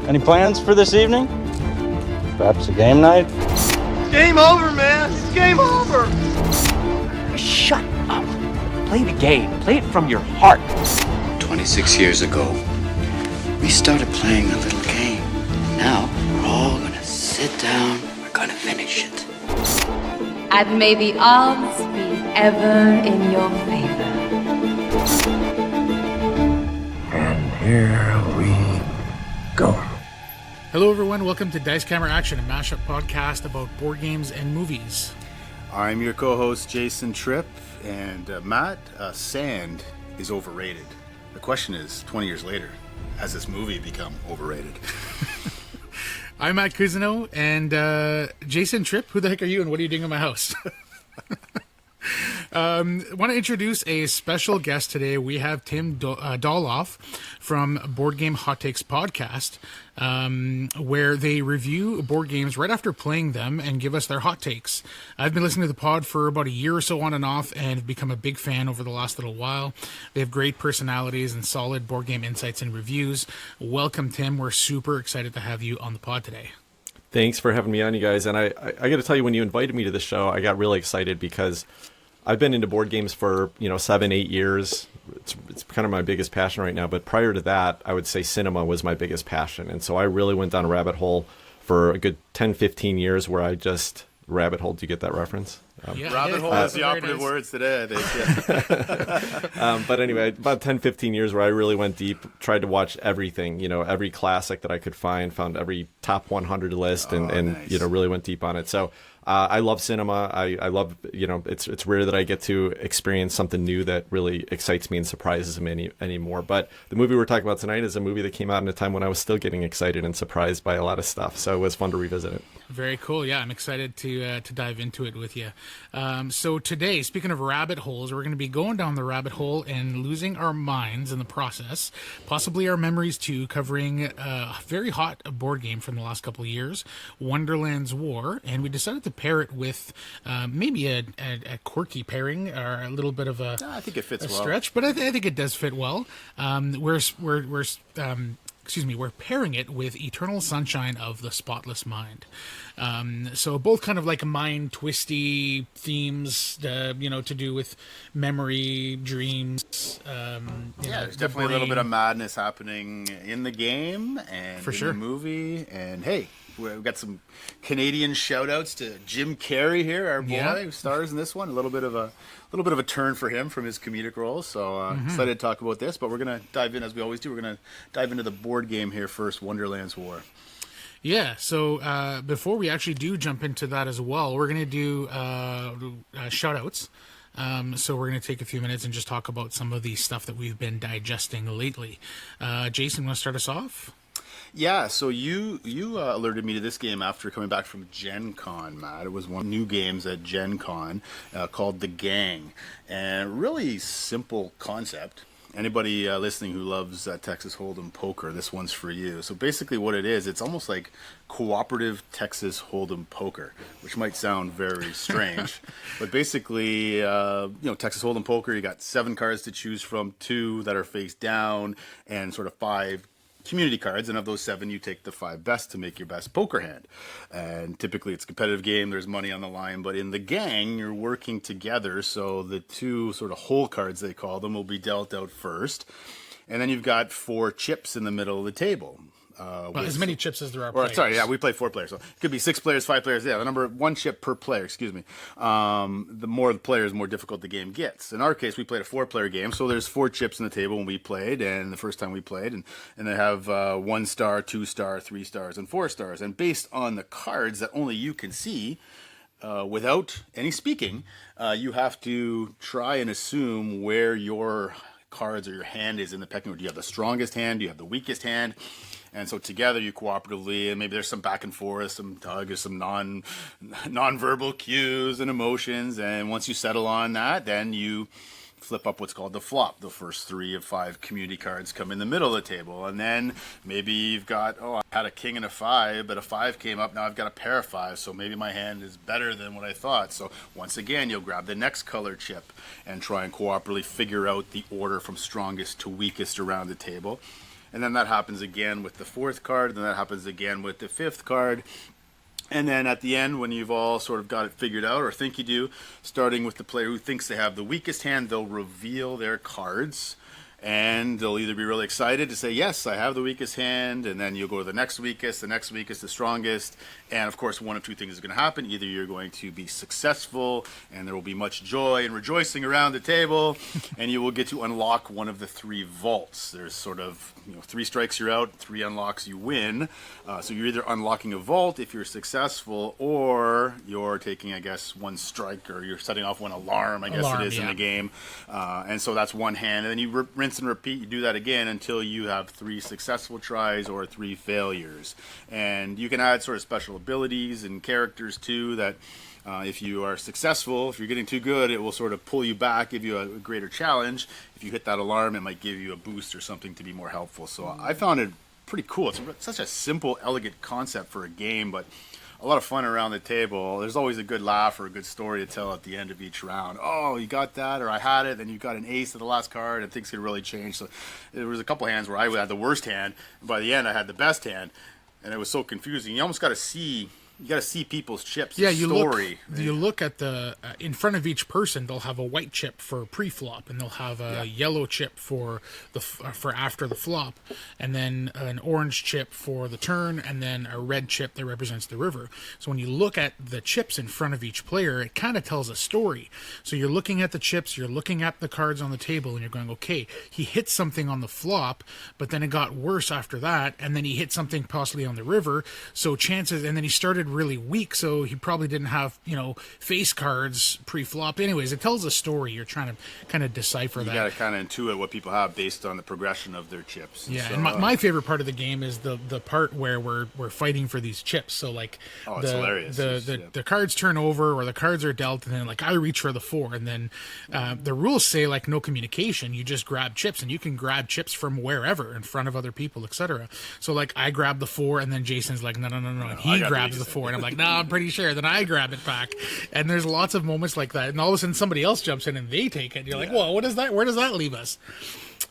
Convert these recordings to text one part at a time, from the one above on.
Any plans for this evening? Perhaps a game night? Game over, man. It's game over. Shut up. Play the game. Play it from your heart. 26 years ago, we started playing a little game. Now, we're all gonna sit down. We're gonna finish it. And may the odds be ever in your favor. And here we go. Hello everyone, welcome to Dice Camera Action, a mashup podcast about board games and movies. I'm your co-host Jason Tripp, and Matt, sand is overrated. The question is, 20 years later, has this movie become overrated? I'm Matt Cousineau, and Jason Tripp, who the heck are you and what are you doing in my house? I want to introduce a special guest today. We have Tim Doloff from Board Game Hot Takes podcast, where they review board games right after playing them and give us their hot takes. I've been listening to the pod for about a year or so on and off and have become a big fan over the last little while. They have great personalities and solid board game insights and reviews. Welcome, Tim. We're super excited to have you on the pod today. Thanks for having me on, you guys. And I got to tell you, when you invited me to the show, I got really excited because I've been into board games for 7-8 years. It's kind of my biggest passion right now. But prior to that, I would say cinema was my biggest passion. And so I really went down a rabbit hole for a good 10-15 years where I just rabbit hole. Do you get that reference? Rabbit hole is the operative words today, I think. But anyway, about 10-15 years where I really went deep, tried to watch everything, every classic that I could found every top 100 list and nice. Really went deep on it. So I love cinema. I love, it's rare that I get to experience something new that really excites me and surprises me anymore. But the movie we're talking about tonight is a movie that came out in a time when I was still getting excited and surprised by a lot of stuff. So it was fun to revisit it. Very cool. Yeah, I'm excited to dive into it with you. So today, speaking of rabbit holes, we're going to be going down the rabbit hole and losing our minds in the process, possibly our memories too, covering a very hot board game from the last couple of years, Wonderland's War, and we decided to pair it with maybe a quirky pairing or a little bit of a I think it fits well. Stretch, but I think it does fit well. We're pairing it with Eternal Sunshine of the Spotless Mind. So both kind of like mind twisty themes, to do with memory, dreams. There's definitely a little bit of madness happening in the game and For in sure. the movie. And hey, we've got some Canadian shout-outs to Jim Carrey here, our boy, who stars in this one. A little bit of a turn for him from his comedic roles. So excited to talk about this, but we're going to dive in as we always do. We're going to dive into the board game here first, Wonderland's War. Yeah, so before we actually do jump into that as well, we're going to do shout-outs. So we're going to take a few minutes and just talk about some of the stuff that we've been digesting lately. Jason, want to start us off? Yeah, so you alerted me to this game after coming back from Gen Con, Matt. It was one of the new games at Gen Con called The Gang. And really simple concept. Anybody listening who loves Texas Hold'em poker, this one's for you. So basically what it is, it's almost like cooperative Texas Hold'em poker, which might sound very strange. But basically, Texas Hold'em poker, you got 7 cards to choose from, 2 that are face down, and sort of 5 community cards, and of those 7 you take the 5 best to make your best poker hand. And typically it's a competitive game, there's money on the line, but in the gang you're working together, so the 2 sort of hole cards, they call them, will be dealt out first, and then you've got 4 chips in the middle of the table. As many chips as there are players. Sorry, yeah, we play 4 players, so it could be 6 players, 5 players. Yeah, the number 1 chip per player. Excuse me. The more the players, the more difficult the game gets. In our case, we played a 4-player game, so there's 4 chips on the table when we played, and the first time we played, and they have 1 star, 2 star, 3 stars, and 4 stars. And based on the cards that only you can see, without any speaking, you have to try and assume where your cards or your hand is in the pecking order. Do you have the strongest hand? Do you have the weakest hand? And so together you cooperatively, and maybe there's some back and forth, some tug, or some non-verbal cues and emotions. And once you settle on that, then you flip up what's called the flop. The first 3 of 5 community cards come in the middle of the table. And then maybe you've got, I had a king and a 5, but a 5 came up. Now I've got a pair of 5, so maybe my hand is better than what I thought. So once again, you'll grab the next color chip and try and cooperatively figure out the order from strongest to weakest around the table. And then that happens again with the fourth card, and then that happens again with the fifth card. And then at the end, when you've all sort of got it figured out, or think you do, starting with the player who thinks they have the weakest hand, they'll reveal their cards. And they'll either be really excited to say, yes, I have the weakest hand, and then you'll go to the next weakest, the strongest. And, of course, one of two things is going to happen. Either you're going to be successful, and there will be much joy and rejoicing around the table, and you will get to unlock one of the three vaults. There's sort of, 3 strikes you're out, 3 unlocks you win. So you're either unlocking a vault if you're successful, or you're taking, I guess, 1 strike, or you're setting off 1 alarm, I guess it is in the game. And so that's one hand. And then you rinse and repeat. You do that again until you have 3 successful tries or 3 failures. And you can add sort of special abilities and characters too that if you are successful, if you're getting too good, it will sort of pull you back, give you a greater challenge. If you hit that alarm, it might give you a boost or something to be more helpful. So I found it pretty cool. It's such a simple, elegant concept for a game, but a lot of fun around the table. There's always a good laugh or a good story to tell at the end of each round. Oh, you got that, or I had it, then you got an ace at the last card, and things could really change. So there was a couple hands where I had the worst hand, and by the end I had the best hand, and it was so confusing. You almost got to see people's chips. Yeah, you look at the in front of each person. They'll have a white chip for pre-flop, and they'll have a yellow chip for after the flop, and then an orange chip for the turn, and then a red chip that represents the river. So when you look at the chips in front of each player, it kind of tells a story. So you're looking at the chips, you're looking at the cards on the table, and you're going, okay, he hit something on the flop, but then it got worse after that, and then he hit something possibly on the river. So chances, and then he started really weak, so he probably didn't have face cards pre-flop. Anyways, it tells a story. You're trying to kind of decipher that. You got to kind of intuit what people have based on the progression of their chips. Yeah, so, and my favorite part of the game is the part where we're fighting for these chips. So like it's hilarious. The cards turn over, or the cards are dealt, and then like I reach for the 4, and then the rules say like no communication. You just grab chips, and you can grab chips from wherever in front of other people, etc. So like I grab the 4, and then Jason's like no, and he grabs the 4, and I'm like, no, I'm pretty sure. Then I grab it back, and there's lots of moments like that. And all of a sudden, somebody else jumps in and they take it. And you're like, whoa, what is that? Where does that leave us?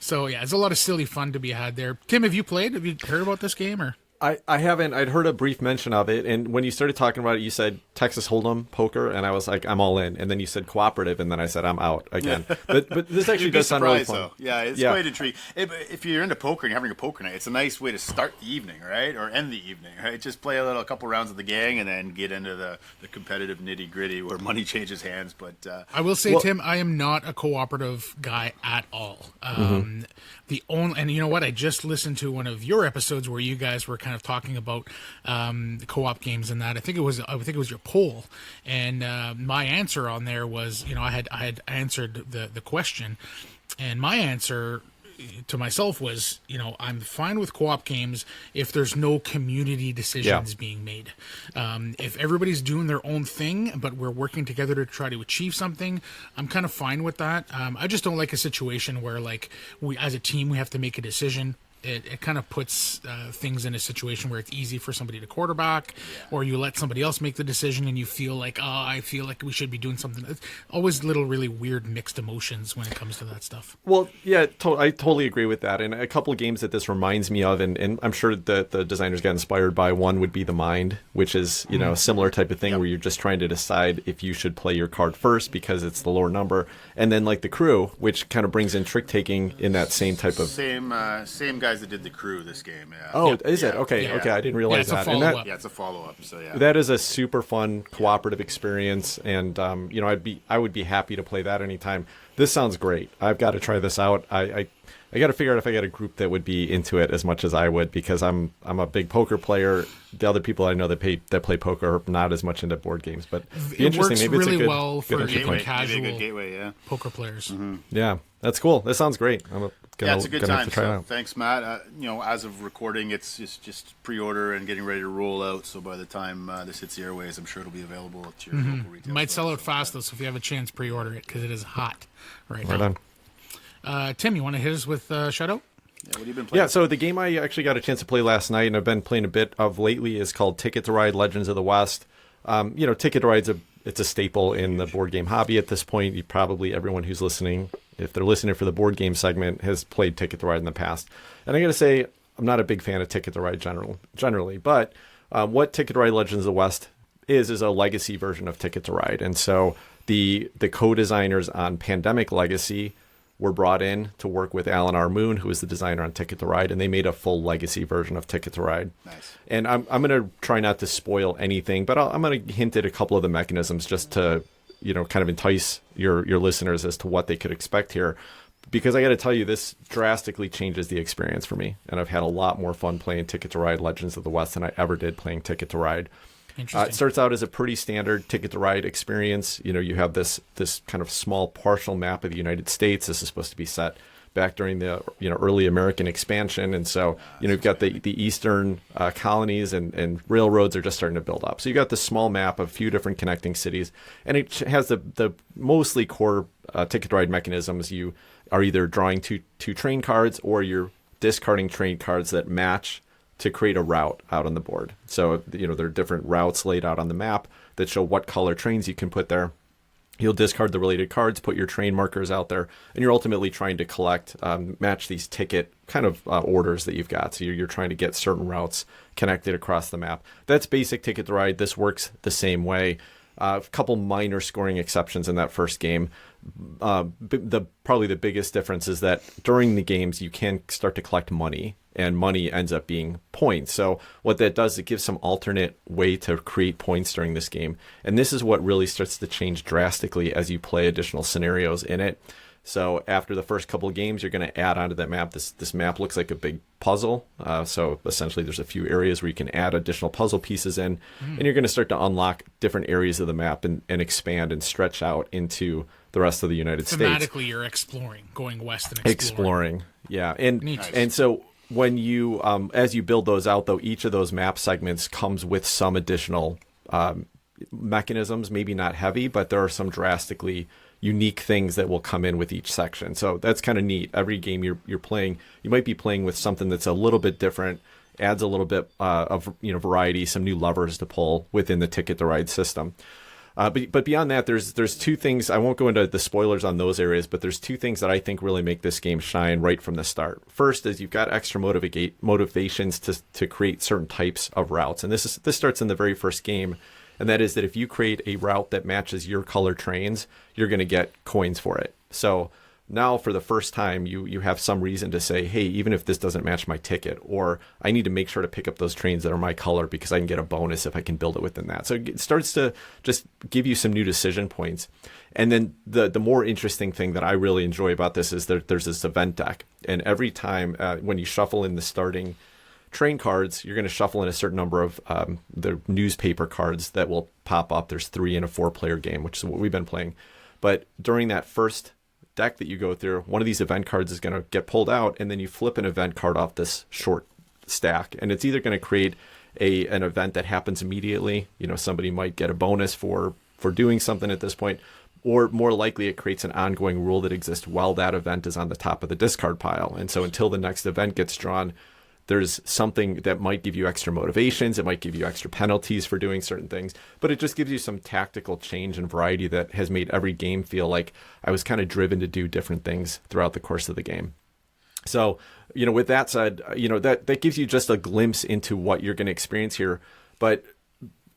So yeah, there's a lot of silly fun to be had there. Tim, have you played? Have you heard about this game or? I haven't. I'd heard a brief mention of it, and when you started talking about it, you said Texas Hold'em poker, and I was like, I'm all in. And then you said cooperative, and then I said I'm out again. But this actually does sound really fun. Though. Yeah, it's quite intriguing. If you're into poker and you're having a poker night, it's a nice way to start the evening, right, or end the evening, right? Just play a couple rounds of the gang, and then get into the competitive nitty gritty where money changes hands. But I will say, Tim, I am not a cooperative guy at all. And you know what? I just listened to one of your episodes where you guys were kind of talking about co-op games and that. I think it was your poll, and my answer on there was, I had answered the question, and my answer to myself was, I'm fine with co-op games if there's no community decisions being made. If everybody's doing their own thing, but we're working together to try to achieve something, I'm kind of fine with that. I just don't like a situation where, like, we as a team, we have to make a decision. It kind of puts things in a situation where it's easy for somebody to quarterback, or you let somebody else make the decision and you feel like, I feel like we should be doing something. It's always little really weird mixed emotions when it comes to that stuff. Well, yeah, I totally agree with that. And a couple of games that this reminds me of, and I'm sure that the designers got inspired by, one would be The Mind, which is, a similar type of thing where you're just trying to decide if you should play your card first because it's the lower number. And then like The Crew, which kind of brings in trick taking in that same type of... Same guys that did The Crew this game. Yeah. Oh, is it? Okay, okay, I didn't realize that. It's a follow-up. So yeah, that is a super fun cooperative experience, and I would be happy to play that anytime. This sounds great. I've got to try this out. I got to figure out if I got a group that would be into it as much as I would, because I'm a big poker player. The other people I know that play poker are not as much into board games, but it works really well for casual poker players. Mm-hmm. Yeah, that's cool. That sounds great. It's a good time. So thanks, Matt. As of recording, it's just pre-order and getting ready to roll out. So by the time this hits the airways, I'm sure it'll be available at your local retail. Might sell out fast though, so if you have a chance, pre-order it because it is hot right now. Right on. Tim, you want to hit us with Shadow? Yeah, what have you been playing? Yeah, so the game I actually got a chance to play last night and I've been playing a bit of lately is called Ticket to Ride: Legends of the West. Ticket to Ride's it's a staple in the board game hobby at this point. Everyone who's listening if they're listening for the board game segment, has played Ticket to Ride in the past. And I got to say, I'm not a big fan of Ticket to Ride generally, but what Ticket to Ride Legends of the West is a legacy version of Ticket to Ride. And so the co-designers on Pandemic Legacy were brought in to work with Alan R. Moon, who is the designer on Ticket to Ride, and they made a full legacy version of Ticket to Ride. Nice. And I'm going to try not to spoil anything, but I'm going to hint at a couple of the mechanisms just to, kind of entice your listeners as to what they could expect here. Because I got to tell you, this drastically changes the experience for me. And I've had a lot more fun playing Ticket to Ride Legends of the West than I ever did playing Ticket to Ride. It starts out as a pretty standard Ticket to Ride experience. You have this kind of small partial map of the United States. This is supposed to be set back during the early American expansion, and so you've got the eastern colonies and railroads are just starting to build up. So you got this small map of a few different connecting cities, and it has the mostly core Ticket to Ride mechanisms. You are either drawing two train cards or you're discarding train cards that match to create a route out on the board. So, there are different routes laid out on the map that show what color trains you can put there. You'll discard the related cards, put your train markers out there, and you're ultimately trying to collect, match these ticket kind of orders that you've got. So you're trying to get certain routes connected across the map. That's basic Ticket to Ride. This works the same way. A couple minor scoring exceptions in that first game. Probably the biggest difference is that during the games you can start to collect money, and money ends up being points. So what that does, it gives some alternate way to create points during this game. And this is what really starts to change drastically as you play additional scenarios in it. So after the first couple of games, you're going to add onto that map. This map looks like a big puzzle. So essentially there's a few areas where you can add additional puzzle pieces in, and you're going to start to unlock different areas of the map and expand and stretch out into the rest of the United States. Thematically, you're exploring, going west and exploring. Yeah. And so when you, as you build those out, though, each of those map segments comes with some additional mechanisms, maybe not heavy, but there are some drastically unique things that will come in with each section. So that's kind of neat. Every game you're playing, you might be playing with something that's a little bit different, adds a little bit of variety, some new levers to pull within the Ticket to Ride system. But beyond that, there's two things. I won't go into the spoilers on those areas, but there's two things that I think really make this game shine right from the start. First is you've got extra motivations to create certain types of routes, and this starts in the very first game, and that is that if you create a route that matches your color trains, you're going to get coins for it. So now for the first time, you have some reason to say, hey, even if this doesn't match my ticket, or I need to make sure to pick up those trains that are my color because I can get a bonus if I can build it within that. So it starts to just give you some new decision points. And then the more interesting thing that I really enjoy about this is there's this event deck. And every time when you shuffle in the starting train cards, you're going to shuffle in a certain number of the newspaper cards that will pop up. There's 3 in a 4-player game, which is what we've been playing. But during that first deck that you go through, one of these event cards is going to get pulled out, and then you flip an event card off this short stack, and it's either going to create an event that happens immediately. Somebody might get a bonus for doing something at this point, or more likely it creates an ongoing rule that exists while that event is on the top of the discard pile. And so until the next event gets drawn, there's something that might give you extra motivations. It might give you extra penalties for doing certain things, but it just gives you some tactical change and variety that has made every game feel like I was kind of driven to do different things throughout the course of the game. So, with that said, that gives you just a glimpse into what you're going to experience here. But,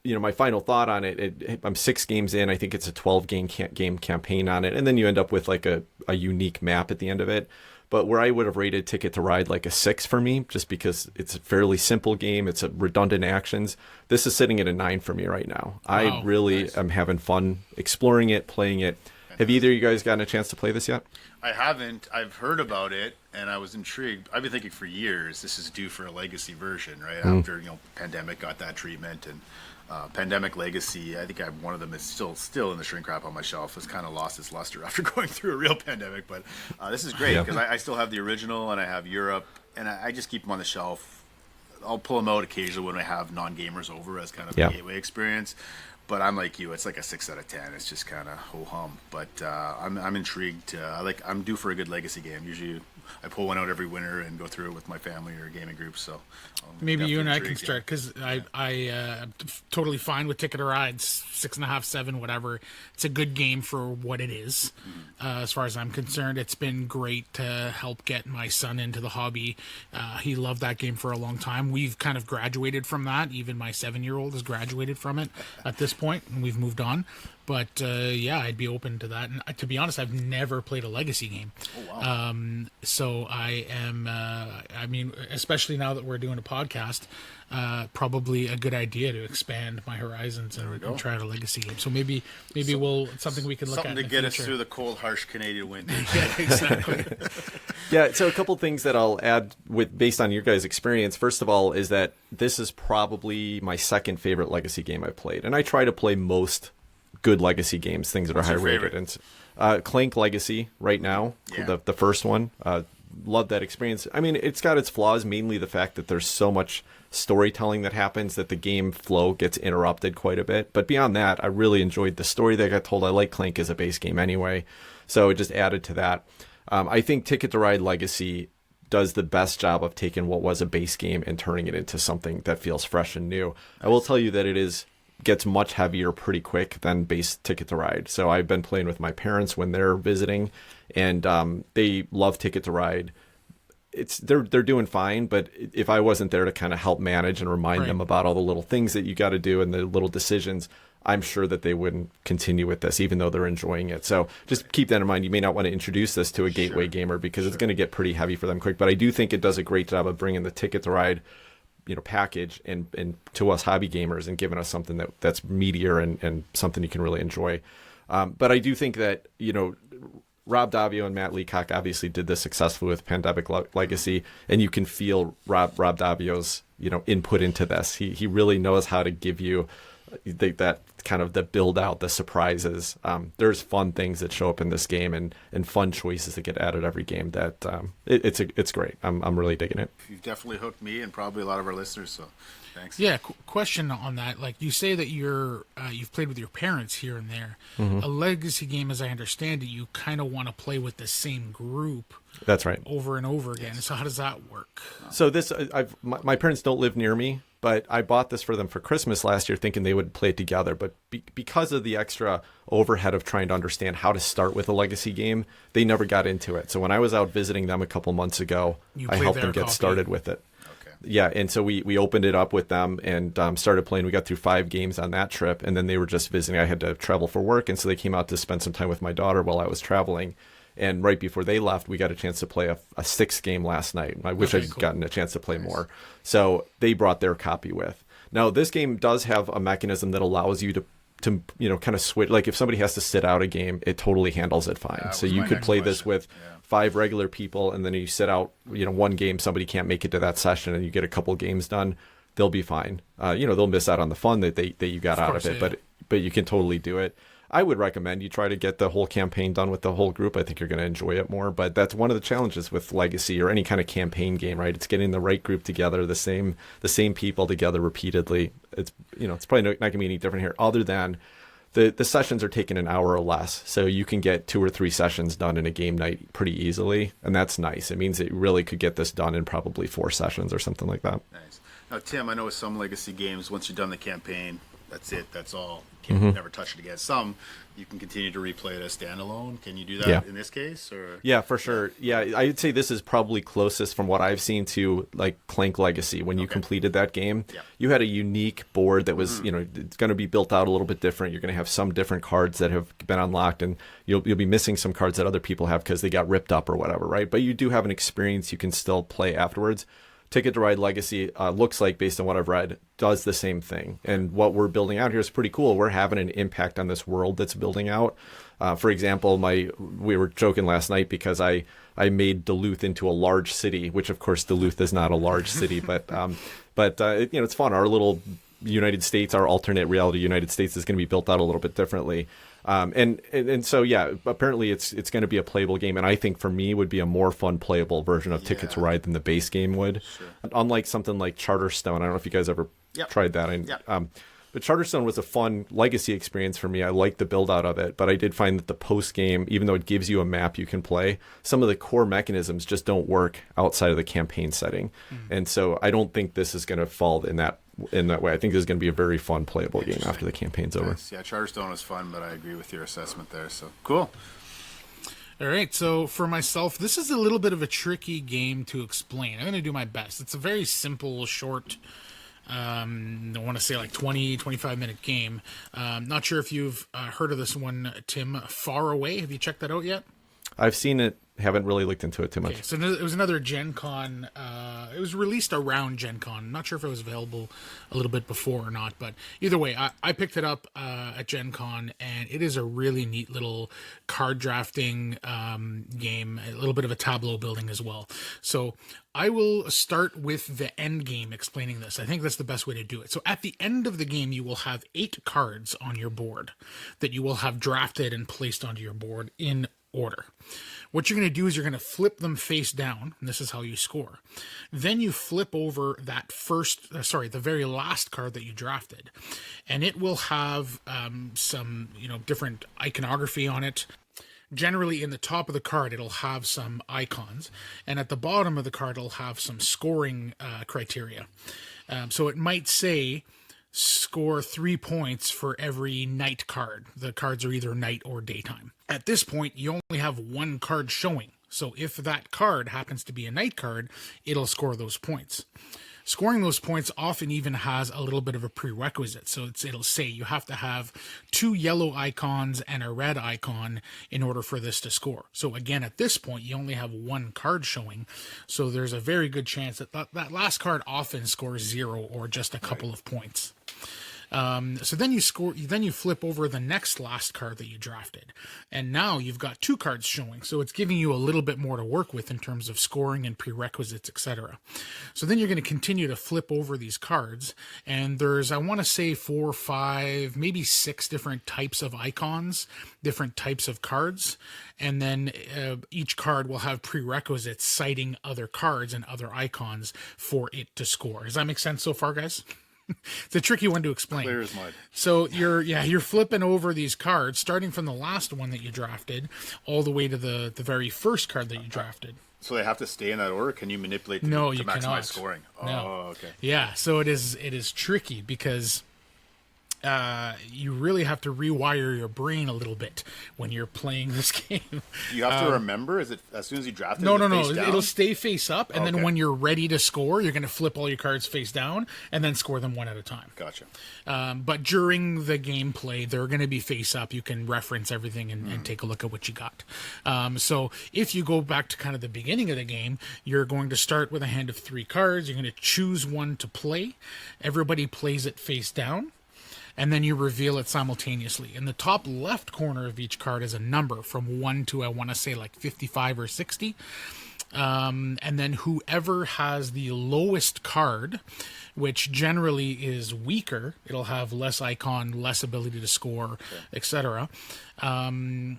my final thought on it, I'm 6 games in. I think it's a 12-game campaign on it. And then you end up with like a unique map at the end of it. But where I would have rated Ticket to Ride like a 6 for me, just because it's a fairly simple game, it's a redundant actions. This is sitting at a 9 for me right now. Wow, I really am having fun exploring it, playing it. Have either of you guys gotten a chance to play this yet? I haven't. I've heard about it, and I was intrigued. I've been thinking for years this is due for a legacy version, right? After Pandemic got that treatment, and Pandemic Legacy, I think one of them is still in the shrink wrap on my shelf. It's kind of lost its luster after going through a real pandemic, but this is great because I still have the original and I have Europe, and I just keep them on the shelf. I'll pull them out occasionally when I have non-gamers over as kind of a gateway experience. But I'm like you; it's like a 6 out of 10. It's just kind of ho hum. But I'm intrigued. I'm due for a good legacy game. Usually, I pull one out every winter and go through it with my family or gaming group. So maybe you and I can start, because I'm totally fine with Ticket to Ride, 6.5, 7, whatever. It's a good game for what it is. As far as I'm concerned, it's been great to help get my son into the hobby. He loved that game for a long time. We've kind of graduated from that. Even my 7-year-old has graduated from it at this point, and we've moved on. But yeah, I'd be open to that. And to be honest, I've never played a legacy game. Oh, wow. So I am, I mean, especially now that we're doing a podcast, probably a good idea to expand my horizons and try out a legacy game. So maybe it's something we can look at. Something to get us through the cold, harsh Canadian winter. Yeah, exactly. Yeah, so a couple things that I'll add based on your guys' experience. First of all, is that this is probably my second favorite legacy game I've played, and I try to play most good legacy games, things that are high rated. And Clank Legacy right now, the first one. Love that experience. I mean, it's got its flaws, mainly the fact that there's so much storytelling that happens that the game flow gets interrupted quite a bit. But beyond that, I really enjoyed the story that got told. I like Clank as a base game anyway, so it just added to that. I think Ticket to Ride Legacy does the best job of taking what was a base game and turning it into something that feels fresh and new. I will tell you that it gets much heavier pretty quick than base Ticket to Ride. So I've been playing with my parents when they're visiting, and they love Ticket to Ride. They're doing fine, but if I wasn't there to kind of help manage and remind them about all the little things that you got to do and the little decisions, I'm sure that they wouldn't continue with this, even though they're enjoying it. So just keep that in mind. You may not want to introduce this to a gateway gamer because it's going to get pretty heavy for them quick. But I do think it does a great job of bringing the Ticket to Ride, package and to us hobby gamers and giving us something that's meatier and something you can really enjoy. But I do think that, Rob Davio and Matt Leacock obviously did this successfully with Pandemic Legacy, and you can feel Rob Davio's, input into this. He really knows how to give you that kind of the build out, the surprises. There's fun things that show up in this game and fun choices that get added every game that it's great. I'm really digging it. You've definitely hooked me and probably a lot of our listeners, so thanks. Yeah, question on that. Like you say that you've played with your parents here and there. Mm-hmm. A legacy game, as I understand it, you kind of want to play with the same group. That's right. Over and over again. So how does that work? So this, my parents don't live near me, but I bought this for them for Christmas last year thinking they would play it together. But because of the extra overhead of trying to understand how to start with a legacy game, they never got into it. So when I was out visiting them a couple months ago, I helped them get started with it. Okay. Yeah, and so we opened it up with them and started playing. We got through 5 games on that trip, and then they were just visiting. I had to travel for work, and so they came out to spend some time with my daughter while I was traveling. And right before they left, we got a chance to play a 6th game last night. I wish I'd gotten a chance to play more. So they brought their copy with. Now, this game does have a mechanism that allows you to kind of switch. Like if somebody has to sit out a game, it totally handles it fine. So you could play this with 5 regular people, and then you sit out, one game, somebody can't make it to that session, and you get a couple games done, they'll be fine. They'll miss out on the fun that you got out of it, but you can totally do it. I would recommend you try to get the whole campaign done with the whole group. I think you're going to enjoy it more. But that's one of the challenges with Legacy or any kind of campaign game, right? It's getting the right group together, the same people together repeatedly. It's probably not going to be any different here, other than the sessions are taking an hour or less, so you can get 2 or 3 sessions done in a game night pretty easily, and that's nice. It means that you really could get this done in probably 4 sessions or something like that. Nice. Now, Tim, I know with some Legacy games, once you're done the campaign, that's it. That's all. Can never touch it again. Some you can continue to replay it as standalone. Can you do that in this case? Or yeah, for sure. Yeah, I'd say this is probably closest from what I've seen to like Clank Legacy. When you completed that game, you had a unique board that was it's going to be built out a little bit different. You're going to have some different cards that have been unlocked, and you'll be missing some cards that other people have because they got ripped up or whatever, right? But you do have an experience you can still play afterwards. Ticket to Ride Legacy looks like, based on what I've read, does the same thing. And what we're building out here is pretty cool. We're having an impact on this world that's building out. For example, we were joking last night because I made Duluth into a large city, which of course Duluth is not a large city, but it's fun. Our little United States, our alternate reality United States, is going to be built out a little bit differently. And so, yeah, apparently it's going to be a playable game, and I think for me would be a more fun playable version of Ticket to Ride than the base game would. Sure. Unlike something like Charterstone, I don't know if you guys ever tried that. But Charterstone was a fun legacy experience for me. I liked the build out of it, but I did find that the post game, even though it gives you a map you can play, some of the core mechanisms just don't work outside of the campaign setting. And so I don't think this is going to fall in that way. I think this is going to be a very fun playable game after the campaign's over. Nice. Yeah, Charterstone was fun, but I agree with your assessment there. So cool. All right, so for myself, this is a little bit of a tricky game to explain. I'm going to do my best. It's a very simple, short, I want to say like 20, 25-minute game. Not sure if you've heard of this one, Tim, Far Away. Have you checked that out yet? I've seen it, haven't really looked into it too much. Okay, so it was another Gen Con. It was released around Gen Con. I'm not sure if it was available a little bit before or not, but either way, I picked it up at Gen Con, and it is a really neat little card drafting game, a little bit of a tableau building as well. So I will start with the end game explaining this. I think that's the best way to do it. So at the end of the game, you will have 8 cards on your board that you will have drafted and placed onto your board in order. What you're going to do is you're going to flip them face down, and this is how you score. Then you flip over that the very last card that you drafted, and it will have some, different iconography on it. Generally, in the top of the card, it'll have some icons, and at the bottom of the card, it'll have some scoring criteria. So it might say, score 3 points for every night card. The cards are either night or daytime. At this point, you only have 1 card showing. So if that card happens to be a night card, it'll score those points. Scoring those points often even has a little bit of a prerequisite. So it'll say you have to have 2 yellow icons and a red icon in order for this to score. So again, at this point, you only have 1 card showing. So there's a very good chance that that last card often scores 0 or just a couple of points. So then you flip over the next last card that you drafted, and now you've got 2 cards showing, so it's giving you a little bit more to work with in terms of scoring and prerequisites, etc. So then you're going to continue to flip over these cards, and there's, I want to say 4, 5, maybe 6 different types of icons, different types of cards, and then each card will have prerequisites citing other cards and other icons for it to score. Does that make sense so far, guys? It's a tricky one to explain. Clear as mud. So you're flipping over these cards, starting from the last one that you drafted, all the way to the very first card that you drafted. So they have to stay in that order? Can you manipulate them to maximize cannot. scoring? No. Oh, okay. Yeah, so it is tricky because you really have to rewire your brain a little bit when you're playing this game. You have to remember? Is it as soon as you draft it? No. Face down? It'll stay face up, and then when you're ready to score, you're going to flip all your cards face down and then score them one at a time. Gotcha. But during the gameplay, they're going to be face up. You can reference everything and take a look at what you got. So if you go back to kind of the beginning of the game, you're going to start with a hand of 3 cards. You're going to choose one to play. Everybody plays it face down, and then you reveal it simultaneously. In the top left corner of each card is a number from 1 to, I want to say, like 55 or 60. And then whoever has the lowest card, which generally is weaker, it'll have less icon, less ability to score, etc.,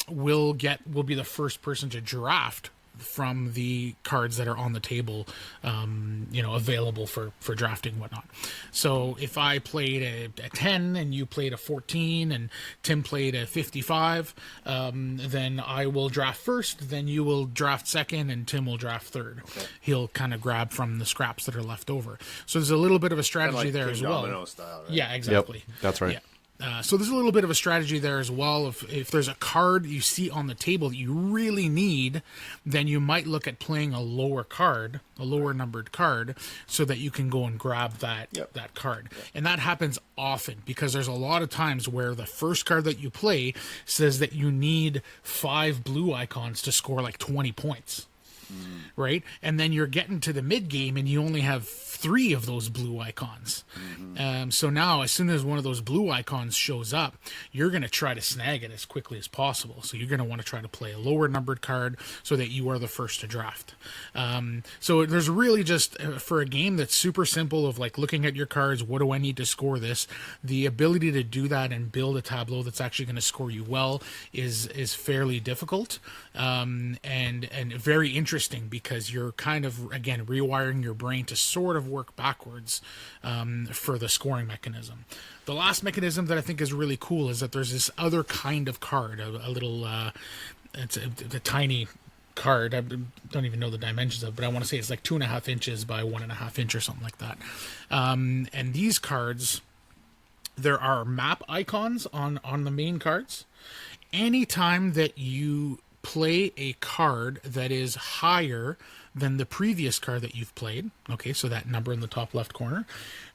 will be the first person to draft from the cards that are on the table, available for drafting and whatnot. So if I played a 10 and you played a 14 and Tim played a 55, then I will draft first, then you will draft second, and Tim will draft third. Okay. He'll kind of grab from the scraps that are left over. So there's a little bit of a strategy there as well. Domino style, right? Yeah, exactly. Yep, that's right. Yeah. So there's a little bit of a strategy there as well. If there's a card you see on the table that you really need, then you might look at playing a lower numbered card, so that you can go and grab that card. Yep. And that happens often because there's a lot of times where the first card that you play says that you need 5 blue icons to score like 20 points. Right? And then you're getting to the mid game and you only have 3 of those blue icons. So now, as soon as one of those blue icons shows up, you're going to try to snag it as quickly as possible. So you're going to want to try to play a lower numbered card so that you are the first to draft. So there's really just, for a game that's super simple of like looking at your cards, what do I need to score this? The ability to do that and build a tableau that's actually going to score you well is fairly difficult, and very interesting interesting because you're kind of, again, rewiring your brain to sort of work backwards for the scoring mechanism. The last mechanism that I think is really cool is that there's this other kind of card, a little, it's a tiny card. I don't even know the dimensions of it, but I want to say it's like 2.5 inches by 1.5 inch or something like that. And these cards, there are map icons on the main cards. Anytime that you play a card that is higher than the previous card that you've played, okay, so that number in the top left corner,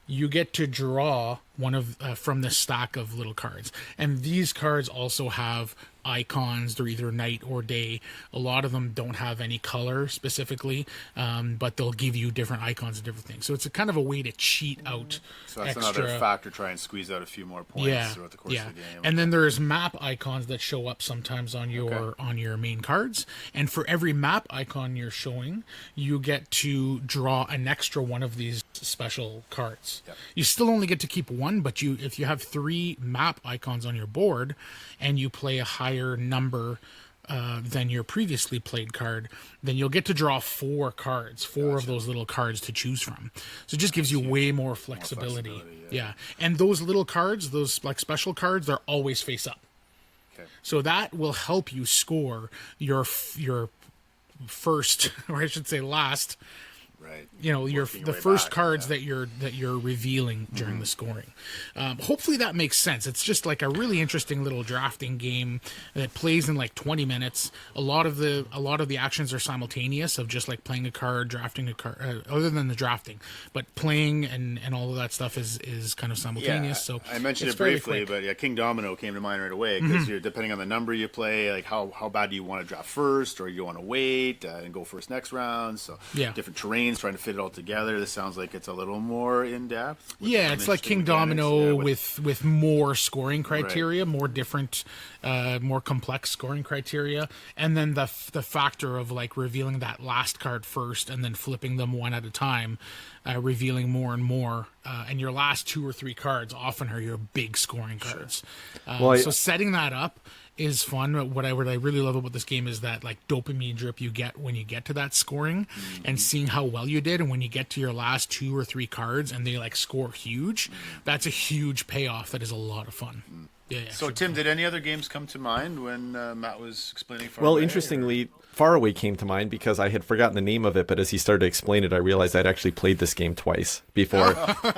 you get to draw one of from this stack of little cards. And these cards also have icons. They're either night or day. A lot of them don't have any color specifically, but they'll give you different icons and different things. So it's a kind of a way to cheat out So that's extra. another factor, try and squeeze out a few more points throughout the course of the game. And then there's map icons that show up sometimes on your main cards. And for every map icon you're showing, you get to draw an extra one of these special cards. Yep. You still only get to keep one, but if you have 3 map icons on your board and you play a higher number than your previously played card, then you'll get to draw 4 cards, 4 of those little cards to choose from. So it just gives you way more flexibility. Yeah. And those little cards, those like special cards, they're always face up. Okay. So that will help you score your first, or I should say last, Right. You know, Working the your way first back, cards that you're revealing during the scoring. Hopefully that makes sense. It's just like a really interesting little drafting game that plays in like 20 minutes. A lot of the actions are simultaneous, of just like playing a card, drafting a card, other than the drafting, but playing and all of that stuff is kind of simultaneous. So I mentioned it's it fairly briefly, quick. but King Domino came to mind right away because you're depending on the number you play, like how bad do you want to draft first, or you want to wait and go first next round. So different terrains, trying to fit it all together. This sounds like it's a little more in depth. Yeah, it's like King Domino with more scoring criteria, more different, more complex scoring criteria, and then the factor of like revealing that last card first and then flipping them one at a time, revealing more and more, and your last 2 or 3 cards often are your big scoring cards. So setting that up is fun. What I really love about this game is that like dopamine drip you get when you get to that scoring and seeing how well you did, and when you get to your last 2 or 3 cards and they like score huge, that's a huge payoff. That is a lot of fun. Yeah. So Tim, did any other games come to mind when Matt was explaining? Interestingly, Faraway came to mind because I had forgotten the name of it, but as he started to explain it, I realized I'd actually played this game twice before.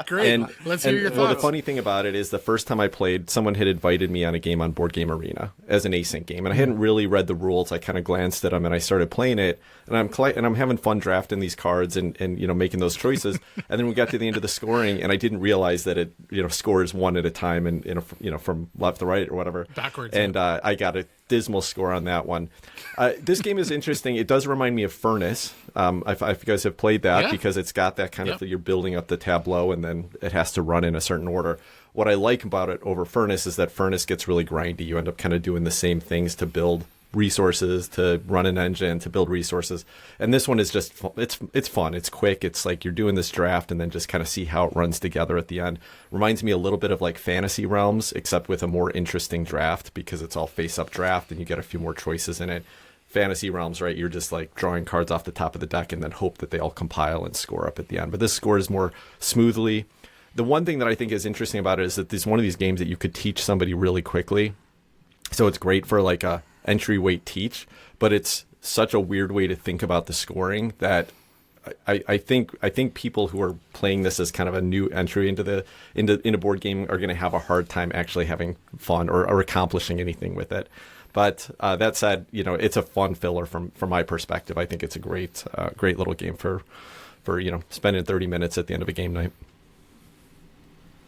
Great. Let's hear your thoughts. Well, the funny thing about it is the first time I played, someone had invited me on a game on Board Game Arena as an async game, and I hadn't really read the rules. I kind of glanced at them and I started playing it, and I'm having fun drafting these cards and making those choices. And then we got to the end of the scoring, and I didn't realize that it scores one at a time and from left to right or whatever. Backwards. And I got a dismal score on that one. This game is interesting. It does remind me of Furnace. If you guys have played that, because it's got that kind of, you're building up the tableau and then it has to run in a certain order. What I like about it over Furnace is that Furnace gets really grindy. You end up kind of doing the same things to build resources, to run an engine, to build resources. And this one is just, it's fun. It's quick. It's like you're doing this draft and then just kind of see how it runs together at the end. Reminds me a little bit of like Fantasy Realms, except with a more interesting draft because it's all face-up draft and you get a few more choices in it. Fantasy Realms, right? You're just like drawing cards off the top of the deck and then hope that they all compile and score up at the end. But this scores more smoothly. The one thing that I think is interesting about it is that this is one of these games that you could teach somebody really quickly. So it's great for like a entry weight teach, but it's such a weird way to think about the scoring that I think people who are playing this as kind of a new entry into board game are going to have a hard time actually having fun or accomplishing anything with it. But that said, it's a fun filler from my perspective. I think it's a great little game for spending 30 minutes at the end of a game night.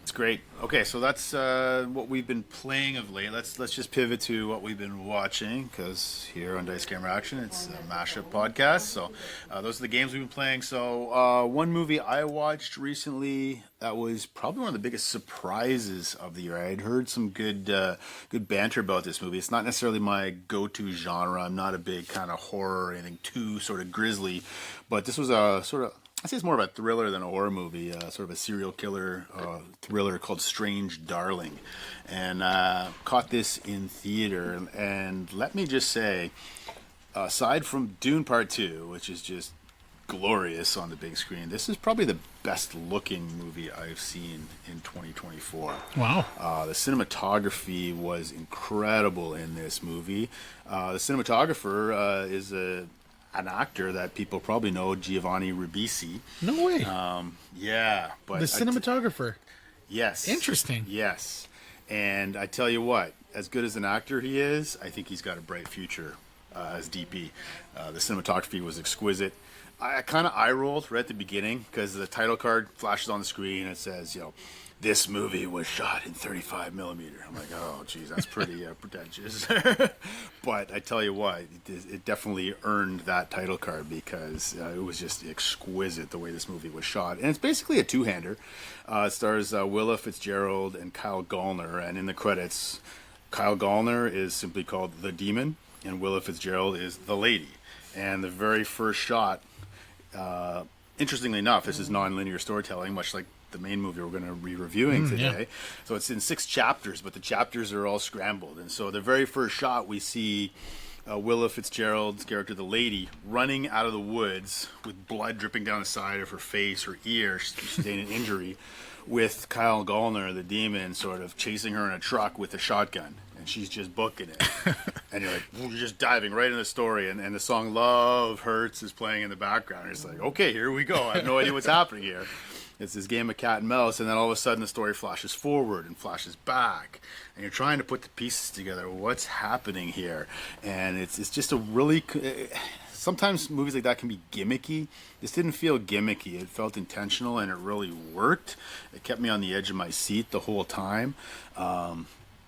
It's great. Okay, so that's what we've been playing of late. Let's just pivot to what we've been watching, because here on Dice Camera Action, it's a mashup podcast. So those are the games we've been playing. So one movie I watched recently that was probably one of the biggest surprises of the year. I had heard some good banter about this movie. It's not necessarily my go-to genre. I'm not a big kind of horror or anything too sort of grisly, but this was a sort of, I'd say it's more of a thriller than a horror movie, sort of a serial killer thriller called Strange Darling. And caught this in theater. And let me just say, aside from Dune Part 2, which is just glorious on the big screen, this is probably the best looking movie I've seen in 2024. Wow. The cinematography was incredible in this movie. The cinematographer is an actor that people probably know, Giovanni Ribisi. No way. Yeah, but The cinematographer. Yes. Interesting. Yes. And I tell you what, as good as an actor he is, I think he's got a bright future as DP. The cinematography was exquisite. I kind of eye rolled right at the beginning because the title card flashes on the screen and it says, this movie was shot in 35 millimeter. I'm like, oh, geez, that's pretty pretentious. But I tell you what, it definitely earned that title card because it was just exquisite the way this movie was shot. And it's basically a two-hander. It stars Willa Fitzgerald and Kyle Gallner. And in the credits, Kyle Gallner is simply called the Demon and Willa Fitzgerald is the Lady. And the very first shot, interestingly enough, this is non-linear storytelling, much like the main movie we're going to be reviewing today. Yeah. So it's in 6 chapters, but the chapters are all scrambled. And so the very first shot, we see Willa Fitzgerald's character, the Lady, running out of the woods with blood dripping down the side of her face, her ear, sustaining an injury, with Kyle Gallner, the Demon, sort of chasing her in a truck with a shotgun. And she's just booking it. And you're like, you're just diving right into the story. And the song Love Hurts is playing in the background. And it's like, okay, here we go. I have no idea what's happening here. It's this game of cat and mouse. And then all of a sudden the story flashes forward and flashes back. And you're trying to put the pieces together. What's happening here? And it's just a really... Sometimes movies like that can be gimmicky. This didn't feel gimmicky. It felt intentional and it really worked. It kept me on the edge of my seat the whole time.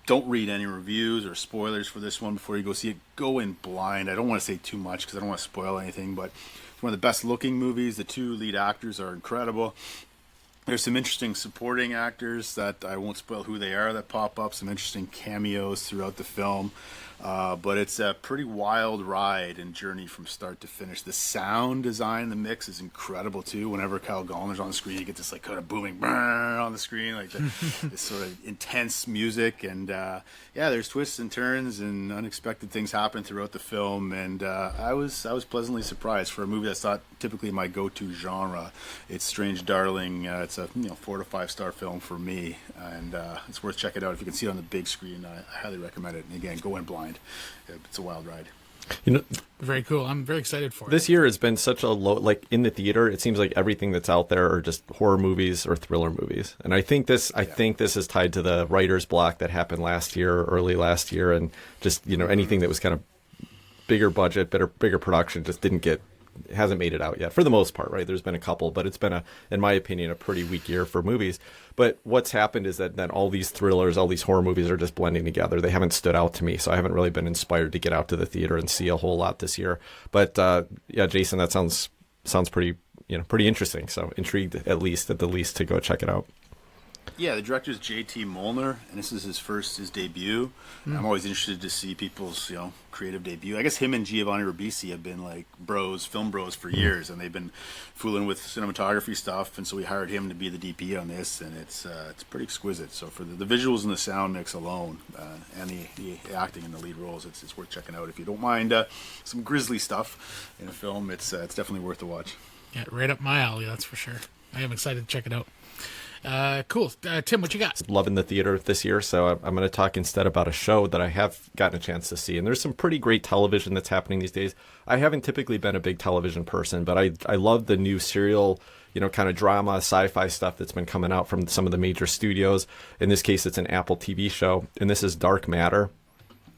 Don't read any reviews or spoilers for this one before you go see it. Go in blind. I don't want to say too much because I don't want to spoil anything, but it's one of the best looking movies. The 2 lead actors are incredible. There's some interesting supporting actors that I won't spoil who they are that pop up, some interesting cameos throughout the film. But it's a pretty wild ride and journey from start to finish. The sound design, the mix is incredible too. Whenever Kyle Gallner's on the screen, you get this like kind of booming on the screen, like this sort of intense music. And yeah, there's twists and turns and unexpected things happen throughout the film. And I was pleasantly surprised for a movie that's not typically my go-to genre. It's Strange Darling. It's a 4 to 5 star film for me, and it's worth checking out if you can see it on the big screen. I highly recommend it. And again, go in blind. It's a wild ride. Very cool. I'm very excited for it. This year has been such a low, like in the theater, it seems like everything that's out there are just horror movies or thriller movies. And I think this is tied to the writer's block that happened last year, early last year, and just, anything that was kind of bigger budget, bigger production just hasn't made it out yet for the most part, right? There's been a couple, but it's been in my opinion, a pretty weak year for movies. But what's happened is that all these thrillers, all these horror movies are just blending together. They haven't stood out to me, so I haven't really been inspired to get out to the theater and see a whole lot this year. But yeah, Jason, that sounds pretty interesting. So intrigued at the least to go check it out. Yeah, the director's J.T. Molnar, and this is his debut. I'm always interested to see people's creative debut. I guess him and Giovanni Ribisi have been like film bros for years, and they've been fooling with cinematography stuff. And so we hired him to be the DP on this, and it's pretty exquisite. So for the visuals and the sound mix alone, and the acting in the lead roles, it's worth checking out. If you don't mind some grisly stuff in a film, it's definitely worth a watch. Yeah, right up my alley, that's for sure. I am excited to check it out. Cool. Tim, what you got? Loving the theater this year, so I'm going to talk instead about a show that I have gotten a chance to see. And there's some pretty great television that's happening these days. I haven't typically been a big television person, but I love the new serial, kind of drama, sci-fi stuff that's been coming out from some of the major studios. In this case, it's an Apple TV show, and this is Dark Matter.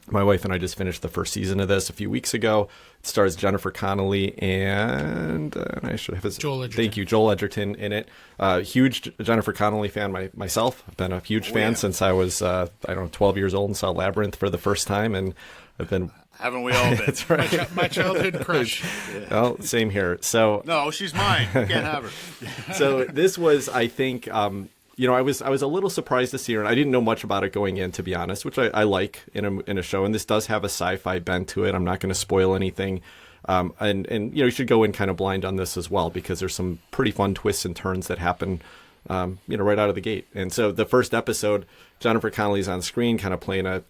My wife and I just finished the first season of this a few weeks ago. It stars Jennifer Connelly and I should have his Joel Edgerton. Thank you, Joel Edgerton in it. Huge Jennifer Connelly fan myself. I've been a huge fan since I was 12 years old and saw Labyrinth for the first time, and I've been. Haven't we all been? That's right. My childhood crush. Yeah. Well, same here. So no, she's mine. You can't have her. So this was, I think. I was a little surprised to see her, and I didn't know much about it going in, to be honest, which I like in a show. And this does have a sci-fi bent to it. I'm not going to spoil anything, and you should go in kind of blind on this as well, because there's some pretty fun twists and turns that happen, right out of the gate. And so the first episode, Jennifer Connelly's on screen, kind of playing a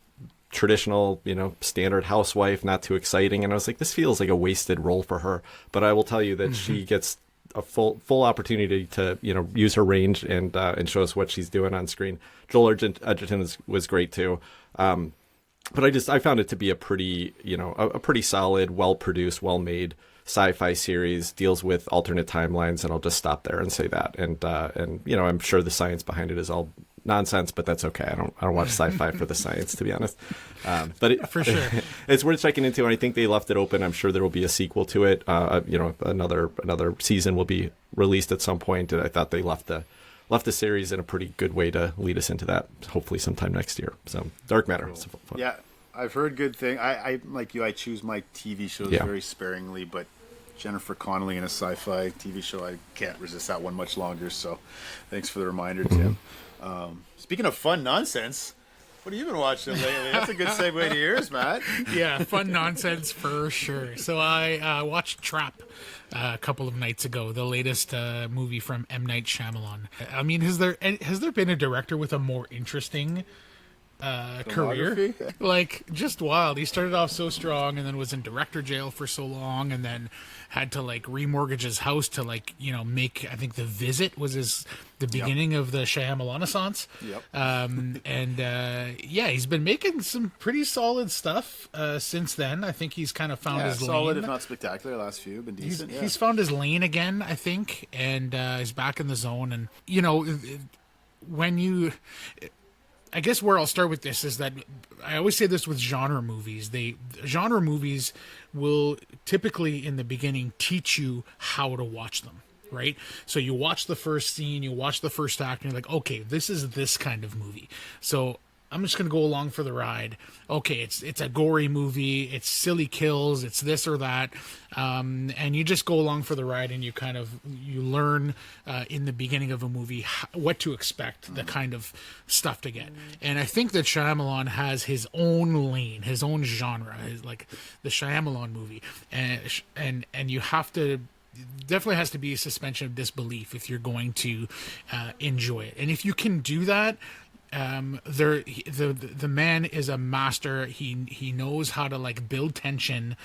traditional, standard housewife, not too exciting. And I was like, this feels like a wasted role for her. But I will tell you that she gets a full opportunity to, use her range and show us what she's doing on screen. Joel Edgerton was great too. But I found it to be a pretty, a pretty solid, well-produced, well-made sci-fi series, deals with alternate timelines, and I'll just stop there and say that. And I'm sure the science behind it is all nonsense, but that's okay. I don't watch sci-fi for the science, to be honest. But For sure. It's worth checking into, and I think they left it open. I'm sure there will be a sequel to it. Another season will be released at some point, and I thought they left the series in a pretty good way to lead us into that, hopefully sometime next year. So Dark Matter. Cool. Yeah, I've heard good things. I like you, I choose my TV shows very sparingly, but Jennifer Connelly in a sci-fi TV show, I can't resist that one much longer. So thanks for the reminder, Tim. Speaking of fun nonsense, what have you been watching lately? That's a good segue to yours, Matt. Yeah, fun nonsense for sure. So I watched Trap a couple of nights ago, the latest movie from M. Night Shyamalan. I mean, has there been a director with a more interesting career? Like, just wild. He started off so strong and then was in director jail for so long, and then had to like remortgage his house to make, I think The Visit was the beginning of the Shyamalan-assance. He's been making some pretty solid stuff since then. I think he's kind of found his lane. Solid, if not spectacular. Last few been decent. He's found his lane again, I think, and he's back in the zone. And I guess where I'll start with this is that I always say this with genre movies. Genre movies will typically in the beginning teach you how to watch them, right? So you watch the first scene, you watch the first act, and you're like, okay, this is this kind of movie. So I'm just going to go along for the ride. Okay, it's a gory movie, it's silly kills, it's this or that, and you just go along for the ride, and you learn in the beginning of a movie what to expect, the kind of stuff to get. And I think that Shyamalan has his own lane, his own genre, like the Shyamalan movie, and you have to. Definitely has to be a suspension of disbelief if you're going to enjoy it, and if you can do that. The man is a master. He knows how to like build tension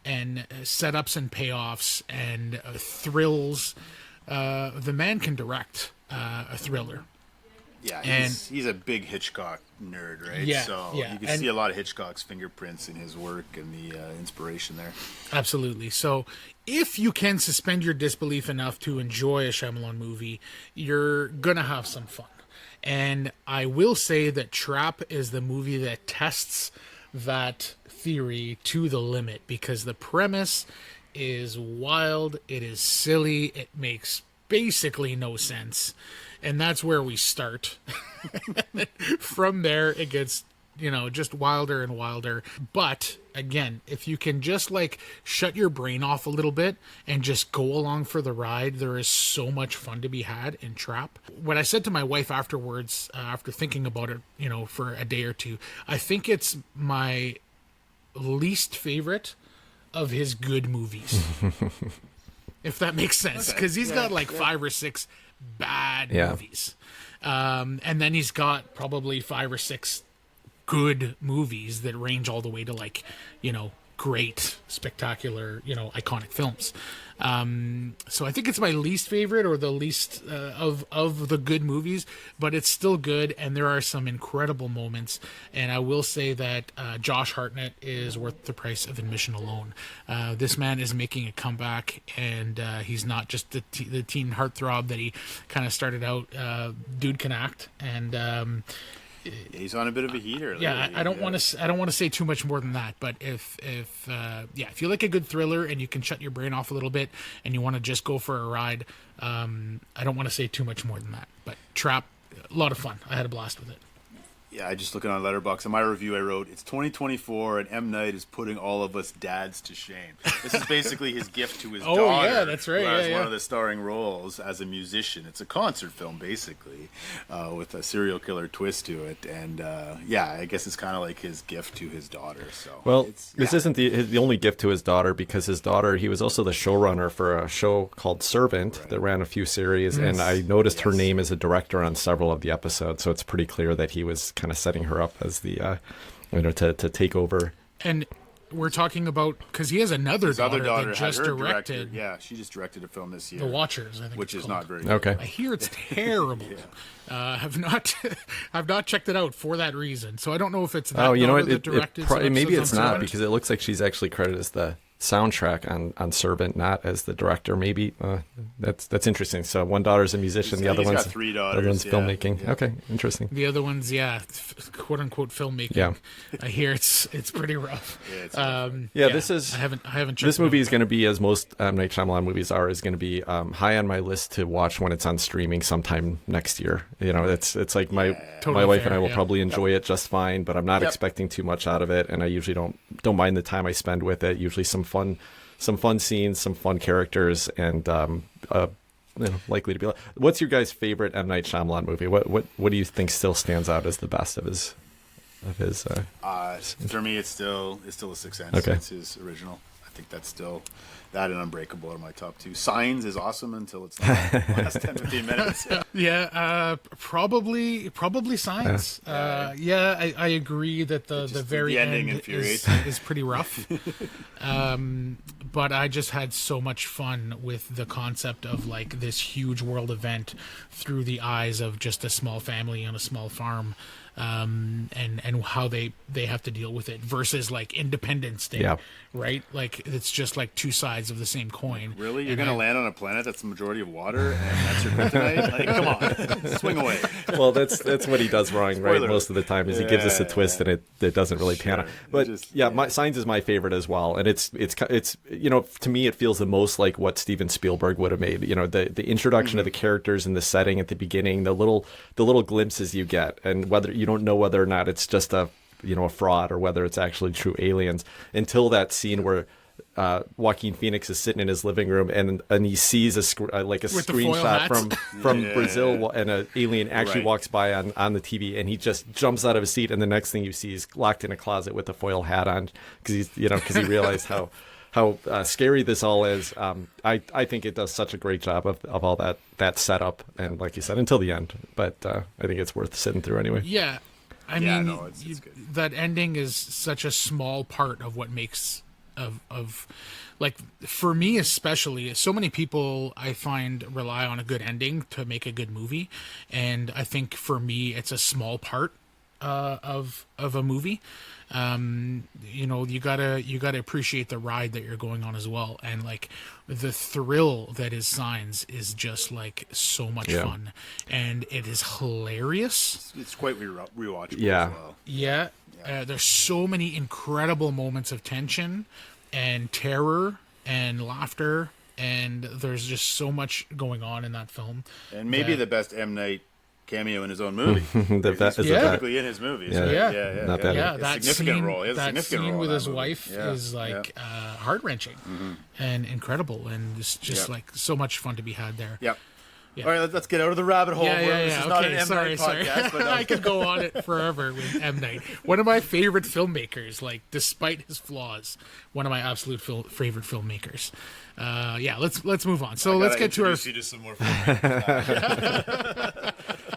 and setups and payoffs and thrills. The man can direct a thriller. Yeah, he's a big Hitchcock nerd, right? Yeah, so yeah. You can see a lot of Hitchcock's fingerprints in his work and the inspiration there. Absolutely. So if you can suspend your disbelief enough to enjoy a Shyamalan movie, you're gonna have some fun. And I will say that Trap is the movie that tests that theory to the limit, because the premise is wild, it is silly, it makes basically no sense. And that's where we start. From there, it gets, just wilder and wilder. But again, if you can just like shut your brain off a little bit and just go along for the ride, there is so much fun to be had in Trap. What I said to my wife afterwards, after thinking about it, for a day or two, I think it's my least favorite of his good movies. If that makes sense. Because he's got like 5 or 6 bad movies. And then he's got probably 5 or 6 good movies that range all the way to like, great, spectacular, iconic films. So I think it's my least favorite, or the least of the good movies, but it's still good, and there are some incredible moments. And I will say that Josh Hartnett is worth the price of admission alone. This man is making a comeback, and he's not just the teen heartthrob that he kind of started out. Dude can act, and he's on a bit of a heater. Yeah, I don't want to say too much more than that. But if you like a good thriller and you can shut your brain off a little bit and you want to just go for a ride, I don't want to say too much more than that. But Trap, a lot of fun. I had a blast with it. Yeah, I just looking on Letterboxd. In my review, I wrote, "It's 2024, and M. Night is putting all of us dads to shame." This is basically his gift to his daughter. Oh, yeah, that's right. Who has one of the starring roles as a musician. It's a concert film, basically, with a serial killer twist to it. And, I guess it's kind of like his gift to his daughter. So, this isn't the only gift to his daughter, because his daughter, he was also the showrunner for a show called Servant that ran a few series, and I noticed her name as a director on several of the episodes, so it's pretty clear that he was kind of setting her up as the to take over. And we're talking about, because he has another His daughter, other daughter that had just her directed Yeah, she just directed a film this year. The Watchers, I think, which it's is called. not very good. Okay. I hear it's terrible. Have not checked it out for that reason. So I don't know if it's that You know what? that directed some Maybe episodes it's on not, Servant. because it looks like she's actually credited as the soundtrack on Servant, not as the director. Maybe that's interesting. So one daughter's a musician, the other He's one's got 3 the other one's daughters, filmmaking. yeah. Okay, interesting. The other one's, quote unquote filmmaking. Yeah. I hear it's pretty rough. This is I haven't checked this it movie out. is going to be, as most M. Night Shyamalan movies are, is going to be high on my list to watch when it's on streaming sometime next year. You know, it's like my Totally wife fair, and I will yeah. probably enjoy it just fine, but I'm not expecting too much out of it, and I usually don't mind the time I spend with it. Usually some fun scenes, some fun characters, and likely to be. What's your guys' favorite M. Night Shyamalan movie? What do you think still stands out as the best of his? For me, it's still The Sixth Sense. Okay. It's his original. I think that's still that and Unbreakable are my top 2. Signs is awesome until it's not. Last 10-15 minutes. Probably Signs. I agree that the very the ending end infuriates. is pretty rough. But I just had so much fun with the concept of like this huge world event through the eyes of just a small family on a small farm. And how they have to deal with it versus like Independence Day, right? Like it's just like two sides of the same coin. Really? You're going to land on a planet that's the majority of water and that's your kryptonite? Like, come on. Swing away. Well, that's what he does wrong, right? Spoiler. Most of the time is he gives us a twist and it doesn't really pan out. But Signs is my favorite as well, and it's to me it feels the most like what Steven Spielberg would have made. You know, the introduction of the characters and the setting at the beginning, the little glimpses you get, and whether you don't know whether or not it's just a fraud or whether it's actually true aliens until that scene where Joaquin Phoenix is sitting in his living room and he sees a screenshot from Brazil, and an alien actually walks by on the TV, and he just jumps out of his seat, and the next thing you see is locked in a closet with a foil hat on because he realized how scary this all is. I think it does such a great job of all that setup, and like you said, until the end. But I think it's worth sitting through anyway. Yeah, I mean, it's good. that ending is such a small part of what makes of like, for me especially, so many people I find rely on a good ending to make a good movie, and I think for me it's a small part of a movie. You gotta appreciate the ride that you're going on as well, and like the thrill that is Signs is just like so much fun, and it is hilarious. It's quite rewatchable Yeah. as well. Yeah, there's so many incredible moments of tension and terror and laughter, and there's just so much going on in that film. And maybe the best M. Night cameo in his own movie. Specifically in his movies. Yeah. Right? Yeah. Not bad. Yeah, A that significant scene, role. He has a that significant scene role with in that his movie. wife is like heart-wrenching and incredible, and it's just like so much fun to be had there. Yep. Yeah. All right, let's get out of the rabbit hole. This is not an Okay, M. sorry. Night podcast. But I could go on it forever with M. Night. One of my favorite filmmakers, like despite his flaws, one of my absolute favorite filmmakers. Let's move on. So let's get to our. You to some more filmmakers.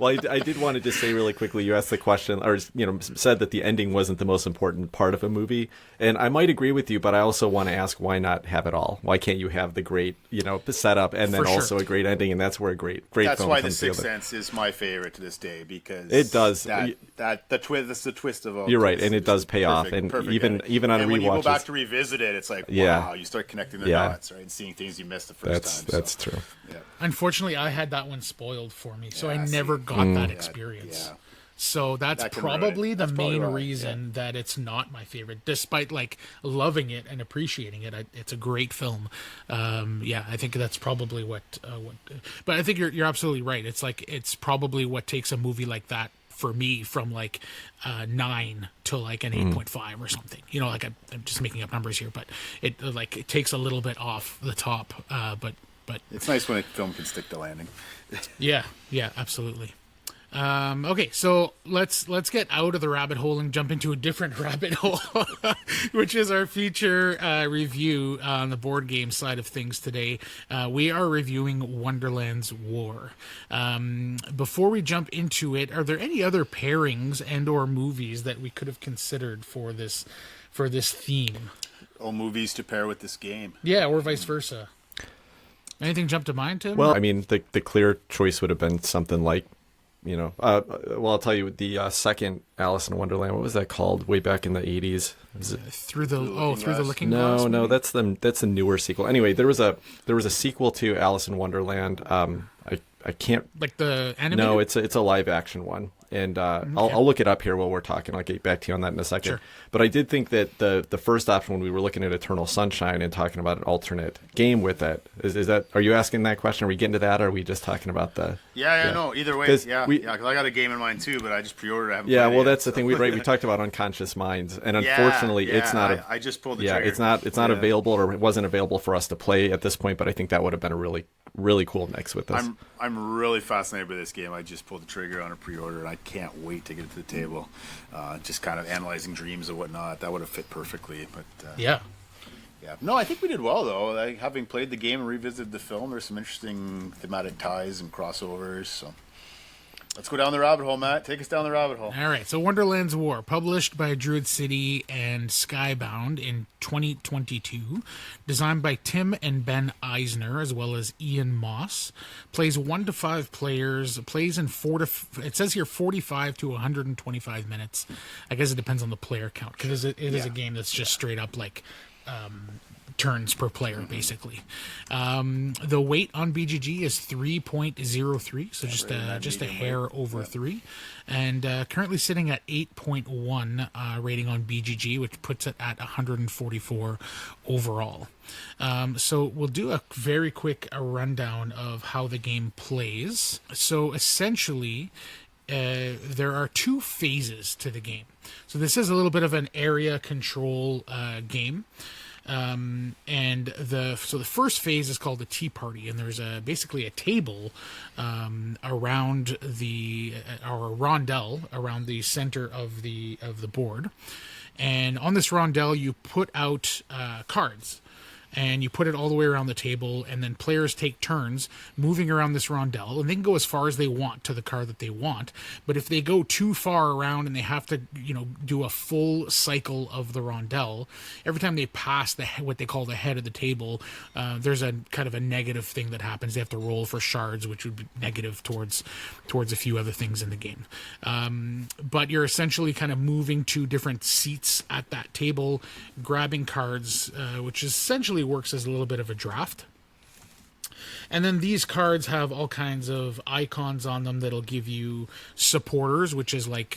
Well, I did want to just say really quickly, you asked the question, or said that the ending wasn't the most important part of a movie, and I might agree with you, but I also want to ask, why not have it all? Why can't you have the great, the setup and then also a great ending? And that's where a great That's film why The comes Sixth together. Sense is my favorite to this day, because It does. That's the twist of all. You're right, and it It's does pay off, and perfect even ending. on and when you go rewatches- back to revisit it, it's like wow, you start connecting the dots, right, and seeing things you missed the first time. That's true. Yeah. Unfortunately, I had that one spoiled for me, so I never got that experience. Yeah. So that's That can ruin probably it. the That's probably main right, reason that it's not my favorite, despite like loving it and appreciating it. It's a great film. I think that's probably what. But I think you're absolutely right. It's like it's probably what takes a movie like that for me from like 9 to like an 8.5 or something. Like I'm just making up numbers here, but it takes a little bit off the top. But It's nice when a film can stick the landing. yeah, absolutely. Okay, so let's get out of the rabbit hole and jump into a different rabbit hole, which is our feature review on the board game side of things today. We are reviewing Wonderland's War. Before we jump into it, are there any other pairings and or movies that we could have considered for this theme? Or movies to pair with this game. Yeah, or vice versa. Anything jump to mind, Tim? Well, I mean, the clear choice would have been something like, well, I'll tell you, the second Alice in Wonderland, what was that called way back in the 80s? Was it Through the Looking Glass? No, that's the newer sequel. Anyway, there was a sequel to Alice in Wonderland. I can't, like the animated? No, it's a live action one. And I'll look it up here while we're talking. I'll get back to you on that in a second. Sure. But I did think that the first option, when we were looking at Eternal Sunshine and talking about an alternate game with it, is that, are you asking that question? Are we getting to that, or are we just talking about the... Yeah, no, either way. Because I got a game in mind too, but I just pre-ordered it. That's the thing. We talked about Unconscious Minds, and unfortunately, it's not... I just pulled the trigger. It's not available, or it wasn't available for us to play at this point, but I think that would have been a really, really cool mix with this. I'm really fascinated by this game. I just pulled the trigger on a pre-order, and I can't wait to get it to the table. Just kind of analyzing dreams and whatnot. That would have fit perfectly. But yeah. No, I think we did well, though. Having played the game and revisited the film, there's some interesting thematic ties and crossovers. So let's go down the rabbit hole, Matt. Take us down the rabbit hole. All right. So Wonderland's War, published by Druid City and Skybound in 2022, designed by Tim and Ben Eisner, as well as Ian Moss. Plays 1 to 5 players. Plays in it says here 45 to 125 minutes. I guess it depends on the player count, because it is a game that's just straight up like turns per player, basically. The weight on BGG is 3.03, so just a hair over 3, and currently sitting at 8.1 rating on BGG, which puts it at 144 overall. So we'll do a very quick rundown of how the game plays. So essentially, there are 2 phases to the game. So this is a little bit of an area control game. And the first phase is called the Tea Party, and there's basically a table around or a rondel around the center of the board, and on this rondel you put out cards. And you put it all the way around the table, and then players take turns moving around this rondel, and they can go as far as they want to the card that they want. But if they go too far around and they have to, do a full cycle of the rondel, every time they pass what they call the head of the table, there's a kind of a negative thing that happens. They have to roll for shards, which would be negative towards a few other things in the game. But you're essentially kind of moving to different seats at that table, grabbing cards, which essentially works as a little bit of a draft. And then these cards have all kinds of icons on them that'll give you supporters, which is like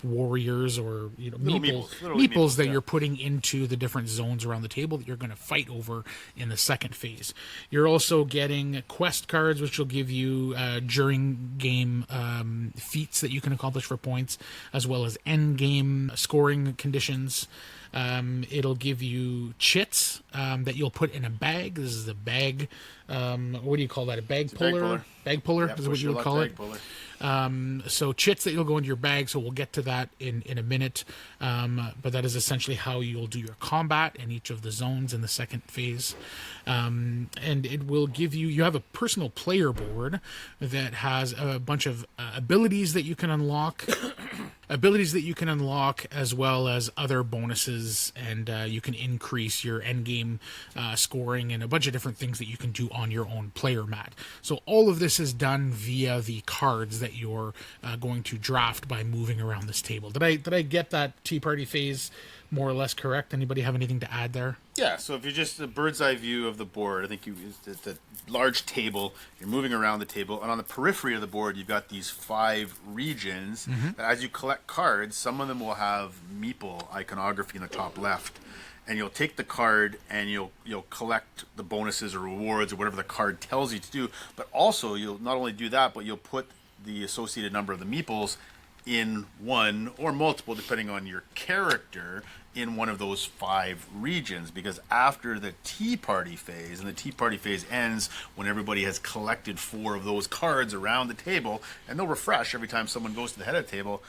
warriors or meeples that you're putting into the different zones around the table that you're going to fight over in the second phase. You're also getting quest cards, which will give you during game feats that you can accomplish for points, as well as end game scoring conditions. It'll give you chits that you'll put in a bag. This is a bag. What do you call that? A bag puller? Bag puller is what you would call it. So chits that you'll go into your bag. So we'll get to that in a minute. But that is essentially how you'll do your combat in each of the zones in the second phase. And it will give you have a personal player board that has a bunch of abilities that you can unlock. As well as other bonuses, and you can increase your endgame scoring and a bunch of different things that you can do on your own player mat. So all of this is done via the cards that you're going to draft by moving around this table. Did I get that Tea Party phase more or less correct? Anybody have anything to add there? Yeah, so if you're just a bird's eye view of the board, I think it's a large table, you're moving around the table, and on the periphery of the board, you've got these 5 regions. As you collect cards, some of them will have meeple iconography in the top left, and you'll take the card and you'll collect the bonuses or rewards or whatever the card tells you to do, but also you'll not only do that, but you'll put the associated number of the meeples in one or multiple, depending on your character, in one of those 5 regions, because after the tea party phase, and the tea party phase ends when everybody has collected 4 of those cards around the table, and they'll refresh every time someone goes to the head of the table,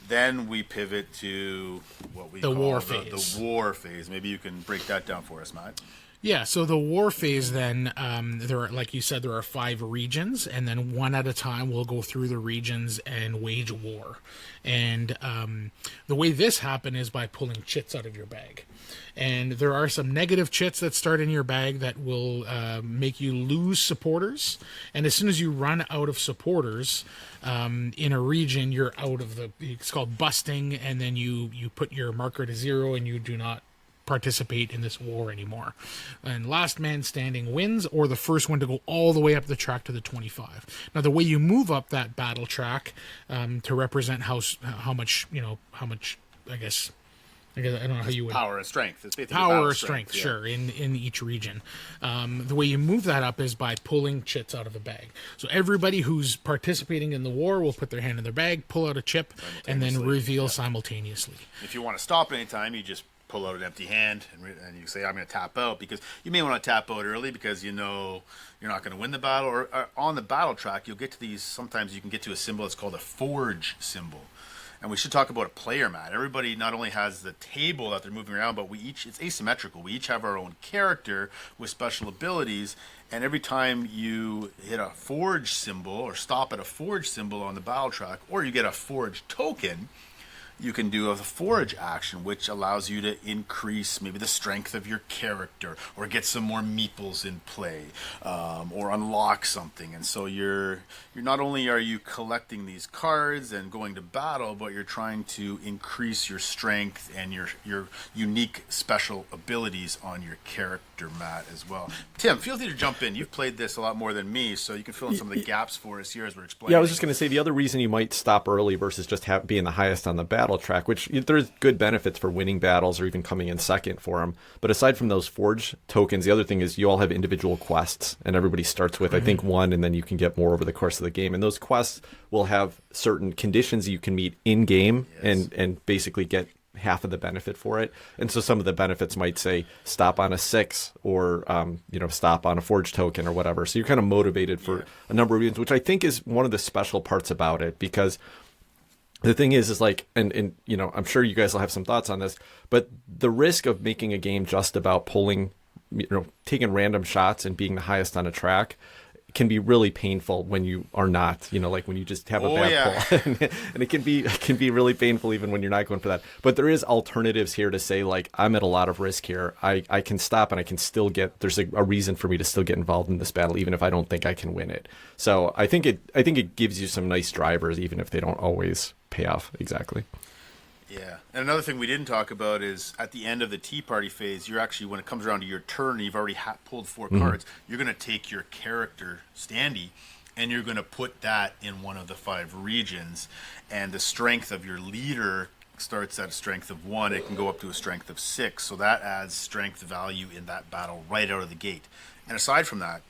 then we pivot to what we call war phase. The war phase. Maybe you can break that down for us, Matt. Yeah, so the war phase then, there are, like you said, there are 5 regions, and then one at a time we'll go through the regions and wage war. And the way this happens is by pulling chits out of your bag. And there are some negative chits that start in your bag that will make you lose supporters. And as soon as you run out of supporters in a region, you're out of it's called busting, and then you put your marker to 0 and you do not participate in this war anymore. And last man standing wins, or the first one to go all the way up the track to the 25. Now, the way you move up that battle track to represent how much, I guess I don't know how you would... Power and strength. It's basically power or strength, yeah. Sure, in each region. The way you move that up is by pulling chits out of a bag. So everybody who's participating in the war will put their hand in their bag, pull out a chip, and then reveal simultaneously. If you want to stop anytime, you just pull out an empty hand and you say, I'm going to tap out, because you may want to tap out early because you know you're not going to win the battle, or on the battle track you'll get to these, sometimes you can get to a symbol that's called a forge symbol. And we should talk about a player mat. Everybody not only has the table that they're moving around, but it's asymmetrical. We each have our own character with special abilities, and every time you hit a forge symbol or stop at a forge symbol on the battle track, or you get a forge token, you can do a forge action, which allows you to increase maybe the strength of your character, or get some more meeples in play, or unlock something. And so you're not only are you collecting these cards and going to battle, but you're trying to increase your strength and your unique special abilities on your character mat as well. Tim, feel free to jump in. You've played this a lot more than me, so you can fill in some of the gaps for us here as we're explaining. Yeah, I was just going to say, the other reason you might stop early versus just being the highest on the battle track, which there's good benefits for winning battles or even coming in second for them. But aside from those forge tokens, the other thing is you all have individual quests, and everybody starts with, I think, 1, and then you can get more over the course of the game. And those quests will have certain conditions you can meet in game, yes, and basically get half of the benefit for it. And so some of the benefits might say stop on a 6, or stop on a forge token or whatever. So you're kind of motivated for a number of reasons, which I think is one of the special parts about it, because the thing is like, and I'm sure you guys will have some thoughts on this, but the risk of making a game just about pulling, taking random shots and being the highest on a track can be really painful when you are not, like when you just have a bad pull. And it can be really painful even when you're not going for that. But there is alternatives here to say, like, I'm at a lot of risk here. I can stop and I can still there's a reason for me to still get involved in this battle, even if I don't think I can win it. So I think it gives you some nice drivers, even if they don't always pay off exactly. Yeah. And another thing we didn't talk about is at the end of the tea party phase, you're actually, when it comes around to your turn and you've already pulled 4 cards, you're going to take your character standee and you're going to put that in one of the 5 regions. And the strength of your leader starts at a strength of 1. It can go up to a strength of 6. So that adds strength value in that battle right out of the gate. And aside from that,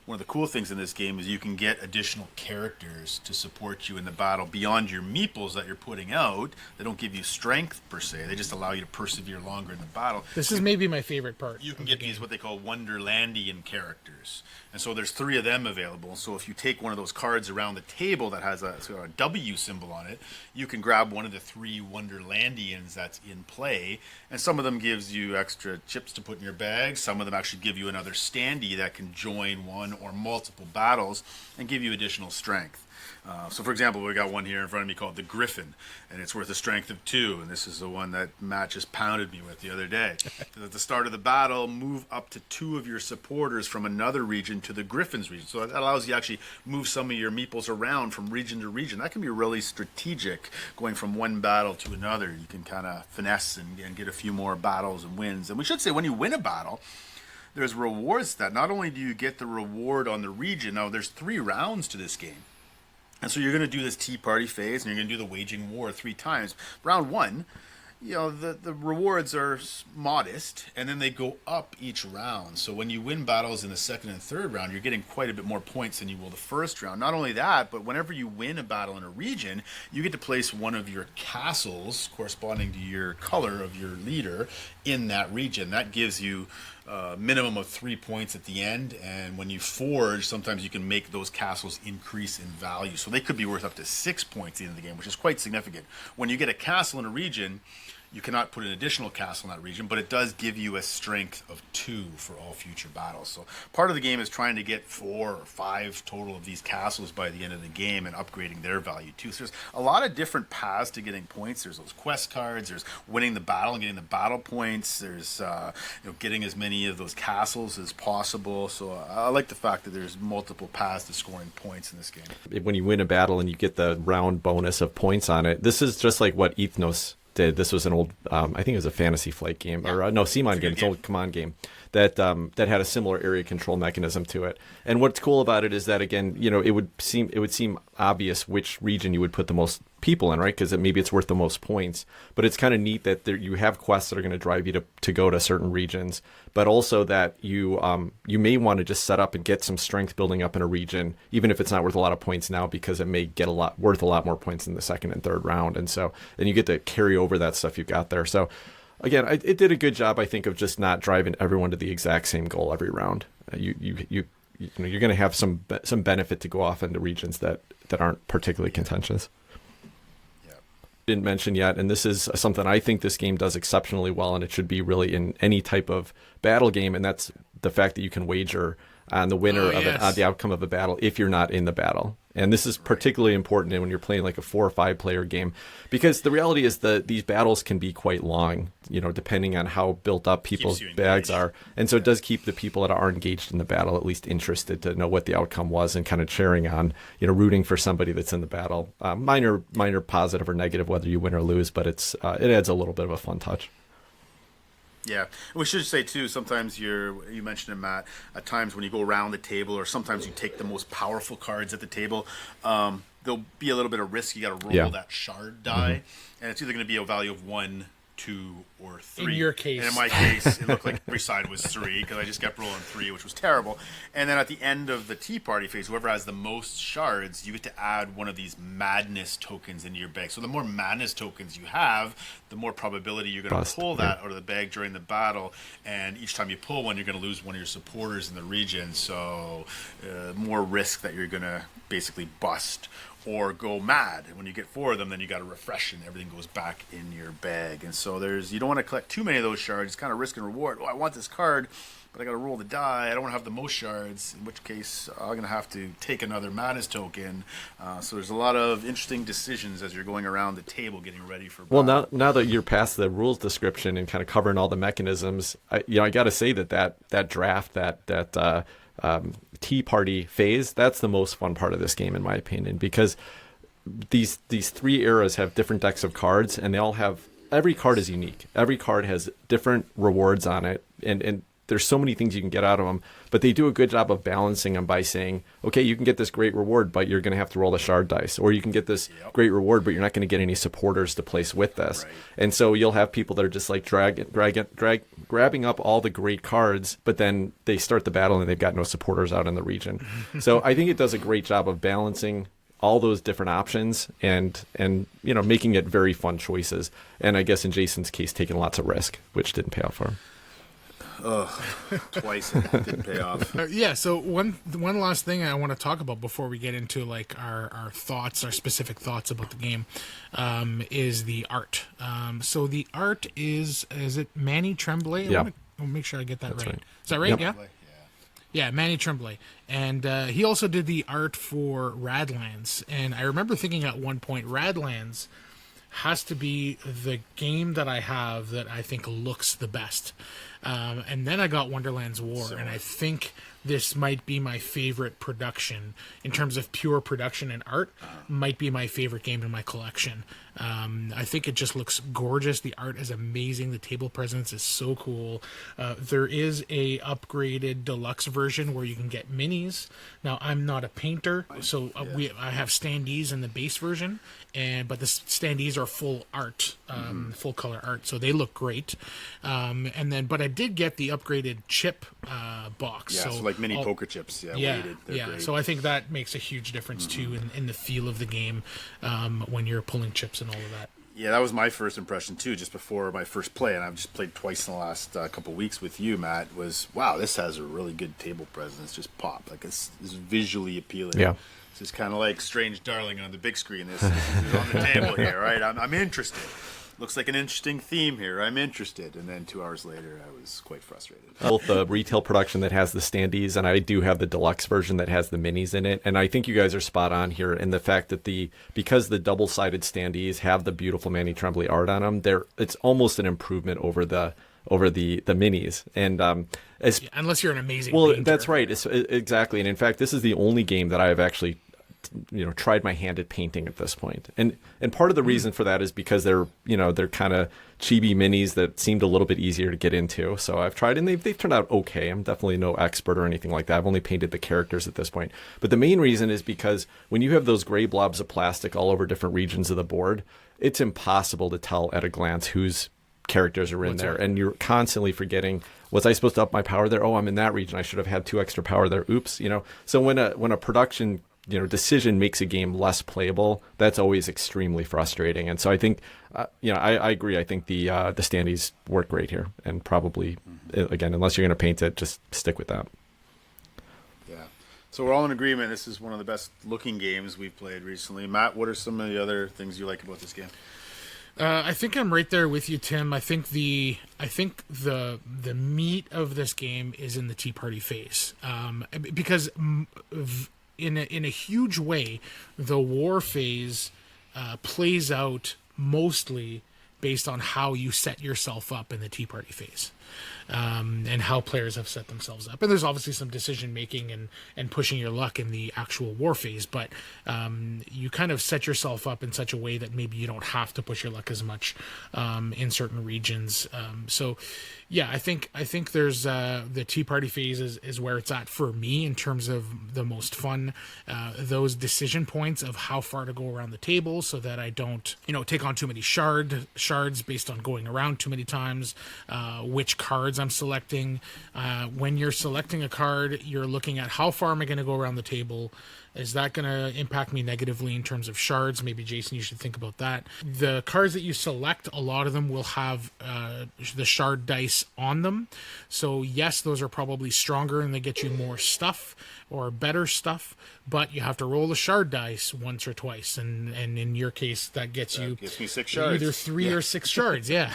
one of the cool things in this game is you can get additional characters to support you in the battle beyond your meeples that you're putting out. They don't give you strength per se. They just allow you to persevere longer in the battle. This is maybe my favorite part. You can get these what they call Wonderlandian characters. And so there's 3 of them available. So if you take one of those cards around the table that has a W symbol on it, you can grab one of the 3 Wonderlandians that's in play. And some of them gives you extra chips to put in your bag. Some of them actually give you another standee that can join one or multiple battles and give you additional strength. So for example, we got one here in front of me called the Griffin, and it's worth a strength of 2, and this is the one that Matt just pounded me with the other day. At the start of the battle, move up to 2 of your supporters from another region to the Griffin's region. So that allows you to actually move some of your meeples around from region to region. That can be really strategic, going from one battle to another. You can kind of finesse and get a few more battles and wins. And we should say, when you win a battle, there's rewards that not only do you get the reward on the region, now there's 3 rounds to this game. And so you're going to do this tea party phase, and you're going to do the waging war 3 times. Round 1, the rewards are modest, and then they go up each round. So when you win battles in the second and third round, you're getting quite a bit more points than you will the first round. Not only that, but whenever you win a battle in a region, you get to place one of your castles corresponding to your color of your leader in that region. That gives you a minimum of 3 points at the end, and when you forge, sometimes you can make those castles increase in value. So they could be worth up to 6 points at the end of the game, which is quite significant. When you get a castle in a region, you cannot put an additional castle in that region, but it does give you a strength of 2 for all future battles. So part of the game is trying to get 4 or 5 total of these castles by the end of the game and upgrading their value too. So there's a lot of different paths to getting points. There's those quest cards, there's winning the battle and getting the battle points, there's getting as many of those castles as possible. So I like the fact that there's multiple paths to scoring points in this game. When you win a battle and you get the round bonus of points on it, this is just like what Ethnos did. This was an old, I think it was a Fantasy Flight game, or no, Simon game. It's an old Command game that had a similar area control mechanism to it. And what's cool about it is that, again, it would seem obvious which region you would put the most people in, right? Because maybe it's worth the most points. But it's kind of neat that you have quests that are going to drive you to go to certain regions, but also that you may want to just set up and get some strength building up in a region, even if it's not worth a lot of points now, because it may get worth a lot more points in the second and third round. And so then you get to carry over that stuff you've got there. So again, it did a good job, I think, of just not driving everyone to the exact same goal every round. You're going to have some benefit to go off into regions that aren't particularly contentious. Didn't mention yet, and this is something I think this game does exceptionally well, and it should be really in any type of battle game, and that's the fact that you can wager on the winner of it, on the outcome of a battle if you're not in the battle. And this is particularly important when you're playing like a 4 or 5 player game, because the reality is that these battles can be quite long, depending on how built up people's bags are. And so it does keep the people that are engaged in the battle at least interested to know what the outcome was and kind of cheering on, rooting for somebody that's in the battle. Minor positive or negative whether you win or lose, but it adds a little bit of a fun touch. Yeah, we should say too, sometimes you mentioned it, Matt, at times when you go around the table, or sometimes you take the most powerful cards at the table, there'll be a little bit of risk. You got to roll that shard die, and it's either going to be a value of 1, 2, or 3. In your case. And in my case, it looked like every side was 3, because I just kept rolling 3, which was terrible. And then at the end of the tea party phase, whoever has the most shards, you get to add one of these madness tokens into your bag. So the more madness tokens you have, the more probability you're going to pull that out of the bag during the battle. And each time you pull one, you're going to lose one of your supporters in the region. So more risk that you're going to basically bust or go mad. When you get 4 of them, then you got to refresh and everything goes back in your bag. And so you don't want to collect too many of those shards. It's kind of risk and reward. Oh, I want this card, but I got to roll the die. I don't want to have the most shards, in which case I'm going to have to take another madness token. So there's a lot of interesting decisions as you're going around the table getting ready for battle. Well, now that you're past the rules description and kind of covering all the mechanisms, I got to say that draft, that tea party phase, that's the most fun part of this game in my opinion, because these 3 eras have different decks of cards, and every card is unique. Every card has different rewards on it, and there's so many things you can get out of them, but they do a good job of balancing them by saying, okay, you can get this great reward, but you're going to have to roll the shard dice, or you can get this great reward, but you're not going to get any supporters to place with this. Right. And so you'll have people that are just like grabbing up all the great cards, but then they start the battle and they've got no supporters out in the region. So I think it does a great job of balancing all those different options and making it very fun choices. And I guess in Jason's case, taking lots of risk, which didn't pay off for him. Twice it didn't pay off. So one last thing I want to talk about before we get into like our thoughts, our specific thoughts about the game, is the art. So the art is it Manny Tremblay? Yeah. I'll make sure I get that That's right. right. Is that right? Yep. Yeah, Manny Tremblay. And he also did the art for Radlands. And I remember thinking at one point, Radlands has to be the game that I have that I think looks the best. And then I got Wonderland's War, and I think this might be my favorite production in terms of pure production and art. Might be my favorite game in my collection. I think it just looks gorgeous. The art is amazing. The table presence is so cool. There is a upgraded deluxe version where you can get minis. Now, I'm not a painter, so I have standees in the base version, but the standees are are full art, full color art, so they look great. But I did get the upgraded chip box. Yeah, so like mini poker chips. Yeah, weighted. They're great. So I think that makes a huge difference too in the feel of the game when you're pulling chips and all of that. Yeah, that was my first impression too, just before my first play, and I've just played twice in the last couple of weeks with you, Matt. Was wow, this has a really good table presence. Just pop, like it's visually appealing. Yeah, it's just kind of like Strange Darling on the big screen. This is on the table here, right? I'm interested. Looks like an interesting theme here. I'm interested. And then 2 hours later, I was quite frustrated. Both the retail production that has the standees, and I do have the deluxe version that has the minis in it. And I think you guys are spot on here in the fact that because the double-sided standees have the beautiful Manny Tremblay art on them, it's almost an improvement over the minis. And unless you're an amazing painter. That's right. Exactly. And in fact, this is the only game that I have actually tried my hand at painting at this point. And part of the reason for that is because they're kind of chibi minis that seemed a little bit easier to get into. So I've tried, and they've turned out okay. I'm definitely no expert or anything like that. I've only painted the characters at this point. But the main reason is because when you have those gray blobs of plastic all over different regions of the board, it's impossible to tell at a glance whose characters are in there. Right. And you're constantly forgetting, was I supposed to up my power there? Oh, I'm in that region. I should have had 2 extra power there. Oops. So when a production decision makes a game less playable, that's always extremely frustrating. And so I think, I agree. I think the standees work great here, and probably, again, unless you're going to paint it, just stick with that. Yeah. So we're all in agreement. This is one of the best looking games we've played recently. Matt, what are some of the other things you like about this game? I think I'm right there with you, Tim. I think the meat of this game is in the Tea Party phase, because in a huge way, the war phase plays out mostly based on how you set yourself up in the Tea Party phase, and how players have set themselves up. And there's obviously some decision making and pushing your luck in the actual war phase, but you kind of set yourself up in such a way that maybe you don't have to push your luck as much in certain regions. So yeah, I think there's the Tea Party phase is where it's at for me in terms of the most fun. Those decision points of how far to go around the table so that I don't take on too many shards based on going around too many times, which cards I'm selecting. When you're selecting a card, you're looking at how far am I going to go around the table. Is that going to impact me negatively in terms of shards? Maybe, Jason, you should think about that. The cards that you select, a lot of them will have the shard dice on them. So, yes, those are probably stronger and they get you more stuff or better stuff, but you have to roll the shard dice once or twice. And in your case, that gets me 6 shards. Either 3 or 6 shards, yeah.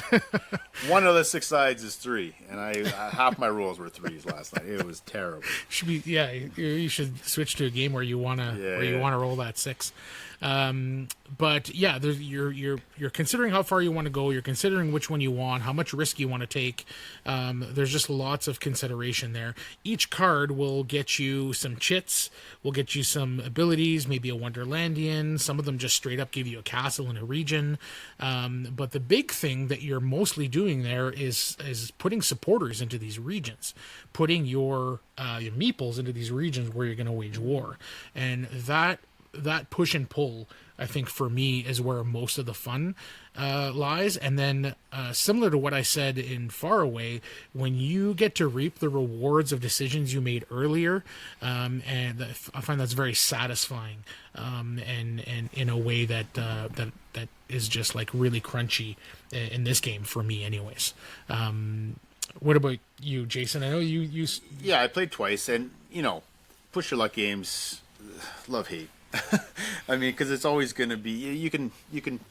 One of the 6 sides is 3, and I half my rolls were 3s last night. It was terrible. You should switch to a game where you want to roll that 6. But yeah, you're considering how far you want to go. You're considering which one you want, how much risk you want to take. There's just lots of consideration there. Each card will get you some chits, will get you some abilities, maybe a Wonderlandian. Some of them just straight up give you a castle in a region. But the big thing that you're mostly doing there is putting supporters into these regions, putting your meeples into these regions where you're going to wage war, and that push and pull, I think, for me, is where most of the fun lies. And then similar to what I said in Far Away, when you get to reap the rewards of decisions you made earlier, and I find that's very satisfying, and in a way that is just like really crunchy in this game for me anyways. What about you, Jason? I know you Yeah, I played twice, and push your luck games, love hate. I mean, because it's always going to be, you can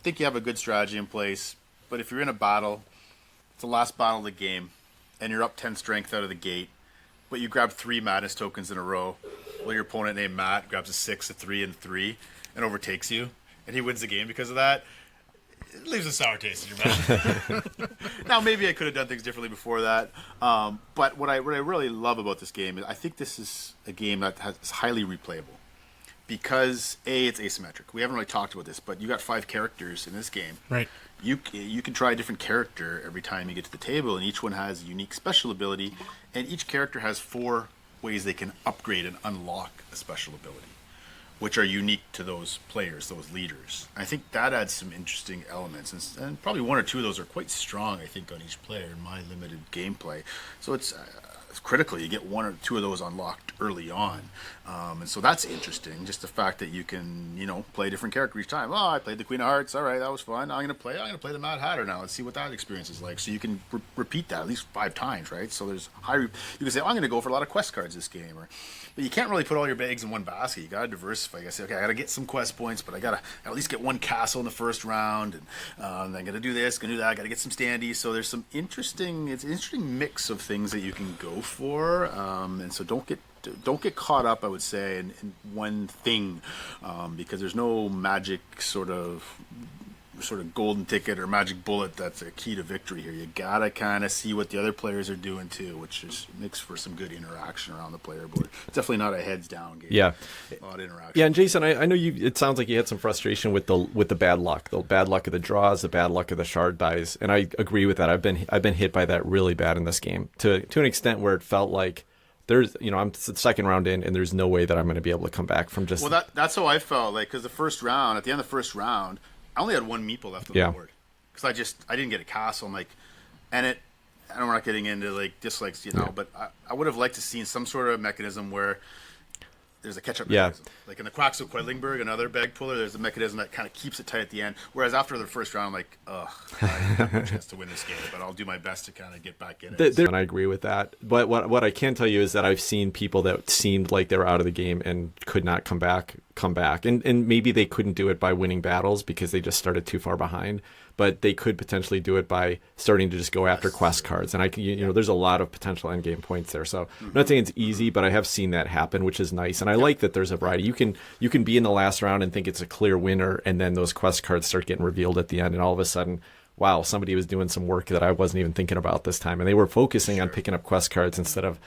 think you have a good strategy in place, but if you're in a battle, it's the last battle of the game, and you're up 10 strength out of the gate, but you grab 3 madness tokens in a row, while your opponent named Matt grabs a 6, a 3, and 3, and overtakes you, and he wins the game because of that. It leaves a sour taste in your mouth. Now, maybe I could have done things differently before that, but what I really love about this game is I think this is a game that is highly replayable. Because it's asymmetric. We haven't really talked about this, but you got 5 characters in this game. Right. You can try a different character every time you get to the table, and each one has a unique special ability, and each character has 4 ways they can upgrade and unlock a special ability. which are unique to those players, those leaders. I think that adds some interesting elements, and probably one or two of those are quite strong, I think, on each player in my limited gameplay. So it's critical you get one or two of those unlocked early on, and so that's interesting. Just the fact that you can, play a different character each time. Oh, I played the Queen of Hearts. All right, that was fun. I'm gonna play the Mad Hatter now. Let's see what that experience is like. So you can repeat that at least 5 times, right? So there's you can say, I'm gonna go for a lot of quest cards this game, but you can't really put all your eggs in one basket. You gotta diversify. You gotta say, okay, I gotta get some quest points, but I gotta at least get one castle in the first round, and I'm gonna do this, gonna do that. I gotta get some standees. So there's some it's an interesting mix of things that you can go for, and so don't get caught up, I would say, in one thing, because there's no magic sort of golden ticket or magic bullet that's a key to victory here. You gotta kind of see what the other players are doing too, which makes for some good interaction around the player board. It's definitely not a heads down game. Yeah, a lot of interaction. Yeah, and Jason, I know you. It sounds like you had some frustration with the bad luck of the draws, the bad luck of the shard dice, and I agree with that. I've been hit by that really bad in this game to an extent where it felt like there's, I'm the second round in, and there's no way that I'm going to be able to come back from just. Well, that's how I felt, like, because at the end of the first round, I only had one meeple left on the board because I didn't get a castle. I'm like, and we're not getting into like dislikes, but I would have liked to seen some sort of mechanism where there's a catch-up mechanism. Like in the Quacks of Quedlingberg, another bag puller, there's a mechanism that kind of keeps it tight at the end. Whereas after the first round, I'm like, I have no chance to win this game, but I'll do my best to kind of get back in it. And I agree with that. But what I can tell you is that I've seen people that seemed like they were out of the game and could not come back. And maybe they couldn't do it by winning battles because they just started too far behind. But they could potentially do it by starting to just go after quest cards. And there's a lot of potential end game points there. So I'm not saying it's easy, but I have seen that happen, which is nice. And I like that there's a variety. You can be in the last round and think it's a clear winner, and then those quest cards start getting revealed at the end, and all of a sudden, wow, somebody was doing some work that I wasn't even thinking about this time, and they were focusing on picking up quest cards instead of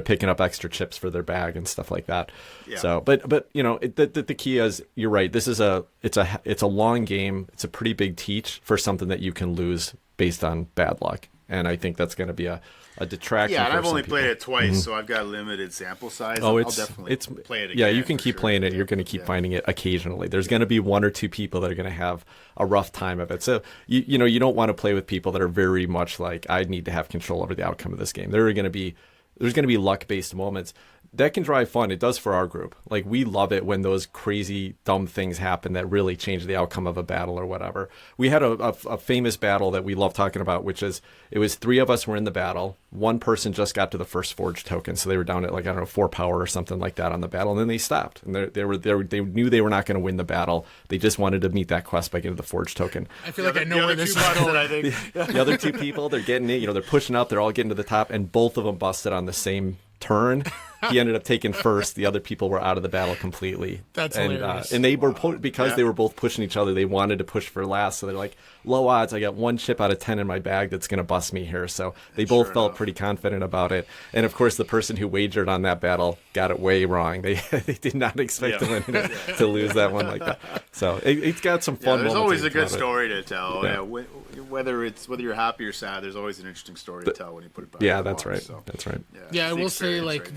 picking up extra chips for their bag and stuff like that. Yeah. So, but the key is, you're right. This is it's a long game. It's a pretty big teach for something that you can lose based on bad luck, and I think that's going to be a detraction. Yeah, and for I've only people. played it twice, so I've got a limited sample size. Oh, I'll definitely play it again. Yeah, you can keep playing it. You're going to keep finding it occasionally. There's going to be one or two people that are going to have a rough time of it. So you don't want to play with people that are very much like, I need to have control over the outcome of this game. There's going to be luck-based moments. That can drive fun. It does for our group. Like, we love it when those crazy, dumb things happen that really change the outcome of a battle or whatever. We had a famous battle that we love talking about, which is, it was 3 of us were in the battle. One person just got to the first forge token, so they were down at 4 power or something like that on the battle, and then they stopped. And they knew they were not going to win the battle. They just wanted to meet that quest by getting the forge token. I feel like I know where this is going. I think the other 2 people, they're getting it. They're pushing up. They're all getting to the top, and both of them busted on the same turn. He ended up taking first. The other people were out of the battle completely. That's hilarious. And they were because they were both pushing each other. They wanted to push for last, so they're like, low odds. I got 1 chip out of 10 in my bag that's going to bust me here. So they both felt pretty confident about it. And of course, the person who wagered on that battle got it way wrong. They did not expect to win it, to lose that one like that. So it's got some fun. There's moments always a good about story to tell. Yeah. Whether you're happy or sad, there's always an interesting story to tell when you put it back. Yeah, that's right. So. That's right. Yeah, I will say, like,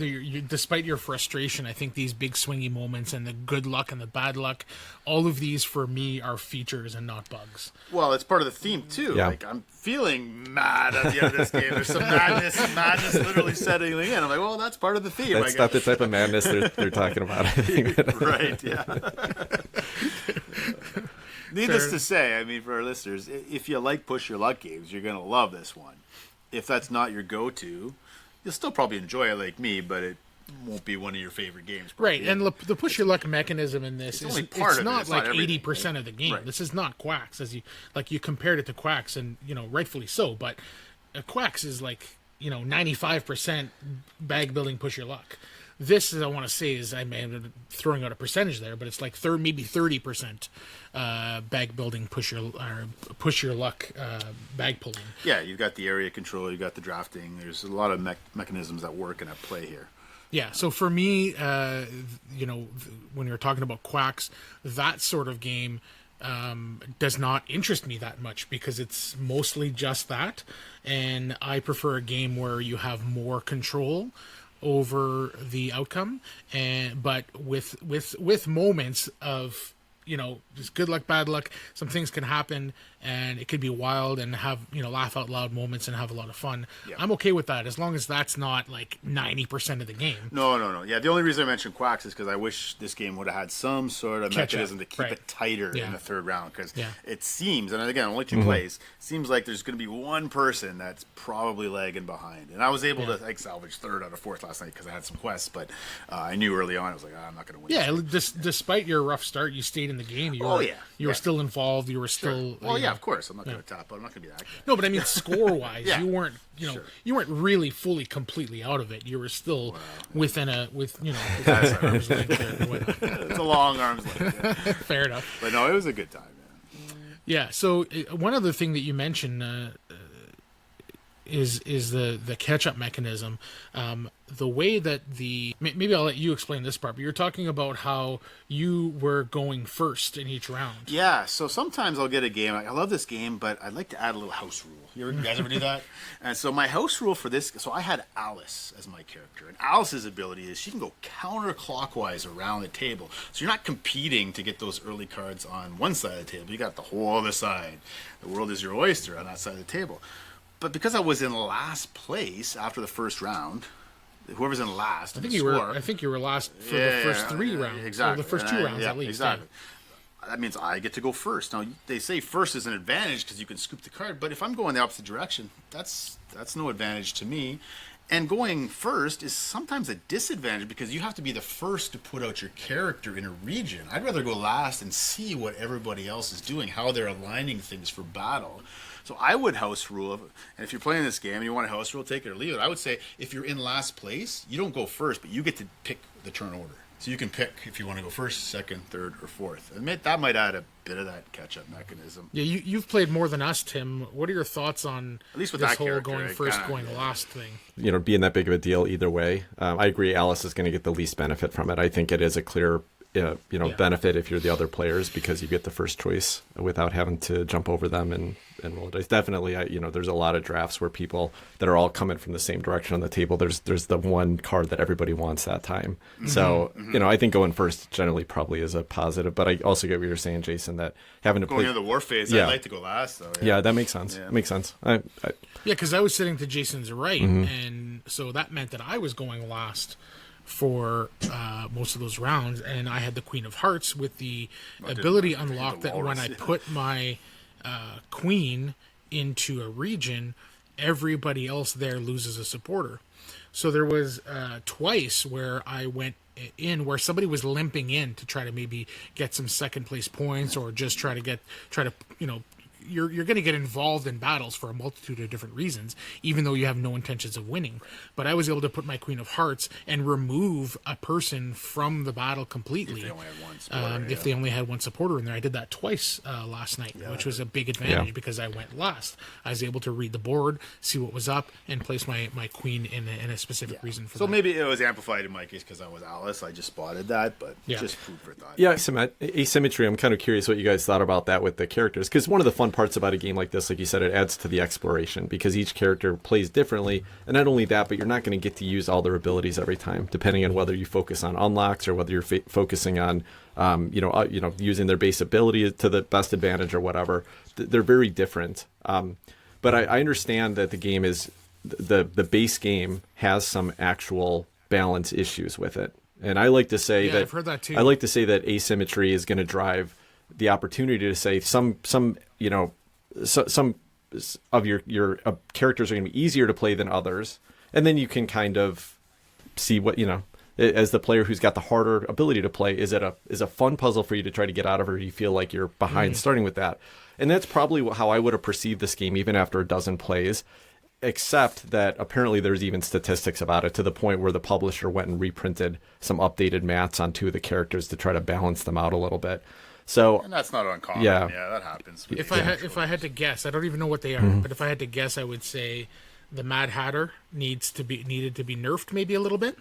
despite your frustration, I think these big swingy moments and the good luck and the bad luck, all of these for me are features and not bugs. Well, it's part of the theme too. Yeah. Like, I'm feeling mad at the end of this game. There's some madness literally setting in. I'm like, well, that's part of the theme. That's not the type of madness they're talking about. I think. Right. Yeah. Needless to say, I mean, for our listeners, if you like push your luck games, you're gonna love this one. If that's not your go-to, you'll still probably enjoy it like me, but it won't be one of your favorite games. Right, and the push your luck mechanism in this is it's not like 80% right? of the game. Right. This is not Quacks, as you compared it to Quacks, and rightfully so. But Quacks is like 95% bag building, push your luck. This, I want to say, is I'm throwing out a percentage there, but it's like maybe 30% bag building, push your luck, bag pulling. Yeah, you've got the area control, you've got the drafting. There's a lot of mechanisms that work and at play here. Yeah, so for me, when you're talking about Quacks, that sort of game does not interest me that much because it's mostly just that, and I prefer a game where you have more control. over the outcome, but with moments of, just good luck, bad luck. Some things can happen, and it could be wild and have, laugh out loud moments and have a lot of fun. Yeah. I'm okay with that as long as that's not like 90% of the game. No. Yeah, the only reason I mentioned quacks is because I wish this game would have had some sort of mechanism to keep it tighter in the third round. Because it seems, and again, only two plays, seems like there's going to be one person that's probably lagging behind. And I was able to salvage third out of fourth last night because I had some quests, but I knew early on I was like, I'm not going to win. Yeah, despite your rough start, you stayed in the game. You were still involved. You were still. Well, of course. I'm not going to tap out. I'm not going to be that guy. No, but I mean, score-wise, you weren't. You weren't really fully completely out of it. You were still within arm's length there. It's a long arm's length. Yeah. Fair enough. But no, it was a good time, man. Yeah. So one other thing that you mentioned is the catch-up mechanism. The way that maybe I'll let you explain this part, but you're talking about how you were going first in each round. Yeah, so sometimes I'll get a game. I love this game, but I'd like to add a little house rule. You guys ever do that? And so my house rule for this, so I had Alice as my character. And Alice's ability is she can go counterclockwise around the table. So you're not competing to get those early cards on one side of the table. You got the whole other side. The world is your oyster on that side of the table. But because I was in last place after the first round, whoever's in last, I think you were last for the first three rounds. Exactly. Or the first two rounds at least. Exactly. That means I get to go first. Now they say first is an advantage because you can scoop the card, but if I'm going the opposite direction, that's no advantage to me. And going first is sometimes a disadvantage because you have to be the first to put out your character in a region. I'd rather go last and see what everybody else is doing, how they're aligning things for battle. So I would house rule, and if you're playing this game and you want a house rule, take it or leave it. I would say if you're in last place, you don't go first, but you get to pick the turn order. So you can pick if you want to go first, second, third, or fourth. And that might add a bit of that catch-up mechanism. Yeah, you've played more than us, Tim. What are your thoughts on at least with this that whole going first, going last thing? Being that big of a deal either way. I agree Alice is going to get the least benefit from it. I think it is a clear benefit if you're the other players because you get the first choice without having to jump over them and roll dice. Definitely, there's a lot of drafts where people that are all coming from the same direction on the table. There's the one card that everybody wants that time. So I think going first generally probably is a positive. But I also get what you're saying, Jason, that having to going into the war phase, I'd like to go last though. Yeah, that makes sense. Yeah. Makes sense. Because I was sitting to Jason's right, and so that meant that I was going last for most of those rounds, and I had the Queen of Hearts with the ability unlocked that when I put my queen into a region, everybody else there loses a supporter. So there was twice where I went in where somebody was limping in to try to maybe get some second place points or just try to you're going to get involved in battles for a multitude of different reasons, even though you have no intentions of winning. But I was able to put my Queen of Hearts and remove a person from the battle completely. If they only had one supporter in there. I did that twice last night, which was a big advantage because I went last. I was able to read the board, see what was up, and place my queen in a specific reason for that. So maybe it was amplified in my case because I was Alice. I just spotted that, but just food for thought. Yeah, asymmetry. I'm kind of curious what you guys thought about that with the characters, because one of the fun parts about a game like this, like you said, it adds to the exploration because each character plays differently, and not only that, but you're not going to get to use all their abilities every time, depending on whether you focus on unlocks or whether you're focusing on, using their base ability to the best advantage or whatever. They're very different. But I understand that the game is the base game has some actual balance issues with it, and I like to say that I've heard that too. I like to say that asymmetry is going to drive the opportunity to say some of your characters are going to be easier to play than others, and then you can kind of see what as the player who's got the harder ability to play, is a fun puzzle for you to try to get out of, or do you feel like you're behind starting with that? And that's probably how I would have perceived this game even after a dozen plays, except that apparently there's even statistics about it to the point where the publisher went and reprinted some updated mats on two of the characters to try to balance them out a little bit. So, and that's not uncommon. Yeah, that happens. If I had to guess, I don't even know what they are, but if I had to guess, I would say the Mad Hatter needed to be nerfed maybe a little bit.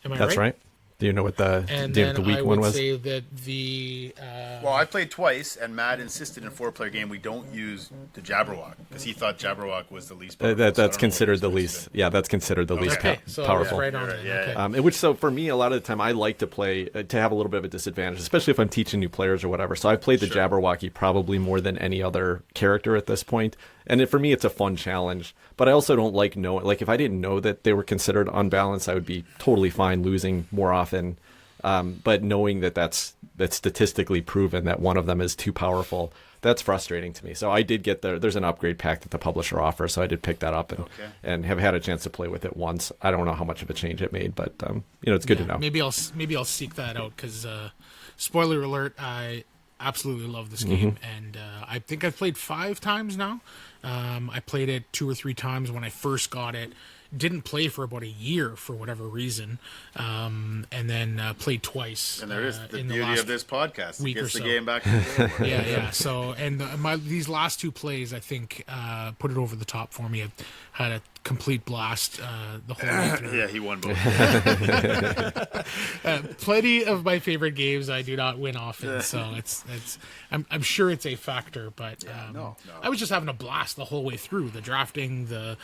Am I right? That's right. Do you know what the And the then weak I one would was? say that the Well, I played twice, and Matt insisted in a 4-player game we don't use the Jabberwock because he thought Jabberwock was the least powerful. That's considered the least. Yeah, that's considered the least okay, so powerful. right on. Yeah, Okay. Which, so for me, a lot of the time, I like to play to have a little bit of a disadvantage, especially if I'm teaching new players or whatever. So I've played the Jabberwocky probably more than any other character at this point, and for me, it's a fun challenge. But I also don't like knowing. Like, if I didn't know that they were considered unbalanced, I would be totally fine losing more often. But knowing that that's statistically proven that one of them is too powerful, that's frustrating to me. So I did get there's an upgrade pack that the publisher offers, so I did pick that up and have had a chance to play with it once. I don't know how much of a change it made, but it's good to know. Maybe I'll seek that out because spoiler alert, I absolutely love this game, and I think I've played 5 times now. I played it 2 or 3 times when I first got it. Didn't play for about a year for whatever reason, and then played twice. And there is the in the beauty last of this podcast. week It gets or the so. game back to the table. yeah. So, and these last 2 plays, I think, put it over the top for me. I've had a complete blast the whole way through. Yeah, he won both. Plenty of my favorite games I do not win often, so I'm sure it's a factor, but no. I was just having a blast the whole way through. The drafting, the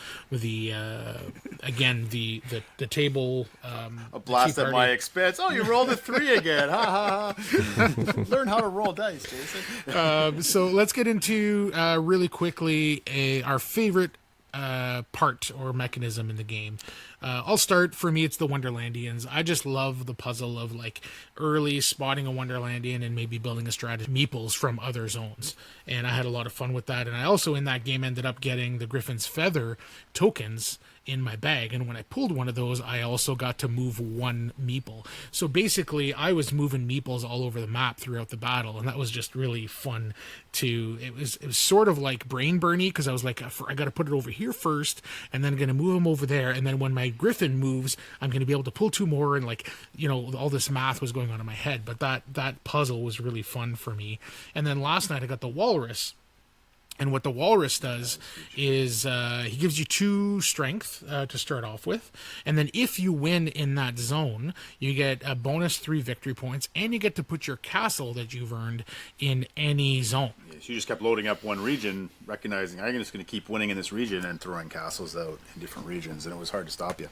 table, A blast the tea at my party. expense. Oh, you rolled a 3 again. Ha ha ha. Learn how to roll dice, Jason. So let's get into really quickly our favorite part or mechanism in the game. I'll start. For me, it's the Wonderlandians. I just love the puzzle of like early spotting a Wonderlandian and maybe building a strategy meeples from other zones. And I had a lot of fun with that. And I also in that game ended up getting the Griffin's Feather tokens in my bag, and when I pulled one of those, I also got to move 1 meeple. So basically, I was moving meeples all over the map throughout the battle, and that was just really fun. It was sort of like brain burny because I was like, I got to put it over here first, and then I'm gonna move them over there, and then when my Griffin moves, I'm gonna be able to pull 2 more, and all this math was going on in my head. But that puzzle was really fun for me. And then last night I got the Walrus. And what the Walrus does is he gives you 2 strength to start off with. And then if you win in that zone, you get a bonus 3 victory points. And you get to put your castle that you've earned in any zone. So you just kept loading up one region, recognizing I'm just going to keep winning in this region and throwing castles out in different regions. And it was hard to stop you.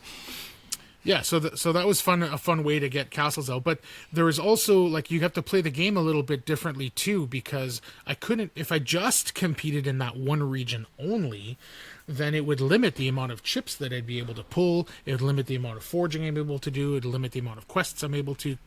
Yeah, so that was fun. A fun way to get castles out. But there was also you have to play the game a little bit differently too, because I couldn't, if I just competed in that one region only, then it would limit the amount of chips that I'd be able to pull. It would limit the amount of forging I'm able to do. It would limit the amount of quests I'm able to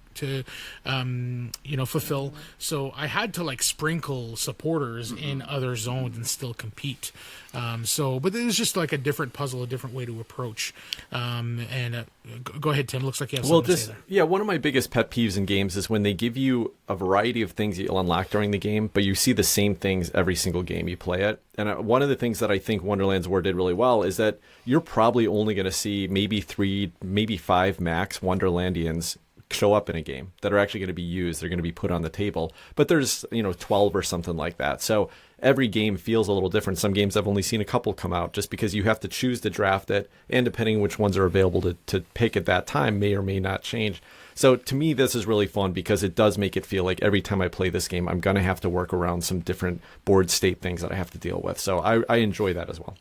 fulfill. So I had to sprinkle supporters in other zones and still compete. But it was just a different puzzle, a different way to approach. Go ahead, Tim. Looks like you have something to say there. One of my biggest pet peeves in games is when they give you a variety of things you'll unlock during the game, but you see the same things every single game you play it. And one of the things that I think Wonderland's War did really well is that you're probably only going to see maybe 3, maybe 5 max Wonderlandians show up in a game that are actually going to be used. They're going to be put on the table, but there's 12 or something like that. So every game feels a little different. Some games I've only seen a couple come out just because you have to choose to draft it, and depending on which ones are available to pick at that time may or may not change. So to me, this is really fun because it does make it feel like every time I play this game, I'm going to have to work around some different board state things that I have to deal with. So I enjoy that as well.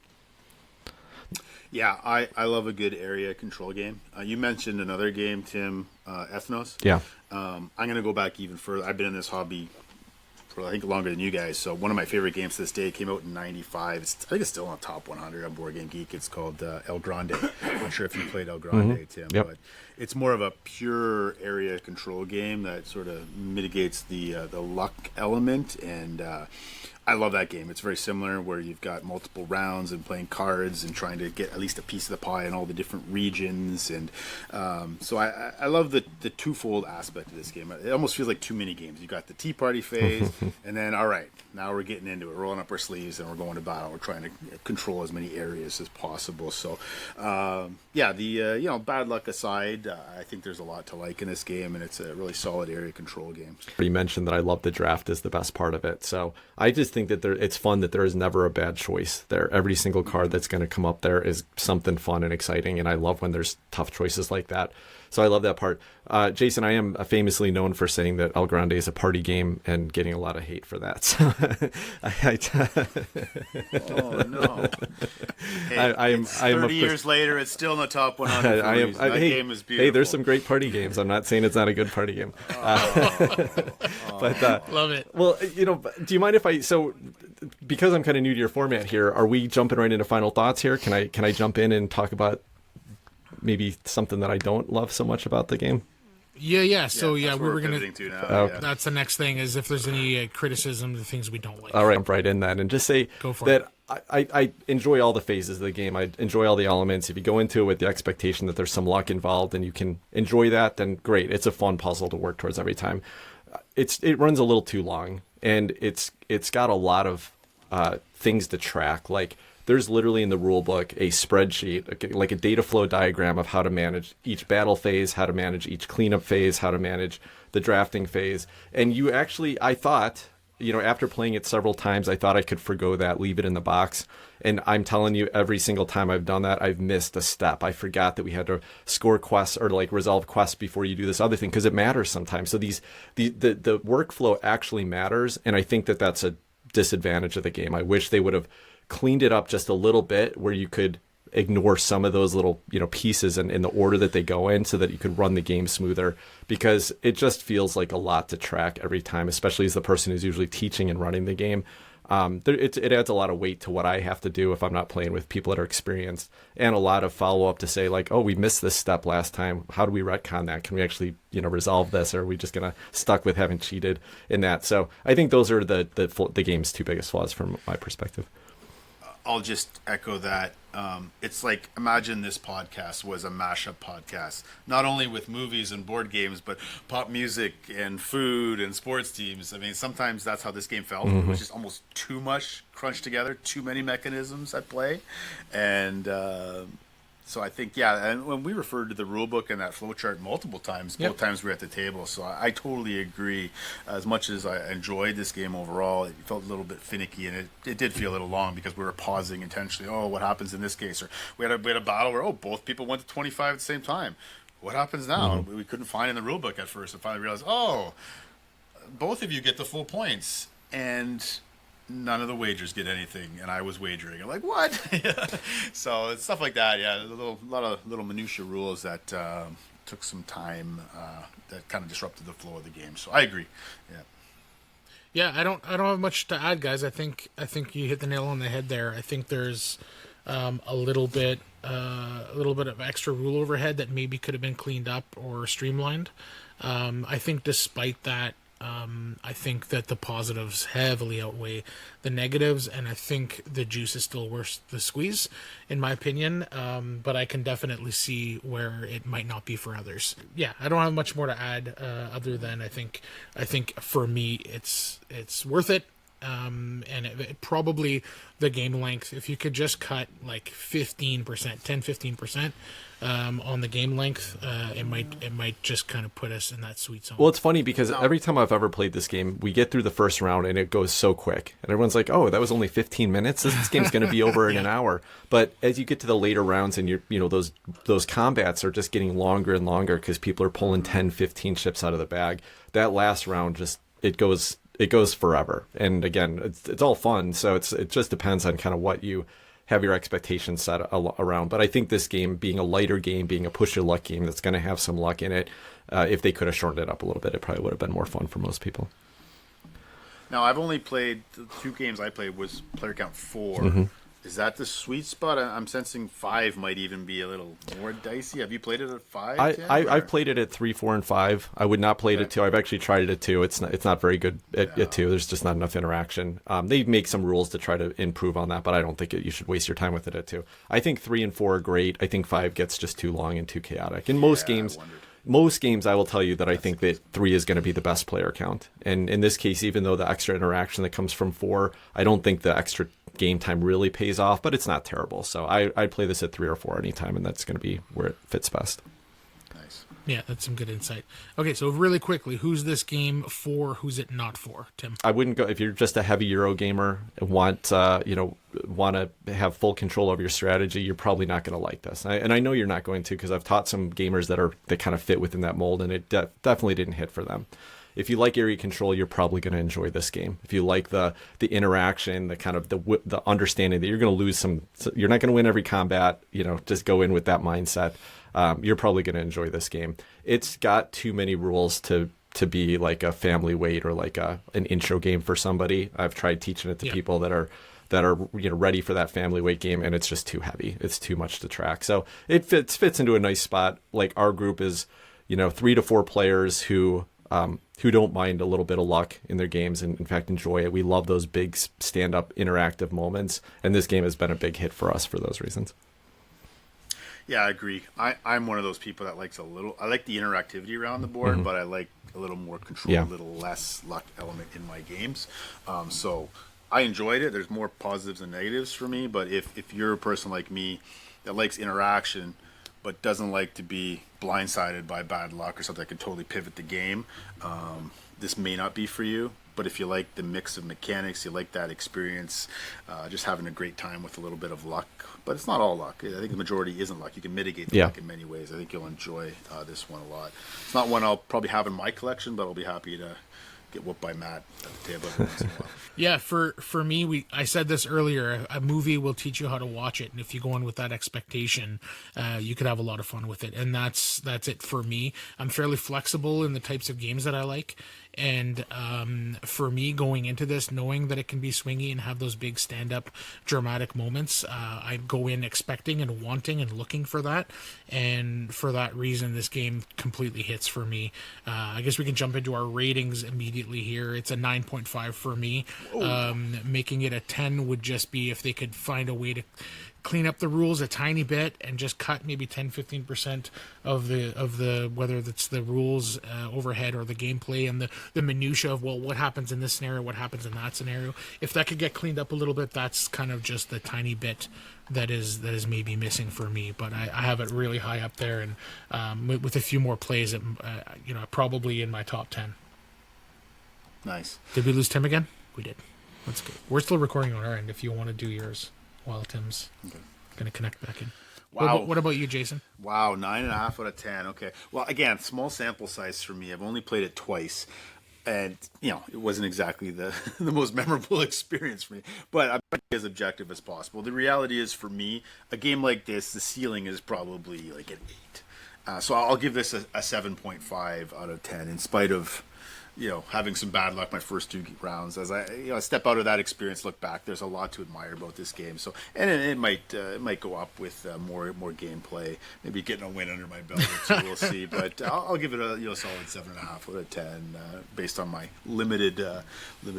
Yeah, I love a good area control game. You mentioned another game, Tim, Ethnos. Yeah. I'm going to go back even further. I've been in this hobby for, I think, longer than you guys. So one of my favorite games to this day came out in 95. I think it's still on top 100 on Board Game Geek. It's called El Grande. I'm not sure if you played El Grande, Tim. Yep. But it's more of a pure area control game that sort of mitigates the luck element. And I love that game. It's very similar where you've got multiple rounds and playing cards and trying to get at least a piece of the pie in all the different regions. And so I love the twofold aspect of this game. It almost feels like 2 mini games. You've got the tea party phase and then, all right, now we're getting into it, rolling up our sleeves and we're going to battle. We're trying to control as many areas as possible. So, bad luck aside, I think there's a lot to like in this game, and it's a really solid area control game. You mentioned that I love the draft as the best part of it. So I just just think that it's fun that there is never a bad choice there. Every single card that's going to come up there is something fun and exciting, and I love when there's tough choices like that. So I love that part. Jason, I am famously known for saying that El Grande is a party game and getting a lot of hate for that. So Oh no! Hey, I am 30 years later, it's still in the top 100. That game is beautiful. Hey, there's some great party games. I'm not saying it's not a good party game. But Love it. Well, do you mind if because I'm kind of new to your format here, are we jumping right into final thoughts here? Can I jump in and talk about maybe something that I don't love so much about the game? Yeah. So we were gonna. That's the next thing is if there's any criticism, the things we don't like. All right, jump right in that and just say that I enjoy all the phases of the game. I enjoy all the elements. If you go into it with the expectation that there's some luck involved and you can enjoy that, then great. It's a fun puzzle to work towards every time. It runs a little too long, and it's got a lot of things to track. Like, there's literally in the rule book a spreadsheet, like a data flow diagram of how to manage each battle phase, how to manage each cleanup phase, how to manage the drafting phase. And you actually, I thought, after playing it several times, I thought I could forgo that, leave it in the box. And I'm telling you, every single time I've done that, I've missed a step. I forgot that we had to score quests or resolve quests before you do this other thing, because it matters sometimes. So the workflow actually matters, and I think that that's a disadvantage of the game. I wish they would have cleaned it up just a little bit where you could ignore some of those little pieces in the order that they go in so that you could run the game smoother, because it just feels like a lot to track every time, especially as the person who's usually teaching and running the game. It adds a lot of weight to what I have to do if I'm not playing with people that are experienced, and a lot of follow-up to say, like, oh, we missed this step last time. How do we retcon that? Can we actually resolve this, or are we just going to stuck with having cheated in that? So I think those are the game's two biggest flaws from my perspective. I'll just echo that. It's like, imagine this podcast was a mashup podcast, not only with movies and board games, but pop music and food and sports teams. I mean, sometimes that's how this game felt. It was just almost too much crunched together, too many mechanisms at play. And so I think, and when we referred to the rule book and that flowchart multiple times, both times we were at the table. So I totally agree. As much as I enjoyed this game overall, it felt a little bit finicky, and it did feel a little long because we were pausing intentionally. Oh, what happens in this case? Or we had a battle where, both people went to 25 at the same time. What happens now? We couldn't find in the rule book at first, and finally realized, both of you get the full points. And none of the wagers get anything, and I was wagering. I'm like, what? So it's stuff like that. Yeah, a lot of little minutia rules that took some time that kind of disrupted the flow of the game. So I agree. Yeah, I don't have much to add, guys. I think you hit the nail on the head there. I think there's a little bit of extra rule overhead that maybe could have been cleaned up or streamlined. I think despite that, I think that the positives heavily outweigh the negatives, and I think the juice is still worth the squeeze, in my opinion. But I can definitely see where it might not be for others. Yeah, I don't have much more to add other than I think for me it's worth it. And it probably the game length, if you could just cut like 10-15% on the game length, it might just kind of put us in that sweet zone. Well, it's funny because every time I've ever played this game, we get through the first round and it goes so quick, and everyone's like, "Oh, that was only 15 minutes. This game's going to be over in an hour." But as you get to the later rounds, and those combats are just getting longer and longer because people are pulling 10, 15 chips out of the bag. That last round it goes forever. And again, it's all fun, so it just depends on kind of what you have your expectations set around. But I think this game, being a lighter game, being a push your luck game that's going to have some luck in it, if they could have shortened it up a little bit, it probably would have been more fun for most people. Now, I've only played, the 2 games I played was player count 4. Is that the sweet spot? I'm sensing 5 might even be a little more dicey. Have you played it at 5? I've played it at 3, 4, and 5. I would not play it at 2. I've actually tried it at 2. It's not very good at 2. There's just not enough interaction. They make some rules to try to improve on that, but I don't think you should waste your time with it at 2. I think 3 and 4 are great. I think 5 gets just too long and too chaotic. In most games, I will tell you that I think that 3 is going to be the best player count. And in this case, even though the extra interaction that comes from 4, I don't think the extra game time really pays off, but it's not terrible. So I'd play this at 3 or 4 anytime, and that's going to be where it fits best. Nice. nice. Yeah, that's some good insight. Okay, so really quickly, who's this game for? Who's it not for, Tim? I wouldn't go if you're just a heavy Euro gamer and want to have full control over your strategy. You're probably not going to like this, and I know you're not going to, because I've taught some gamers that kind of fit within that mold, and it definitely didn't hit for them. If you like area control, you're probably going to enjoy this game. If you like the interaction, the kind of the understanding that you're going to lose you're not going to win every combat. Just go in with that mindset. You're probably going to enjoy this game. It's got too many rules to be like a family weight or like an intro game for somebody. I've tried teaching it to people that are ready for that family weight game, and it's just too heavy. It's too much to track. So it fits into a nice spot. Like, our group is 3 to 4 players who don't mind a little bit of luck in their games, and in fact enjoy it. We love those big stand-up interactive moments, and this game has been a big hit for us for those reasons. Yeah, I agree. I'm one of those people that likes I like the interactivity around the board, but I like a little more control, a little less luck element in my games. So I enjoyed it. There's more positives than negatives for me, but if you're a person like me that likes interaction but doesn't like to be blindsided by bad luck or something that could totally pivot the game, this may not be for you. But if you like the mix of mechanics, you like that experience, just having a great time with a little bit of luck. But it's not all luck. I think the majority isn't luck. You can mitigate the luck in many ways. I think you'll enjoy this one a lot. It's not one I'll probably have in my collection, but I'll be happy to get whooped by Matt at the table every once in a while. Yeah, for me, I said this earlier, a movie will teach you how to watch it, and if you go in with that expectation, you could have a lot of fun with it, and that's it for me. I'm fairly flexible in the types of games that I like, and for me, going into this, knowing that it can be swingy and have those big stand-up dramatic moments, I go in expecting and wanting and looking for that, and for that reason, this game completely hits for me. I guess we can jump into our ratings immediately here. It's a 9.5 for me. Making it a 10 would just be if they could find a way to clean up the rules a tiny bit and just cut maybe 10-15% of the whether it's the rules overhead or the gameplay and the minutia of, well, what happens in this scenario, what happens in that scenario. If that could get cleaned up a little bit, that's kind of just the tiny bit that is maybe missing for me. But I have it really high up there, and with a few more plays, probably in my top 10. Nice. Did we lose Tim again? We did. That's good. We're still recording on our end if you want to do yours while Tim's going to connect back in. Wow. What about you, Jason? Wow, 9.5 out of 10. Okay. Well, again, small sample size for me. I've only played it twice. And, it wasn't exactly the most memorable experience for me. But I'm trying to be as objective as possible. The reality is, for me, a game like this, the ceiling is probably like an 8. So I'll give this a 7.5 out of 10 in spite of having some bad luck my first 2 rounds. As I step out of that experience, look back, there's a lot to admire about this game. So, and it might go up with more gameplay, maybe getting a win under my belt or 2. We'll see. But I'll give it a solid 7.5 out of 10 based on my limited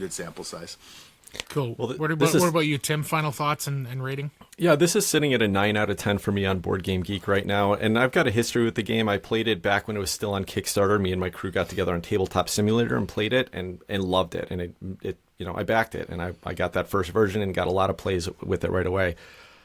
sample size. Cool. Well, what about you, Tim? Final thoughts and rating? Yeah, this is sitting at a 9 out of 10 for me on Board Game Geek right now, and I've got a history with the game. I played it back when it was still on Kickstarter. Me and my crew got together on Tabletop Simulator and played it and loved it. And it I backed it, and I got that first version and got a lot of plays with it right away.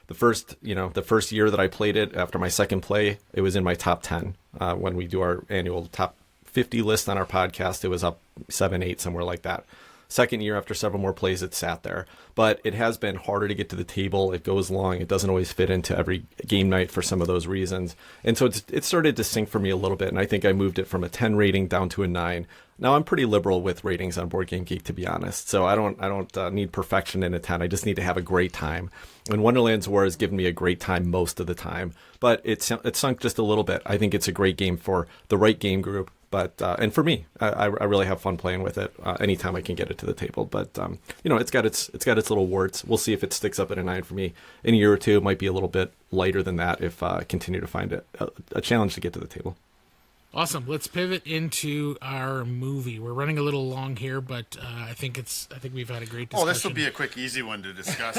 The first year that I played it, after my second play, it was in my top 10. When we do our annual top 50 list on our podcast, it was up 7, 8, somewhere like that. Second year, after several more plays, it sat there. But it has been harder to get to the table. It goes long. It doesn't always fit into every game night for some of those reasons. And so it started to sink for me a little bit, and I think I moved it from a 10 rating down to a 9. Now, I'm pretty liberal with ratings on Board Game Geek, to be honest. So I don't need perfection in a 10. I just need to have a great time. And Wonderland's War has given me a great time most of the time. But it sunk just a little bit. I think it's a great game for the right game group. But and for me, I really have fun playing with it anytime I can get it to the table. But it's got its little warts. We'll see if it sticks up at a 9 for me in a year or 2. It might be a little bit lighter than that if I continue to find it a challenge to get to the table. Awesome. Let's pivot into our movie. We're running a little long here, but I think we've had a great discussion. Oh, this will be a quick, easy one to discuss.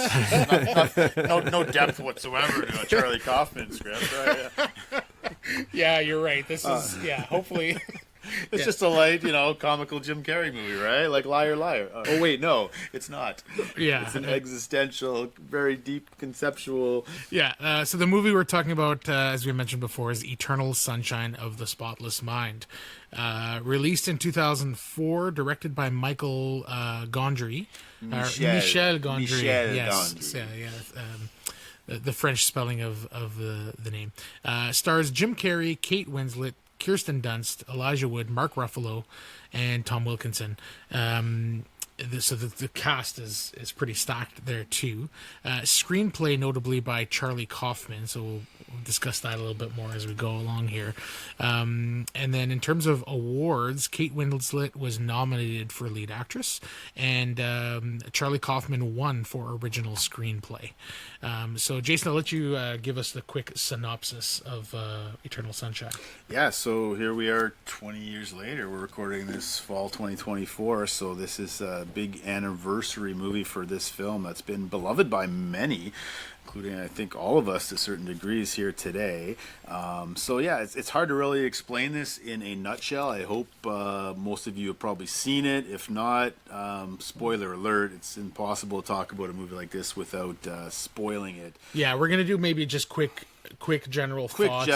no depth whatsoever to a Charlie Kaufman script, right? Yeah, you're right. This is hopefully It's just a light, comical Jim Carrey movie, right? Like Liar Liar. Oh wait, no, it's not. Yeah. It's an existential, very deep, conceptual. Yeah. So the movie we're talking about, as we mentioned before, is Eternal Sunshine of the Spotless Mind. Released in 2004, directed by Michael Gondry. Michel Gondry. Michel yes. Gondry. Yeah. The French spelling of the name. Stars Jim Carrey, Kate Winslet, Kirsten Dunst, Elijah Wood, Mark Ruffalo, and Tom Wilkinson. So the cast is pretty stacked there too. Screenplay notably by Charlie Kaufman, so we'll discuss that a little bit more as we go along here. And then in terms of awards, Kate Winslet was nominated for lead actress, and Charlie Kaufman won for original screenplay. So Jason, I'll let you give us the quick synopsis of Eternal Sunshine. Yeah, so here we are 20 years later. We're recording this fall 2024, so this is a big anniversary movie for this film that's been beloved by many, including I think all of us to certain degrees here today. It's hard to really explain this in a nutshell. I hope most of you have probably seen it. If not, spoiler alert, it's impossible to talk about a movie like this without spoiling it. Yeah, we're going to do maybe just quick general thoughts.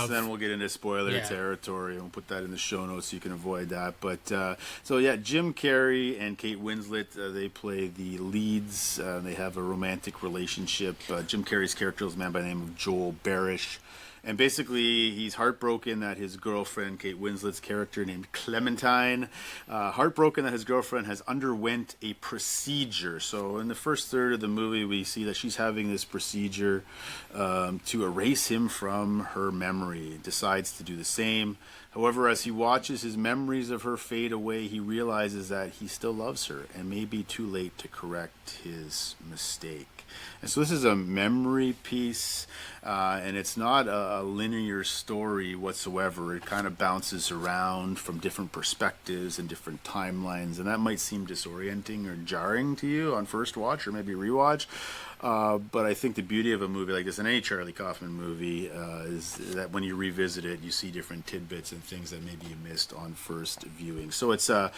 Then we'll get into spoiler territory, and we'll put that in the show notes so you can avoid that. But Jim Carrey and Kate Winslet, they play the leads. They have a romantic relationship. Jim Carrey's character is a man by the name of Joel Barish. And basically, he's heartbroken that his girlfriend, Kate Winslet's character named Clementine, heartbroken that his girlfriend has underwent a procedure. So in the first third of the movie, we see that she's having this procedure to erase him from her memory. Decides to do the same. However, as he watches his memories of her fade away, he realizes that he still loves her and may be too late to correct his mistake. And so this is a memory piece, and it's not a linear story whatsoever. It kind of bounces around from different perspectives and different timelines, and that might seem disorienting or jarring to you on first watch or maybe rewatch. But I think the beauty of a movie like this, and any Charlie Kaufman movie, is that when you revisit it, you see different tidbits and things that maybe you missed on first viewing. So it's a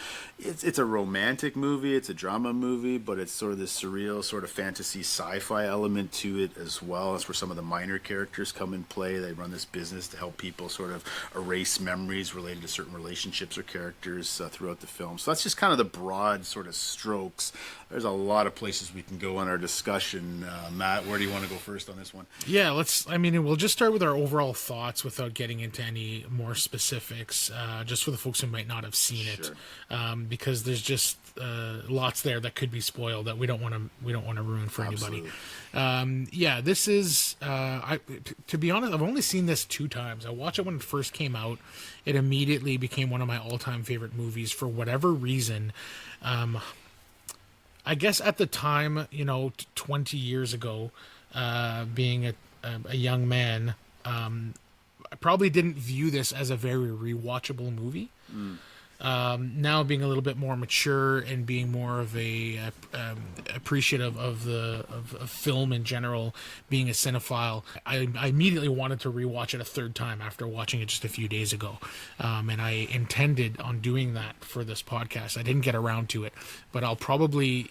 romantic movie, it's a drama movie, but it's sort of this surreal, sort of fantasy sci-fi element to it as well. That's where some of the minor characters come in play. They run this business to help people sort of erase memories related to certain relationships or characters throughout the film. So that's just kind of the broad sort of strokes. There's a lot of places we can go on our discussion. Matt, where do you want to go first on this one? Yeah, we'll just start with our overall thoughts without getting into any more specifics, just for the folks who might not have seen it, because there's just lots there that could be spoiled that we don't want to ruin for anybody. This is, to be honest, I've only seen this 2 times. I watched it when it first came out. It immediately became one of my all-time favorite movies for whatever reason. I guess at the time, 20 years ago, being a young man, I probably didn't view this as a very rewatchable movie. Now being a little bit more mature and being more of a appreciative of film in general, being a cinephile, I immediately wanted to rewatch it a third time after watching it just a few days ago, and I intended on doing that for this podcast. I didn't get around to it, but I'll probably,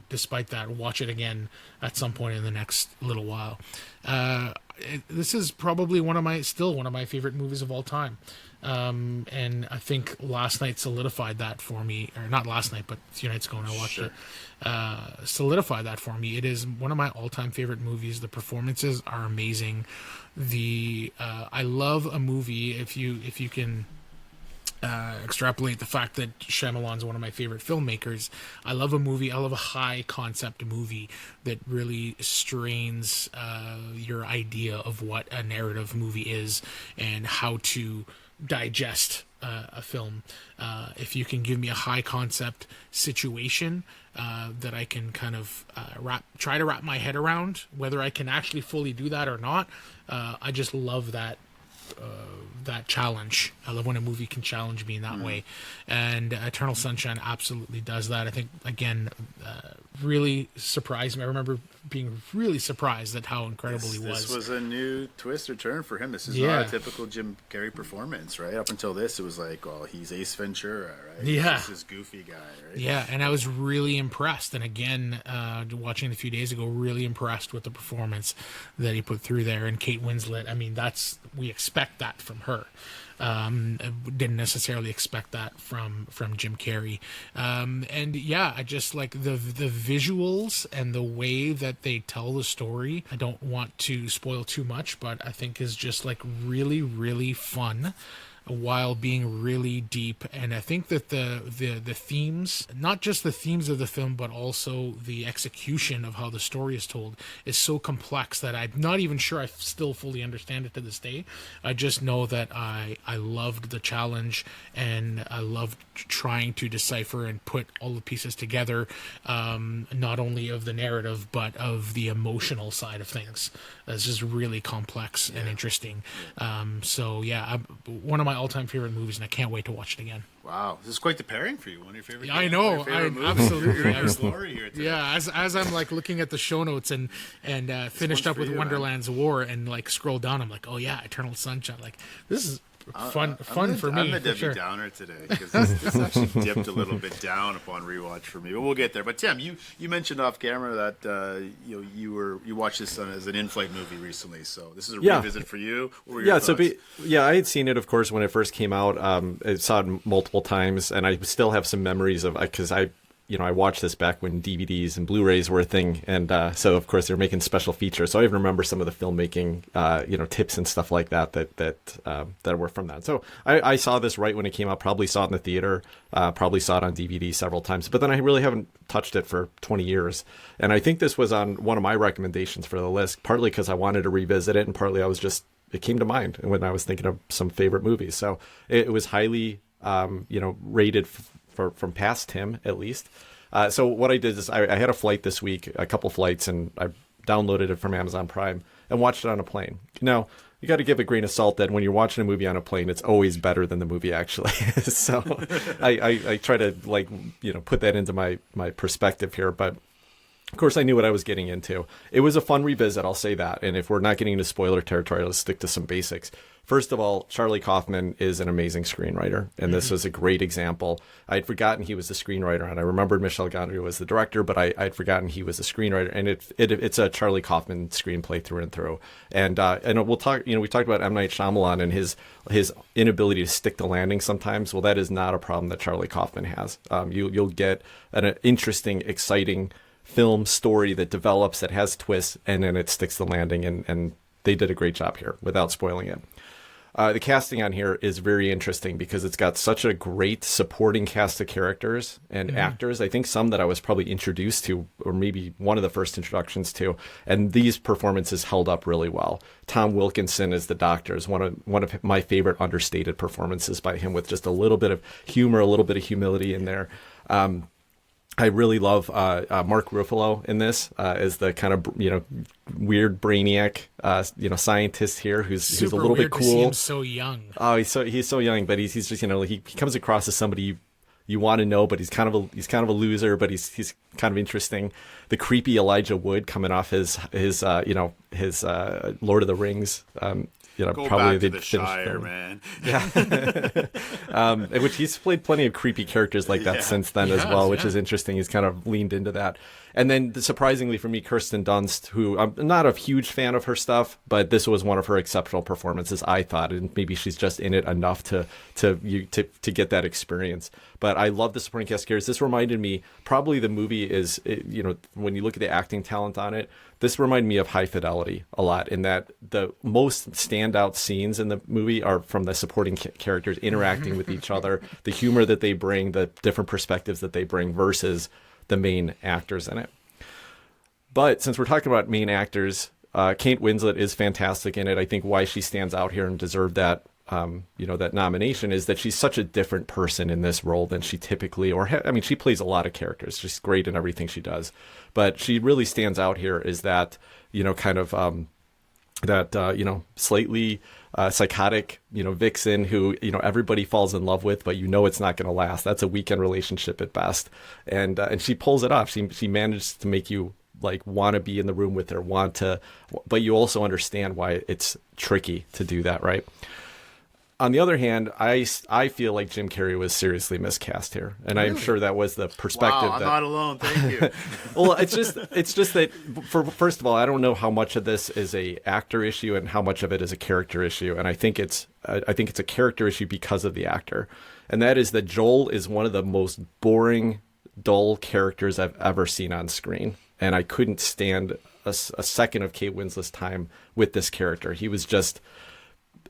despite that, watch it again at some point in the next little while. This is probably one of my favorite movies of all time. And I think last night solidified that for me, or not last night, but a few nights ago when I watched it, solidified that for me. It is one of my all-time favorite movies. The performances are amazing. I love a movie if you can extrapolate the fact that Shyamalan's one of my favorite filmmakers. I love a high concept movie that really strains your idea of what a narrative movie is and how to digest a film. If you can give me a high concept situation that I can kind of try to wrap my head around, whether I can actually fully do that or not, I just love that that challenge. I love when a movie can challenge me in that way, and Eternal Sunshine absolutely does that. I think again, really surprised me. I remember being really surprised at how incredible he was. This was a new twist or turn for him. This is not a typical Jim Carrey performance, right? Up until this, it was like, well, he's Ace Ventura, right? Yeah. He's this goofy guy, right? Yeah, and I was really impressed. And again, watching it a few days ago, really impressed with the performance that he put through there. And Kate Winslet, I mean, we expect that from her. Didn't necessarily expect that from Jim Carrey. And yeah, I just like the visuals and the way that they tell the story. I don't want to spoil too much, but I think is just like really, really fun while being really deep. And I think that the themes, not just the themes of the film, but also the execution of how the story is told, is so complex that I'm not even sure I still fully understand it to this day. I just know that I loved the challenge, and I loved trying to decipher and put all the pieces together, not only of the narrative, but of the emotional side of things. That's just really complex and interesting. So yeah, one of my all-time favorite movies, and I can't wait to watch it again. Wow, this is quite the pairing for you. One of your favorite. I know, absolutely. You're in your glory here today. Yeah, as I'm like looking at the show notes and finished up with Wonderland's War and like scroll down, I'm like, oh yeah, Eternal Sunshine. Like this is fun for me. I'm the Debbie Downer today because this actually dipped a little bit down upon rewatch for me, but we'll get there. But Tim, you mentioned off camera that you watched this as an in-flight movie recently, so this is a revisit for you. What were your thoughts? I had seen it, of course, when it first came out. I saw it multiple times, and I still have some memories of because I watched this back when DVDs and Blu-rays were a thing, and so of course they're making special features. So I even remember some of the filmmaking, tips and stuff like that were from that. So I saw this right when it came out. Probably saw it in the theater. Probably saw it on DVD several times. But then I really haven't touched it for 20 years. And I think this was on one of my recommendations for the list. Partly because I wanted to revisit it, and partly it came to mind when I was thinking of some favorite movies. So it was highly, rated from past Tim, at least. So what I did is I had a flight this week, a couple flights, and I downloaded it from Amazon Prime and watched it on a plane. Now, you got to give a grain of salt that when you're watching a movie on a plane, it's always better than the movie actually is. So I try to put that into my perspective here. But of course, I knew what I was getting into. It was a fun revisit, I'll say that. And if we're not getting into spoiler territory, let's stick to some basics. First of all, Charlie Kaufman is an amazing screenwriter, and this was a great example. I'd forgotten he was the screenwriter, and I remembered Michel Gondry was the director, but I'd forgotten he was the screenwriter. And it's a Charlie Kaufman screenplay through and through. And we'll talk. We talked about M. Night Shyamalan and his inability to stick the landing sometimes. Well, that is not a problem that Charlie Kaufman has. You'll get an interesting, exciting film story that develops, that has twists, and then it sticks the landing, and they did a great job here without spoiling it. The casting on here is very interesting because it's got such a great supporting cast of characters and actors. I think some that I was probably introduced to, or maybe one of the first introductions to, and these performances held up really well. Tom Wilkinson as the doctor is one of my favorite understated performances by him, with just a little bit of humor, a little bit of humility in there. I really love Mark Ruffalo in this as the kind of weird brainiac scientist here who's a little bit cool. To see him so young. Oh, he's so young, but he's just he comes across as somebody you want to know, but he's kind of a loser, but he's kind of interesting. The creepy Elijah Wood coming off his Lord of the Rings. Go probably back to the Shire, man. Yeah. Which he's played plenty of creepy characters like that since then as well, which is interesting. He's kind of leaned into that. And then surprisingly for me, Kirsten Dunst, who I'm not a huge fan of her stuff, but this was one of her exceptional performances, I thought, and maybe she's just in it enough to get that experience. But I love the supporting cast characters. This reminded me, probably the movie is, when you look at the acting talent on it, this reminded me of High Fidelity a lot, in that the most standout scenes in the movie are from the supporting characters interacting with each other, the humor that they bring, the different perspectives that they bring versus the main actors in it. But since we're talking about main actors, Kate Winslet is fantastic in it. I think why she stands out here and deserved that that nomination is that she's such a different person in this role than she typically, she plays a lot of characters. She's great in everything she does, but she really stands out here is that, slightly psychotic, vixen who, everybody falls in love with, but it's not going to last. That's a weekend relationship at best. And she pulls it off. She managed to make you like want to be in the room with her, but you also understand why it's tricky to do that, right? On the other hand, I feel like Jim Carrey was seriously miscast here, and I'm sure that was the perspective. Wow, I'm not alone. Thank you. Well, it's just that first of all, I don't know how much of this is a actor issue and how much of it is a character issue, and I think it's a character issue because of the actor, and that is that Joel is one of the most boring, dull characters I've ever seen on screen, and I couldn't stand a second of Kate Winslet's time with this character. He was just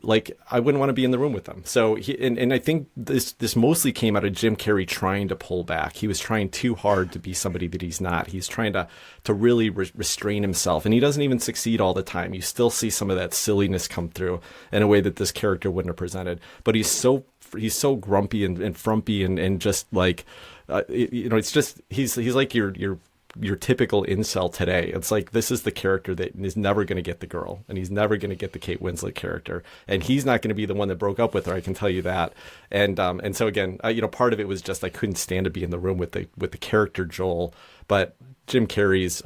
like, I wouldn't want to be in the room with them. So and I think this mostly came out of Jim Carrey trying to pull back. He was trying too hard to be somebody that he's not. He's trying to really restrain himself, and he doesn't even succeed all the time. You still see some of that silliness come through in a way that this character wouldn't have presented. But he's so grumpy and frumpy and just like, it's just he's like your typical incel today. It's like, this is the character that is never going to get the girl, and he's never going to get the Kate Winslet character, and he's not going to be the one that broke up with her. I can tell you that. And so again, part of it was just I couldn't stand to be in the room with the character Joel. But Jim Carrey's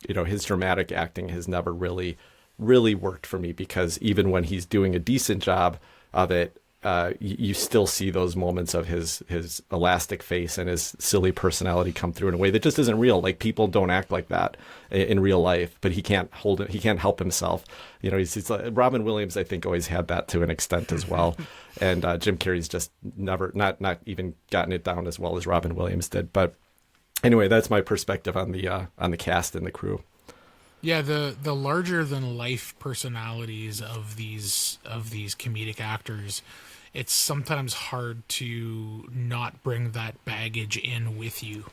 his dramatic acting has never really worked for me, because even when he's doing a decent job of it, you still see those moments of his elastic face and his silly personality come through in a way that just isn't real. Like, people don't act like that in real life, but he can't hold it. He can't help himself. He's like, Robin Williams, I think, always had that to an extent as well. And Jim Carrey's just never, not even gotten it down as well as Robin Williams did. But anyway, that's my perspective on the cast and the crew. Yeah, the larger than life personalities of these comedic actors, it's sometimes hard to not bring that baggage in with you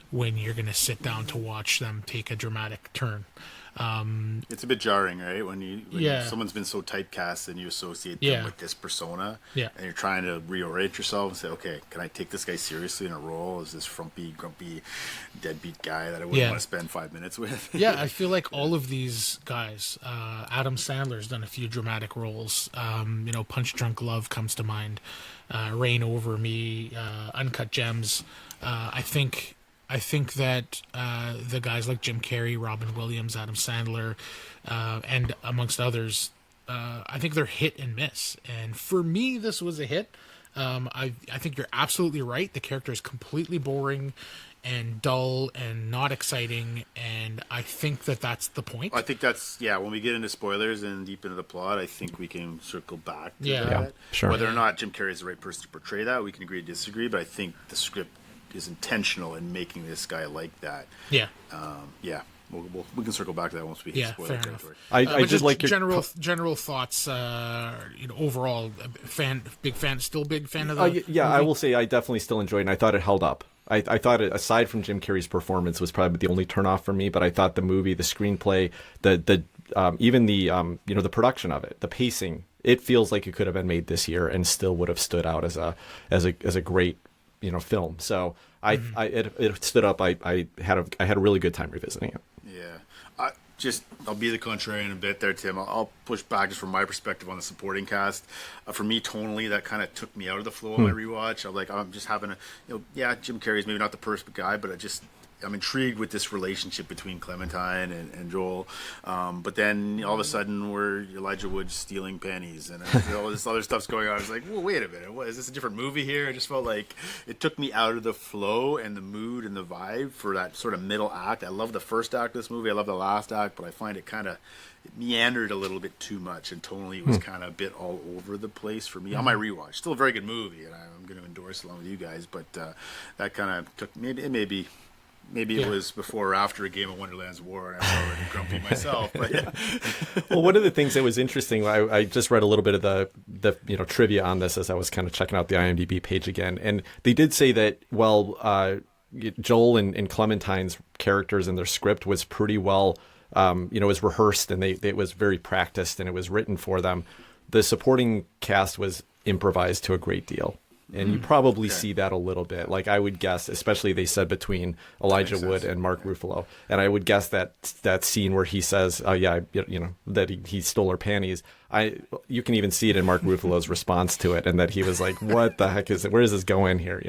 when you're going to sit down to watch them take a dramatic turn. It's a bit jarring, right? When someone's been so typecast and you associate them with this persona, and you're trying to reorient yourself and say, okay, can I take this guy seriously in a role as this frumpy, grumpy, deadbeat guy that I wouldn't want to spend 5 minutes with? Yeah, I feel like all of these guys, Adam Sandler's done a few dramatic roles. Punch Drunk Love comes to mind. Reign Over Me, Uncut Gems. I think that the guys like Jim Carrey, Robin Williams, Adam Sandler, and amongst others, I think they're hit and miss. And for me, this was a hit. I think you're absolutely right. The character is completely boring and dull and not exciting, and I think that that's the point. I think that's, when we get into spoilers and deep into the plot, I think we can circle back to that. Yeah, sure. Whether or not Jim Carrey is the right person to portray that, we can agree to disagree, but I think the script is intentional in making this guy like that. Yeah. We can circle back to that once we hit spoiler territory. I just like your general thoughts. Overall, big fan of the. Movie? I will say I definitely still enjoyed it, and I thought it held up. I thought it, aside from Jim Carrey's performance, was probably the only turnoff for me. But I thought the movie, the screenplay, even the production of it, the pacing, it feels like it could have been made this year and still would have stood out as a great film. So it stood up. I had a really good time revisiting it. Yeah. I'll be the contrarian a bit there, Tim. I'll push back just from my perspective on the supporting cast. For me, tonally, that kind of took me out of the flow of my rewatch. I'm just having Jim Carrey's maybe not the perfect guy, but I'm intrigued with this relationship between Clementine and Joel. But then all of a sudden we're Elijah Wood stealing panties and all this other stuff's going on. I was like, well, wait a minute. What, is this a different movie here? I just felt like it took me out of the flow and the mood and the vibe for that sort of middle act. I love the first act of this movie. I love the last act, but I find it meandered a little bit too much, and tonally it was kind of a bit all over the place for me on my rewatch. Still a very good movie, and I'm going to endorse it along with you guys, but that kind of took Maybe it was before or after a game of Wonderland's War, and I was already grumpy myself. But well, one of the things that was interesting, I just read a little bit of the trivia on this as I was kind of checking out the IMDb page again, and they did say that Joel and Clementine's characters and their script was pretty well, was rehearsed, and it was very practiced, and it was written for them. The supporting cast was improvised to a great deal. And you probably see that a little bit. Like I would guess, especially they said between Elijah Wood and Mark Ruffalo. And I would guess that scene where he says, "Oh yeah, that he stole her panties." You can even see it in Mark Ruffalo's response to it, and that he was like, "What the heck is it? Where is this going here?"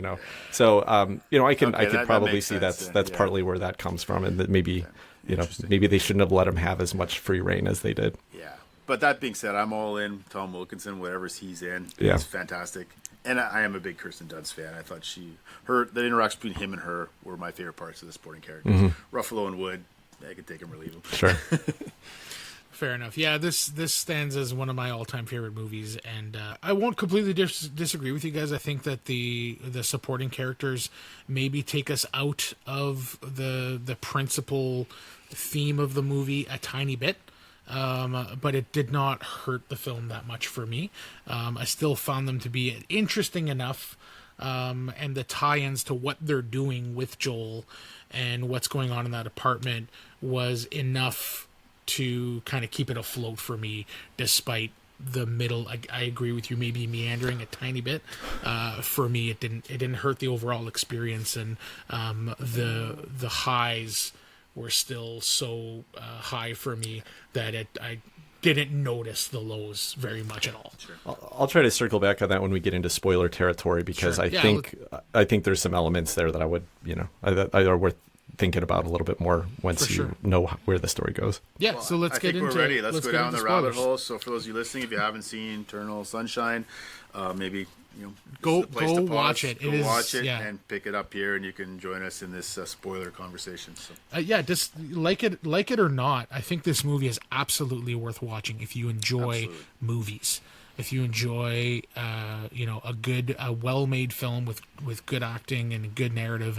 So I could probably see that's partly where that comes from, and that maybe maybe they shouldn't have let him have as much free reign as they did. Yeah. But that being said, I'm all in Tom Wilkinson, whatever he's in. Yeah. He's fantastic. And I am a big Kirsten Dunst fan. I thought the interaction between him and her were my favorite parts of the supporting characters. Ruffalo and Wood, I could take him or leave him. Sure. Fair enough. Yeah, this stands as one of my all-time favorite movies, and I won't completely disagree with you guys. I think that the supporting characters maybe take us out of the principal theme of the movie a tiny bit. But it did not hurt the film that much for me. I still found them to be interesting enough, and the tie-ins to what they're doing with Joel and what's going on in that apartment was enough to kind of keep it afloat for me, despite the middle. I agree with you, maybe meandering a tiny bit. For me, it didn't hurt the overall experience, and the highs were still so high for me that I didn't notice the lows very much at all. Sure. I'll try to circle back on that when we get into spoiler territory, because I think there's some elements there that I would are worth thinking about a little bit more once you know where the story goes. Yeah, well, so let's get into it. We're ready. Let's go down the rabbit hole. So for those of you listening, if you haven't seen Eternal Sunshine, maybe go watch it. Watch it and pick it up here, and you can join us in this spoiler conversation. So. Just like it or not, I think this movie is absolutely worth watching if you enjoy movies. If you enjoy, a well-made film with good acting and good narrative,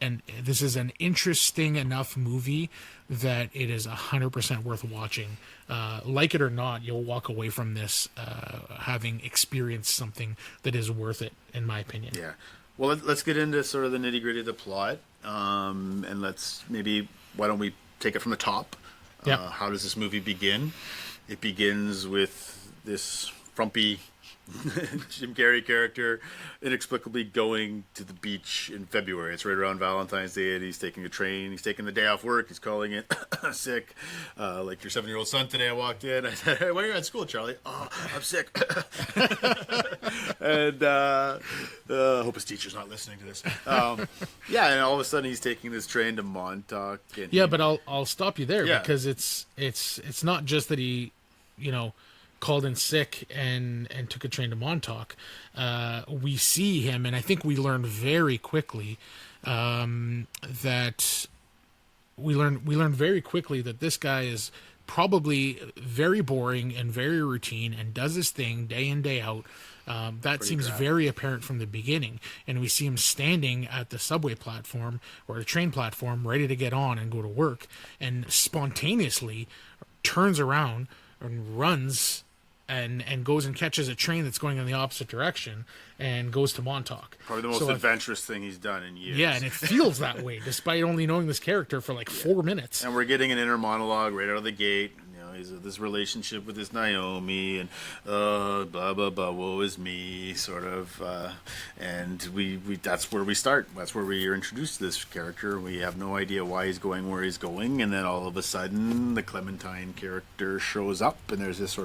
and this is an interesting enough movie that it is 100% worth watching. Like it or not, you'll walk away from this having experienced something that is worth it, in my opinion. Yeah. Well, let's get into sort of the nitty-gritty of the plot, and why don't we take it from the top? How does this movie begin? It begins with this frumpy Jim Carrey character inexplicably going to the beach in February. It's right around Valentine's Day, and he's taking a train. He's taking the day off work. He's calling it sick. Like your 7-year-old son today, I walked in. I said, "Hey, why are you at school, Charlie?" "Oh, I'm sick." And I hope his teacher's not listening to this. And all of a sudden he's taking this train to Montauk. But I'll stop you there because it's not just that he, called in sick and took a train to Montauk. We see him, and I think we learn very quickly that this guy is probably very boring and very routine and does his thing day in, day out. That seems very apparent from the beginning, and we see him standing at the subway platform or the train platform ready to get on and go to work, and spontaneously turns around and runs and goes and catches a train that's going in the opposite direction and goes to Montauk. Probably the most adventurous thing he's done in years. Yeah, and it feels that way, despite only knowing this character for like 4 minutes. And we're getting an inner monologue right out of the gate. He's this relationship with this Naomi, and blah blah blah, woe is me, sort of. And we that's where we start. That's where we are introduced to this character. We have no idea why he's going where he's going, and then all of a sudden, the Clementine character shows up, and there's this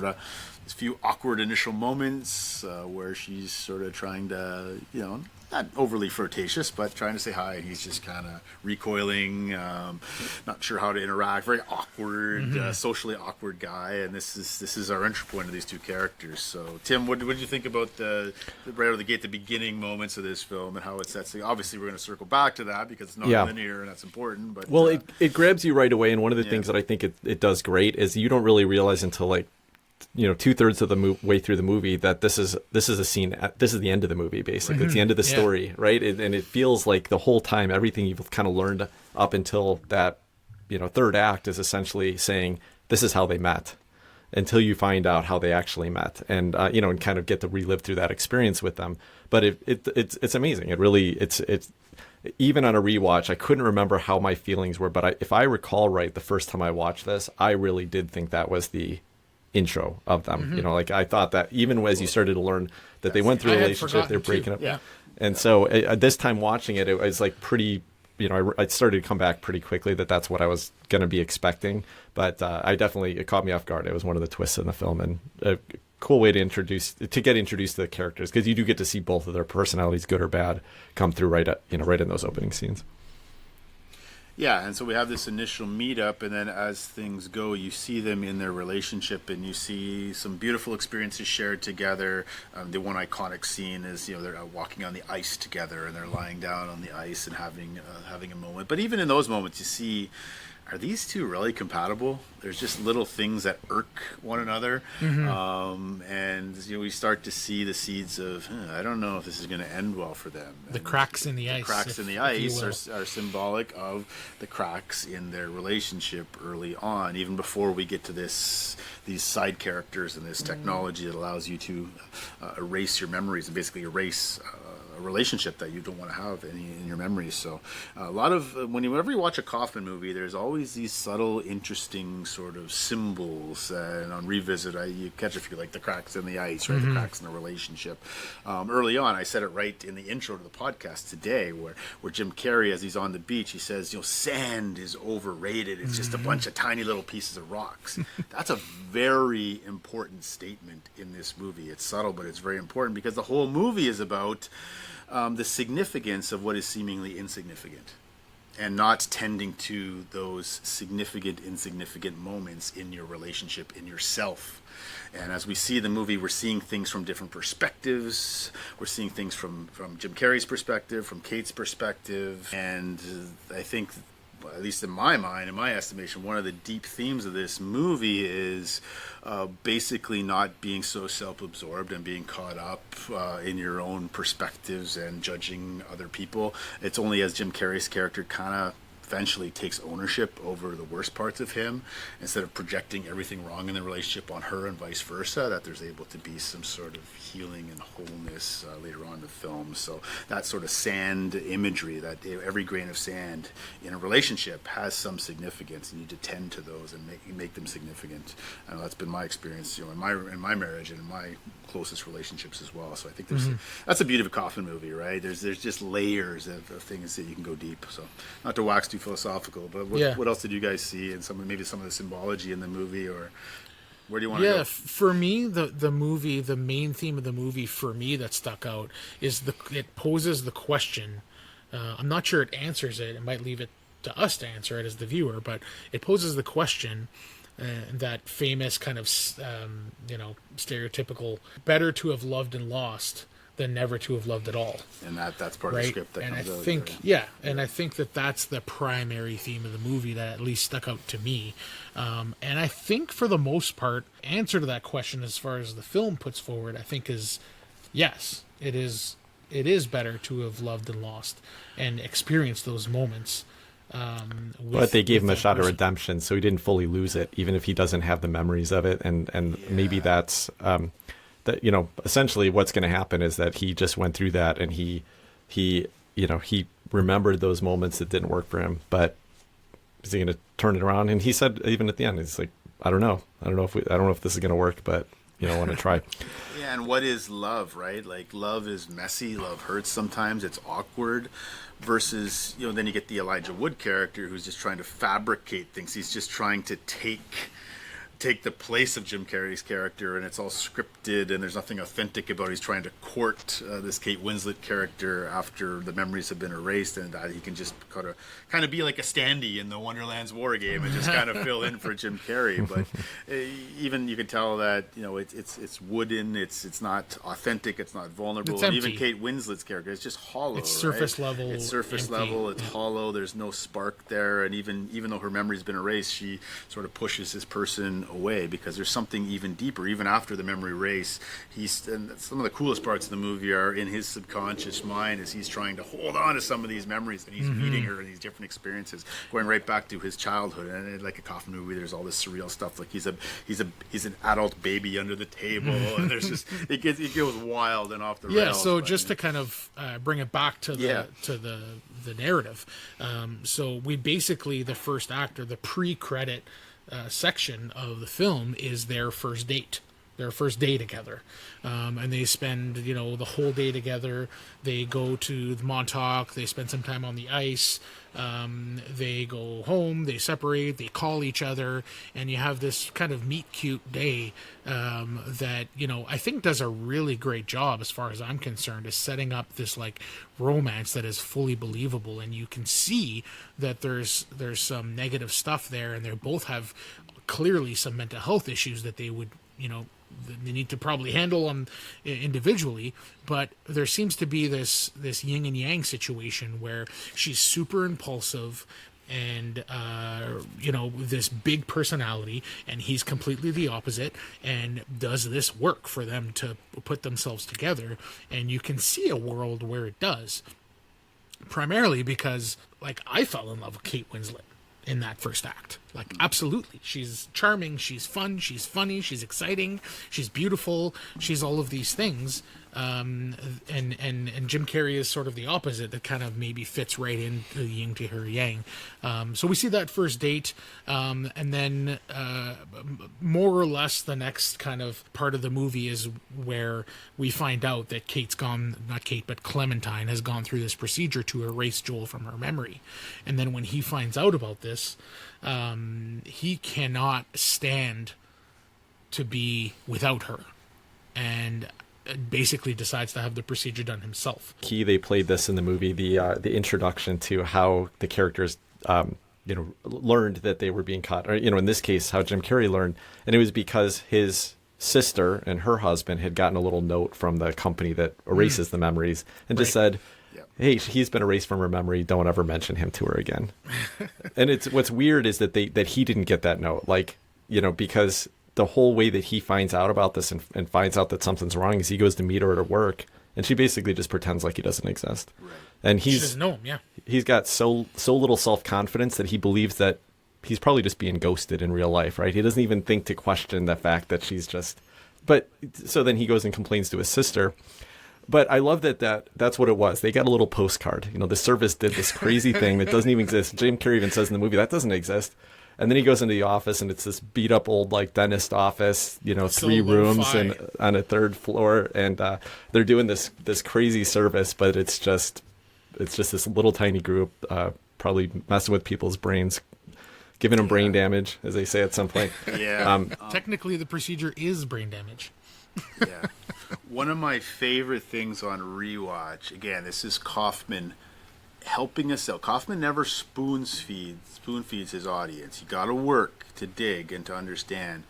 few awkward initial moments where she's sort of trying to, not overly flirtatious, but trying to say hi, and he's just kind of recoiling, not sure how to interact, very awkward, socially awkward guy, and this is our entry point of these two characters. So, Tim, what did you think about the right out of the gate, the beginning moments of this film, and how it sets? Obviously, we're going to circle back to that because it's not linear, and that's important. But it grabs you right away, and one of the things that I think it does great is you don't really realize until 2/3 of the way through the movie that this is a scene. This is the end of the movie, basically. It's the end of the story, right? And it feels like the whole time, everything you've kind of learned up until that, third act is essentially saying this is how they met, until you find out how they actually met, and and kind of get to relive through that experience with them. But it's amazing. It really it's even on a rewatch, I couldn't remember how my feelings were, but if I recall right, the first time I watched this, I really did think that was the intro of them. You know, like I thought that even as you started to learn that they went through a relationship, they're breaking up. Yeah. And so at this time watching it, it was like pretty, you know, I started to come back pretty quickly that's what I was going to be expecting. But it caught me off guard. It was one of the twists in the film, and a cool way to get introduced to the characters, because you do get to see both of their personalities, good or bad, come through right in those opening scenes. Yeah, and so we have this initial meetup, and then as things go, you see them in their relationship, and you see some beautiful experiences shared together. The one iconic scene is, you know, they're walking on the ice together, and they're lying down on the ice and having a moment. But even in those moments, you see, are these two really compatible? There's just little things that irk one another. And you know, we start to see the seeds of, I don't know if this is going to end well for them. The cracks in the ice. Cracks in the ice are symbolic of the cracks in their relationship early on, even before we get to these side characters and this technology that allows you to erase your memories and basically erase a relationship that you don't want to have any in your memories. So a lot of whenever you watch a Kaufman movie, there's always these subtle, interesting sort of symbols, and on revisit you catch a few, like the cracks in the ice, right? The cracks in the relationship. Early on, I said it right in the intro to the podcast today, where Jim Carrey, as he's on the beach, he says, you know, sand is overrated, it's just a bunch of tiny little pieces of rocks. That's a very important statement in this movie. It's subtle, but it's very important, because the whole movie is about the significance of what is seemingly insignificant, and not tending to those significant, insignificant moments in your relationship, in yourself. And as we see the movie, we're seeing things from different perspectives. We're seeing things from Jim Carrey's perspective, from Kate's perspective. And I think, at least in my mind, in my estimation, one of the deep themes of this movie is basically not being so self-absorbed and being caught up in your own perspectives and judging other people. It's only as Jim Carrey's character kind of eventually takes ownership over the worst parts of him, instead of projecting everything wrong in the relationship on her and vice versa, that there's able to be some sort of healing and wholeness later on in the film. So that sort of sand imagery, that every grain of sand in a relationship has some significance, and you need to tend to those and make them significant. And that's been my experience, you know, in my marriage and in my closest relationships as well. So I think that's the beauty of a Kaufman movie, right? There's just layers of things that you can go deep. So not to wax too philosophical, but what else did you guys see, and maybe some of the symbology in the movie, or where do you want to go? For me, the movie, the main theme of the movie for me that stuck out is it poses the question. I'm not sure it answers it. It might leave it to us to answer it as the viewer, but it poses the question. That famous kind of, stereotypical, better to have loved and lost than never to have loved at all. And that's part of the script that comes out. And I think that's the primary theme of the movie that at least stuck out to me. And I think for the most part, answer to that question as far as the film puts forward, I think is yes, it is better to have loved and lost and experienced those moments. But they gave him a shot at redemption, so he didn't fully lose it, even if he doesn't have the memories of it. And maybe that's that, you know, essentially what's going to happen is that he just went through that, and he remembered those moments that didn't work for him. But is he going to turn it around? And he said even at the end, he's like, I don't know if this is going to work, but you know, I want to try. Yeah, and what is love, right? Like, love is messy, love hurts sometimes, it's awkward, versus, you know, then you get the Elijah Wood character who's just trying to fabricate things. He's just trying to take the place of Jim Carrey's character, and it's all scripted, and there's nothing authentic about it. He's trying to court this Kate Winslet character after the memories have been erased, and that he can just kind of be like a standee in the Wonderland's war game and just kind of fill in for Jim Carrey. But even you can tell that, you know, it's wooden, it's not authentic, it's not vulnerable. It's and empty. even Kate Winslet's character, it's just hollow. It's surface right? level. It's surface empty. level. It's hollow. There's no spark there, and even though her memory's been erased, she sort of pushes this person away, because there's something even deeper. Even after the memory erase, and some of the coolest parts of the movie are in his subconscious mind as he's trying to hold on to some of these memories, and he's meeting her in these different experiences, going right back to his childhood. And like a Kaufman movie, there's all this surreal stuff, like he's an adult baby under the table, and there's just it goes wild and off the rails. Yeah, so just to kind of bring it back to the narrative. So we basically, the first act, or the pre-credit section of the film is their first date. Their first day together, and they spend the whole day together. They go to the Montauk. They spend some time on the ice. They go home. They separate. They call each other, and you have this kind of meet cute day that I think does a really great job, as far as I'm concerned, is setting up this like romance that is fully believable, and you can see that there's some negative stuff there, and they both have clearly some mental health issues that they would they need to probably handle them individually, but there seems to be this yin and yang situation where she's super impulsive and this big personality, and he's completely the opposite. And does this work for them to put themselves together? And you can see a world where it does, primarily because I fell in love with Kate Winslet in that first act. Absolutely. She's charming, she's fun, she's funny, she's exciting, she's beautiful, she's all of these things. And Jim Carrey is sort of the opposite, that kind of maybe fits right into the yin to her yang. So we see that first date, and then more or less the next kind of part of the movie is where we find out that Clementine has gone through this procedure to erase Joel from her memory. And then when he finds out about this, he cannot stand to be without her, and basically decides to have the procedure done himself. They played this in the movie, the introduction to how the characters learned that they were being caught, or in this case how Jim Carrey learned, and it was because his sister and her husband had gotten a little note from the company that erases the memories, and just said, hey, he's been erased from her memory, don't ever mention him to her again. And what's weird is that he didn't get that note, because the whole way that he finds out about this and finds out that something's wrong is he goes to meet her at work, and she basically just pretends like he doesn't exist. Right. And she doesn't know him, yeah. He's got so little self-confidence that he believes that he's probably just being ghosted in real life, right? He doesn't even think to question the fact that she's just... But so then he goes and complains to his sister. But I love that's what it was. They got a little postcard. The service did this crazy thing that doesn't even exist. Jim Carrey even says in the movie, that doesn't exist. And then he goes into the office, and it's this beat up old dentist office, 3 rooms and on a 3rd floor, and they're doing this crazy service, but it's just this little tiny group, probably messing with people's brains, giving them brain damage, as they say at some point. Yeah. Technically, the procedure is brain damage. Yeah. One of my favorite things on rewatch, again, this is Kaufman helping us out. Kaufman never spoon feeds his audience. You got to work to dig and to understand.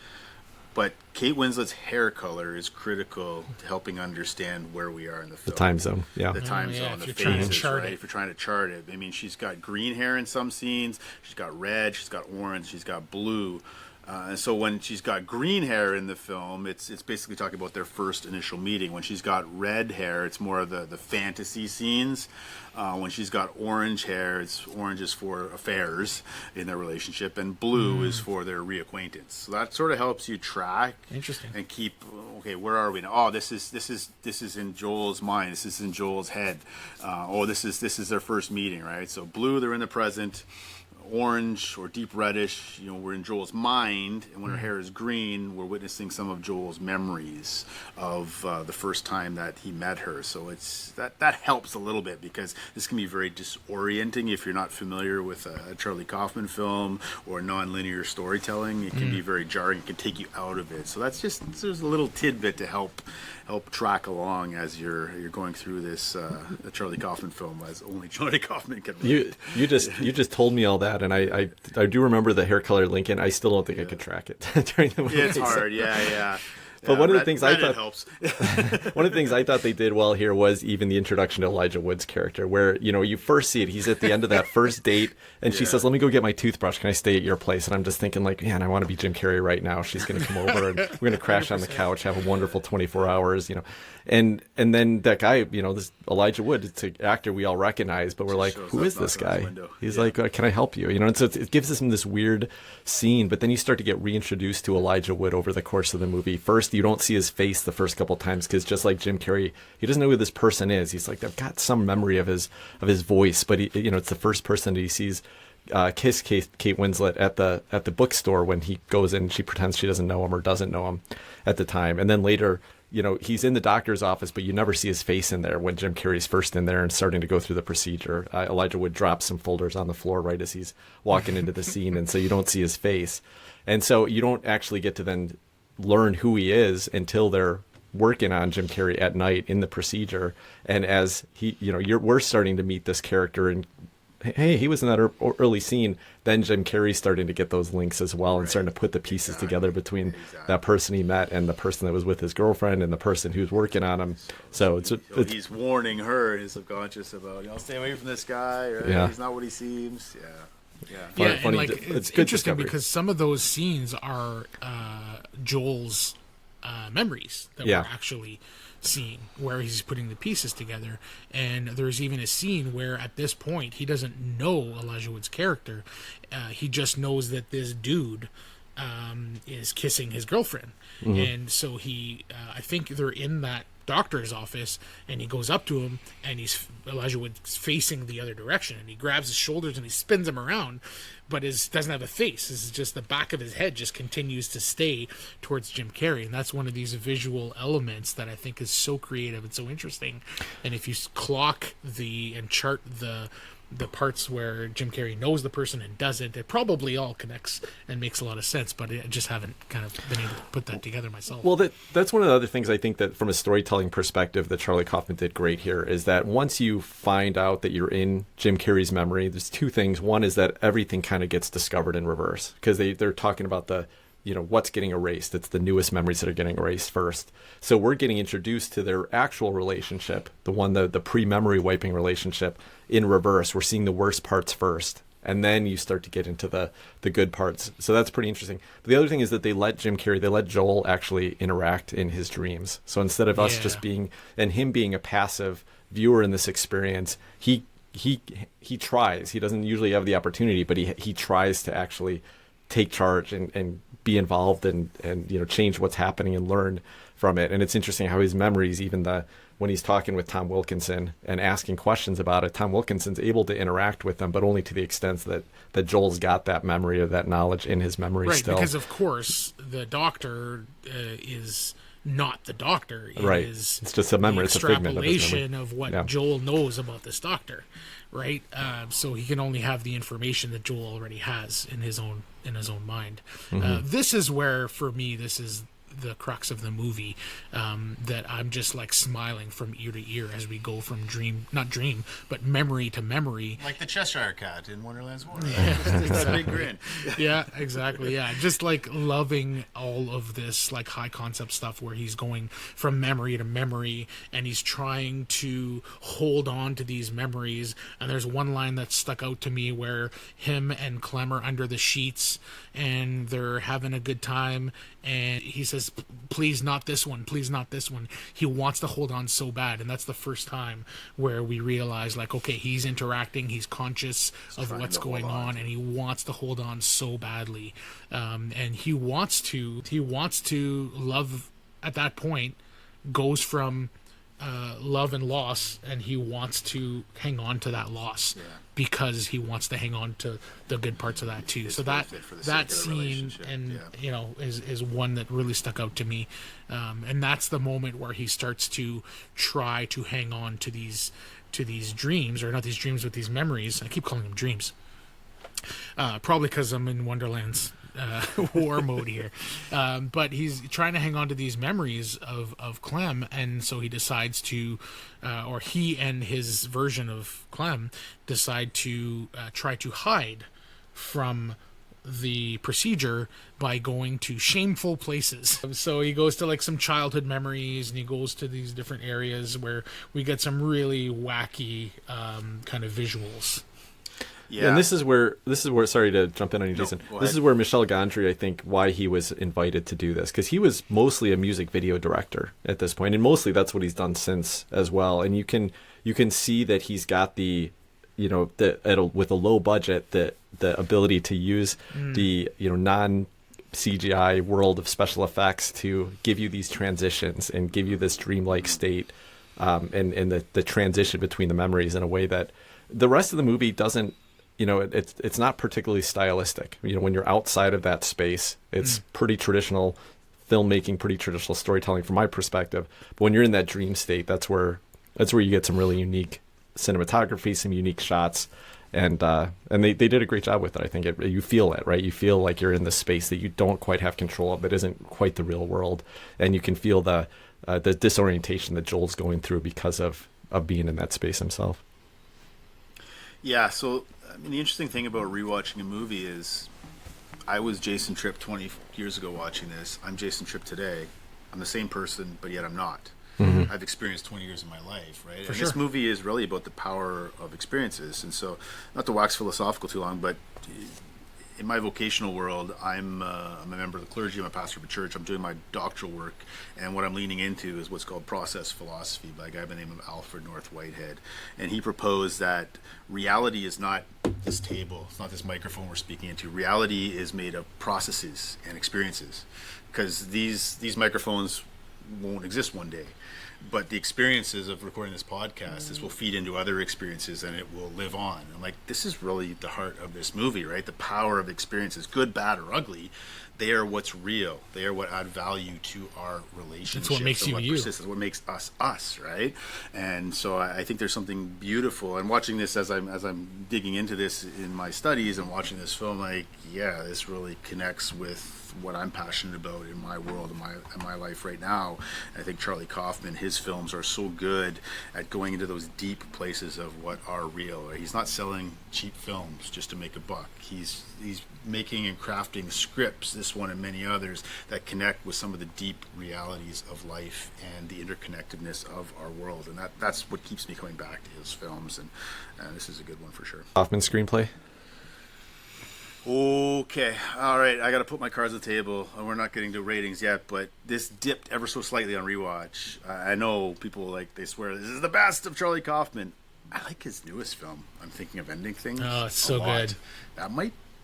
But Kate Winslet's hair color is critical to helping understand where we are in the film. The time zone, yeah. The time zone, the phases, right? If you're trying to chart it. I mean, she's got green hair in some scenes. She's got red. She's got orange. She's got blue. And so when she's got green hair in the film, it's basically talking about their first initial meeting. When she's got red hair, it's more of the fantasy scenes. When she's got orange hair, orange is for affairs in their relationship, and blue is for their reacquaintance. So that sort of helps you track and keep, okay, where are we now? Oh, this is in Joel's mind. This is in Joel's head. This is their first meeting, right? So blue, they're in the present. Orange or deep reddish, we're in Joel's mind, and when her hair is green, we're witnessing some of Joel's memories of the first time that he met her. So it's that helps a little bit, because this can be very disorienting if you're not familiar with a Charlie Kaufman film or nonlinear storytelling. It can be very jarring. It can take you out of it. So there's a little tidbit to help track along as you're going through this the Charlie Kaufman film, as only Charlie Kaufman can relate. You just told me all that, and I do remember the hair color, Lincoln. I still don't think I could track it during the movie. It's hard, yeah. But one of the things I thought helps. one of the things I thought they did well here was even the introduction to Elijah Wood's character, where you first see it. He's at the end of that first date, and she says, "Let me go get my toothbrush. Can I stay at your place?" And I'm just thinking, man, I want to be Jim Carrey right now. She's going to come over, and we're going to crash 100%. On the couch, have a wonderful 24 hours, And then that guy, this Elijah Wood, it's an actor we all recognize, but we're like, who is this guy? He's like, can I help you? And so it gives us this weird scene, but then you start to get reintroduced to Elijah Wood over the course of the movie. First, you don't see his face the first couple times, because just like Jim Carrey, he doesn't know who this person is. He's like, I've got some memory of his voice, but it's the first person that he sees kiss Kate Winslet at the bookstore when he goes in. She pretends she doesn't know him or doesn't know him at the time, and then later, he's in the doctor's office, but you never see his face in there when Jim Carrey's first in there and starting to go through the procedure. Elijah Wood drops some folders on the floor right as he's walking into the scene, and so you don't see his face, and so you don't actually get to then learn who he is until they're working on Jim Carrey at night in the procedure. And as we're starting to meet this character, and hey, he was in that early scene, then Jim Carrey's starting to get those links as well, and starting to put the pieces together between that person he met and the person that was with his girlfriend and the person who's working on him. So he's warning her, his subconscious, about stay away from this guy, or he's not what he seems. Yeah, funny. and it's good interesting discovery. because some of those scenes are Joel's memories that we're actually seeing, where he's putting the pieces together. And there's even a scene where at this point he doesn't know Elijah Wood's character. He just knows that this dude is kissing his girlfriend. And so I think they're in that doctor's office, and he goes up to him, and Elijah Wood's facing the other direction, and he grabs his shoulders and he spins him around, but doesn't have a face. This is just the back of his head just continues to stay towards Jim Carrey, and that's one of these visual elements that I think is so creative and so interesting. And if you clock and chart the parts where Jim Carrey knows the person and doesn't, it probably all connects and makes a lot of sense, but I just haven't kind of been able to put that together myself. Well, that's one of the other things I think that from a storytelling perspective that Charlie Kaufman did great here, is that once you find out that you're in Jim Carrey's memory, there's two things. One is that everything kind of gets discovered in reverse, because they're talking about what's getting erased. It's the newest memories that are getting erased first. So we're getting introduced to their actual relationship, the pre-memory wiping relationship, in reverse. We're seeing the worst parts first, and then you start to get into the good parts. So that's pretty interesting. But the other thing is that they let Joel actually interact in his dreams. So instead of us just being, and him being a passive viewer in this experience, he tries. He doesn't usually have the opportunity, but he tries to actually take charge and be involved and change what's happening and learn from it. And it's interesting how his memories, even when he's talking with Tom Wilkinson and asking questions about it, Tom Wilkinson's able to interact with them, but only to the extent that Joel's got that memory or that knowledge in his memory still. Right, because of course the doctor is not the doctor. Right. It's just a memory. It's a figment of his memory. Of what Joel knows about this doctor, right? So he can only have the information that Joel already has in his own mind. This is where, for me, this is the crux of the movie, that I'm just like smiling from ear to ear as we go from memory to memory. Like the Cheshire Cat in Wonderland's War. That big grin. Yeah, exactly. Yeah, just like loving all of this like high concept stuff where he's going from memory to memory, and he's trying to hold on to these memories. And there's one line that stuck out to me where him and Clem are under the sheets and they're having a good time, and he says, please not this one, please not this one. He wants to hold on so bad, and that's the first time where we realize, like, okay, he's interacting, he's conscious of what's going on, and he wants to hold on so badly. And he wants to love at that point goes from love and loss, and he wants to hang on to that loss because he wants to hang on to the good parts of that too. So that scene and is one that really stuck out to me, and that's the moment where he starts to try to hang on to these dreams, or not these dreams, but these memories. I keep calling them dreams, probably because I'm in Wonderland's war mode here, but he's trying to hang on to these memories of Clem, and so he decides to, or he and his version of Clem decide to try to hide from the procedure by going to shameful places. So he goes to like some childhood memories, and he goes to these different areas where we get some really wacky kind of visuals. Yeah. And this is where sorry to jump in on you, Jason. This is where Michel Gondry, I think, why he was invited to do this, because he was mostly a music video director at this point, and mostly that's what he's done since as well. And you can see that he's got with a low budget, the ability to use the non CGI world of special effects to give you these transitions and give you this dreamlike state, and the transition between the memories in a way that the rest of the movie doesn't it's not particularly stylistic. When you're outside of that space, it's pretty traditional filmmaking, pretty traditional storytelling from my perspective. But when you're in that dream state, that's where you get some really unique cinematography, some unique shots, and they did a great job with it. I think you feel it, right? You feel like you're in this space that you don't quite have control of, that isn't quite the real world, and you can feel the disorientation that Joel's going through because of being in that space himself. Yeah, so the interesting thing about rewatching a movie is I was Jason Tripp 20 years ago watching this. I'm Jason Tripp today. I'm the same person, but yet I'm not. I've experienced 20 years of my life, right? And this movie is really about the power of experiences. And so, not to wax philosophical too long, but in my vocational world, I'm a member of the clergy. I'm a pastor of a church. I'm doing my doctoral work, and what I'm leaning into is what's called process philosophy by a guy by the name of Alfred North Whitehead. And he proposed that reality is not this table, it's not this microphone we're speaking into. Reality is made of processes and experiences, because these microphones won't exist one day. But the experiences of recording this podcast, this will feed into other experiences and it will live on. And like, this is really the heart of this movie, right? The power of experiences, good, bad, or ugly. They are what's real. They are what add value to our relationships. It's what makes you you. It's what makes us us, right? And so I think there's something beautiful. And watching this as I'm digging into this in my studies and watching this film, like, yeah, this really connects with what I'm passionate about in my world, in my life right now. I think Charlie Kaufman, his films are so good at going into those deep places of what are real. He's not selling cheap films just to make a buck. He's making and crafting scripts, this one and many others, that connect with some of the deep realities of life and the interconnectedness of our world. And that's what keeps me coming back to his films. And this is a good one for sure. Kaufman screenplay? Okay, all right, I got to put my cards on the table. We're not getting to ratings yet, but this dipped ever so slightly on rewatch. I know people, they swear this is the best of Charlie Kaufman. I like his newest film. I'm Thinking of Ending Things. Oh, it's so good.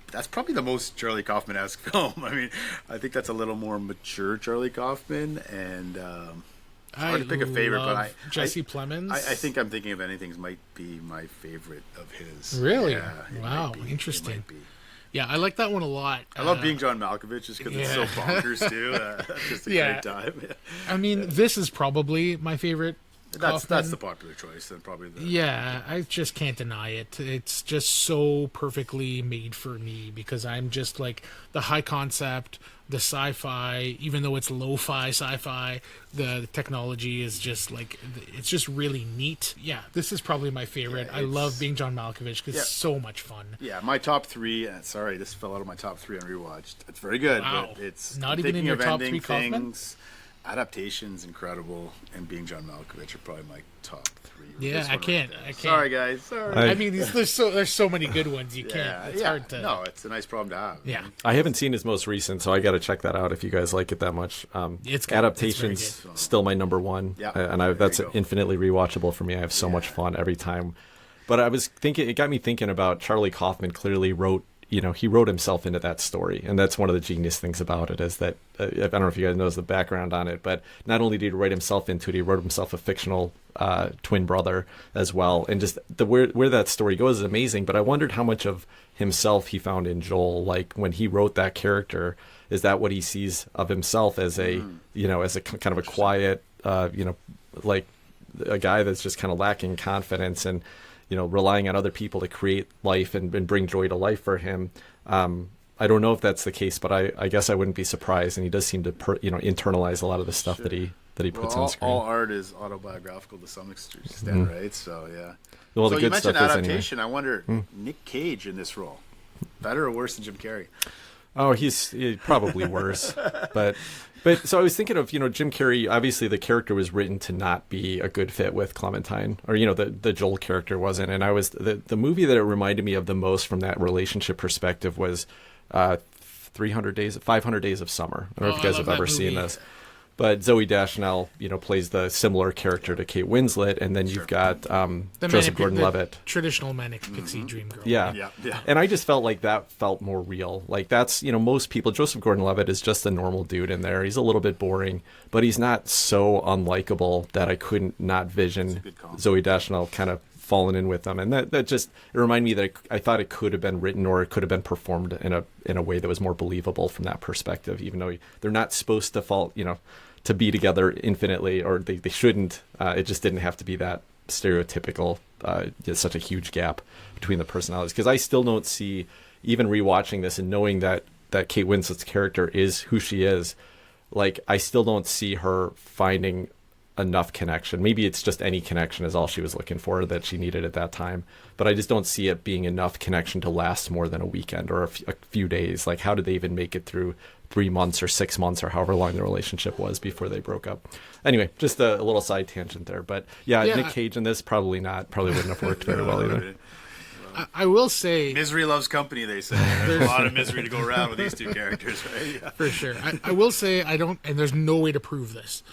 That's probably the most Charlie Kaufman-esque film. I mean, I think that's a little more mature Charlie Kaufman, and it's hard to pick a favorite, but Jesse Plemons. I think I'm Thinking of Ending Things might be my favorite of his. Really? Yeah, wow, interesting. Yeah, I like that one a lot. I love Being John Malkovich just because it's so bonkers too. Just a great time. I mean, this is probably my favorite. That's the popular choice, and probably the. Yeah, I just can't deny it. It's just so perfectly made for me because I'm just like the high concept, the sci-fi. Even though it's lo-fi sci-fi, the technology is just like it's just really neat. Yeah, this is probably my favorite. I love Being John Malkovich because it's so much fun. Yeah, my top three. Sorry, this fell out of my top three on rewatched. It's very good. Wow, but it's not even in your top three, Kaufman. Adaptation's incredible, and Being John Malkovich are probably my top three. Yeah, I can't. Sorry, guys. Sorry. I mean, there's so many good ones. You can't. It's hard to. No, it's a nice problem to have. Yeah. I haven't seen his most recent, so I got to check that out if you guys like it that much. It's good. Adaptation's still my number one, and that's infinitely rewatchable for me. I have so much fun every time. But I was thinking, it got me thinking about Charlie Kaufman. Clearly wrote. He wrote himself into that story, and that's one of the genius things about it is that I don't know if you guys know the background on it, but not only did he write himself into it, he wrote himself a fictional twin brother as well, and just where that story goes is amazing. But I wondered how much of himself he found in Joel, like when he wrote that character. Is that what he sees of himself as a as a kind of a quiet like a guy that's just kind of lacking confidence and relying on other people to create life and bring joy to life for him. I don't know if that's the case, but I guess I wouldn't be surprised. And he does seem to, internalize a lot of the stuff that he puts on screen. All art is autobiographical to some extent, right? So yeah. Well, so the you good mentioned stuff adaptation. Is anyway. I wonder, Nick Cage in this role, better or worse than Jim Carrey? Oh, he's probably worse, but so I was thinking of, Jim Carrey, obviously the character was written to not be a good fit with Clementine, or, the Joel character wasn't. And the movie that it reminded me of the most from that relationship perspective was 500 Days of Summer. I don't know if you guys have ever seen this. But Zooey Deschanel, plays the similar character to Kate Winslet, and then you've got Joseph Gordon-Levitt, traditional manic pixie dream girl. Yeah. And I just felt like that felt more real. Like that's most people. Joseph Gordon-Levitt is just a normal dude in there. He's a little bit boring, but he's not so unlikable that I couldn't not vision Zooey Deschanel kind of fallen in with them, and that just it reminded me that I thought it could have been written or it could have been performed in a way that was more believable from that perspective, even though they're not supposed to fall, to be together infinitely, or they shouldn't. It just didn't have to be that stereotypical, such a huge gap between the personalities, because I still don't see, even rewatching this and knowing that Kate Winslet's character is who she is, like I still don't see her finding enough connection. Maybe it's just any connection is all she was looking for that she needed at that time, but I just don't see it being enough connection to last more than a weekend or a few days. Like, how did they even make it through 3 months or 6 months or however long the relationship was before they broke up? Anyway, just a little side tangent there, but yeah, Nick Cage in this probably wouldn't have worked very well either. I will say, misery loves company, they say. There's a lot of misery to go around with these two characters, right? Yeah. For sure. I will say I don't, and there's no way to prove this,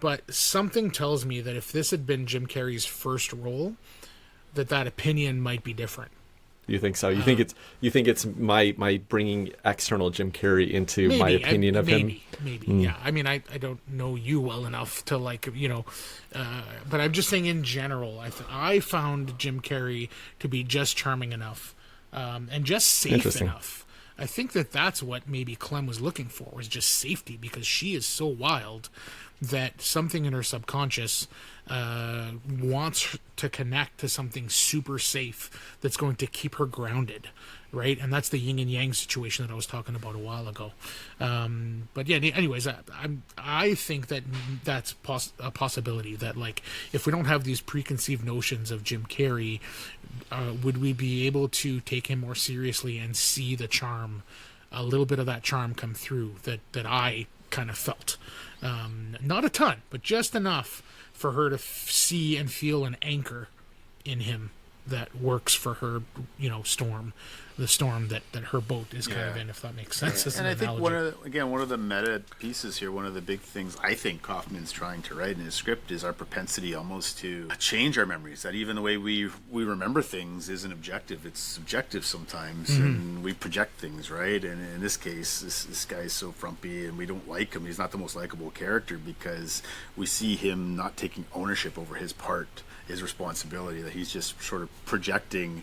but something tells me that if this had been Jim Carrey's first role, that opinion might be different. You think so? You think it's my bringing external Jim Carrey into my opinion of him? Maybe. Yeah. I mean, I don't know you well enough to but I'm just saying in general, I found Jim Carrey to be just charming enough, and just safe enough. I think that's what maybe Clem was looking for, was just safety, because she is so wild that something in her subconscious wants to connect to something super safe that's going to keep her grounded, right? And that's the yin and yang situation that I was talking about a while ago. But yeah, anyways, I think that's a possibility, that like if we don't have these preconceived notions of Jim Carrey, would we be able to take him more seriously and see the charm, a little bit of that charm come through that I kind of felt. Not a ton, but just enough for her to see and feel an anchor in him that works for her, storm, the storm that her boat is kind of in, if that makes sense. And I think one of the meta pieces here, one of the big things I think Kaufman's trying to write in his script is our propensity almost to change our memories. That even the way we remember things isn't objective; it's subjective sometimes, and we project things, right? And in this case, this guy's so frumpy, and we don't like him. He's not the most likable character because we see him not taking ownership over his part, his responsibility, that he's just sort of projecting,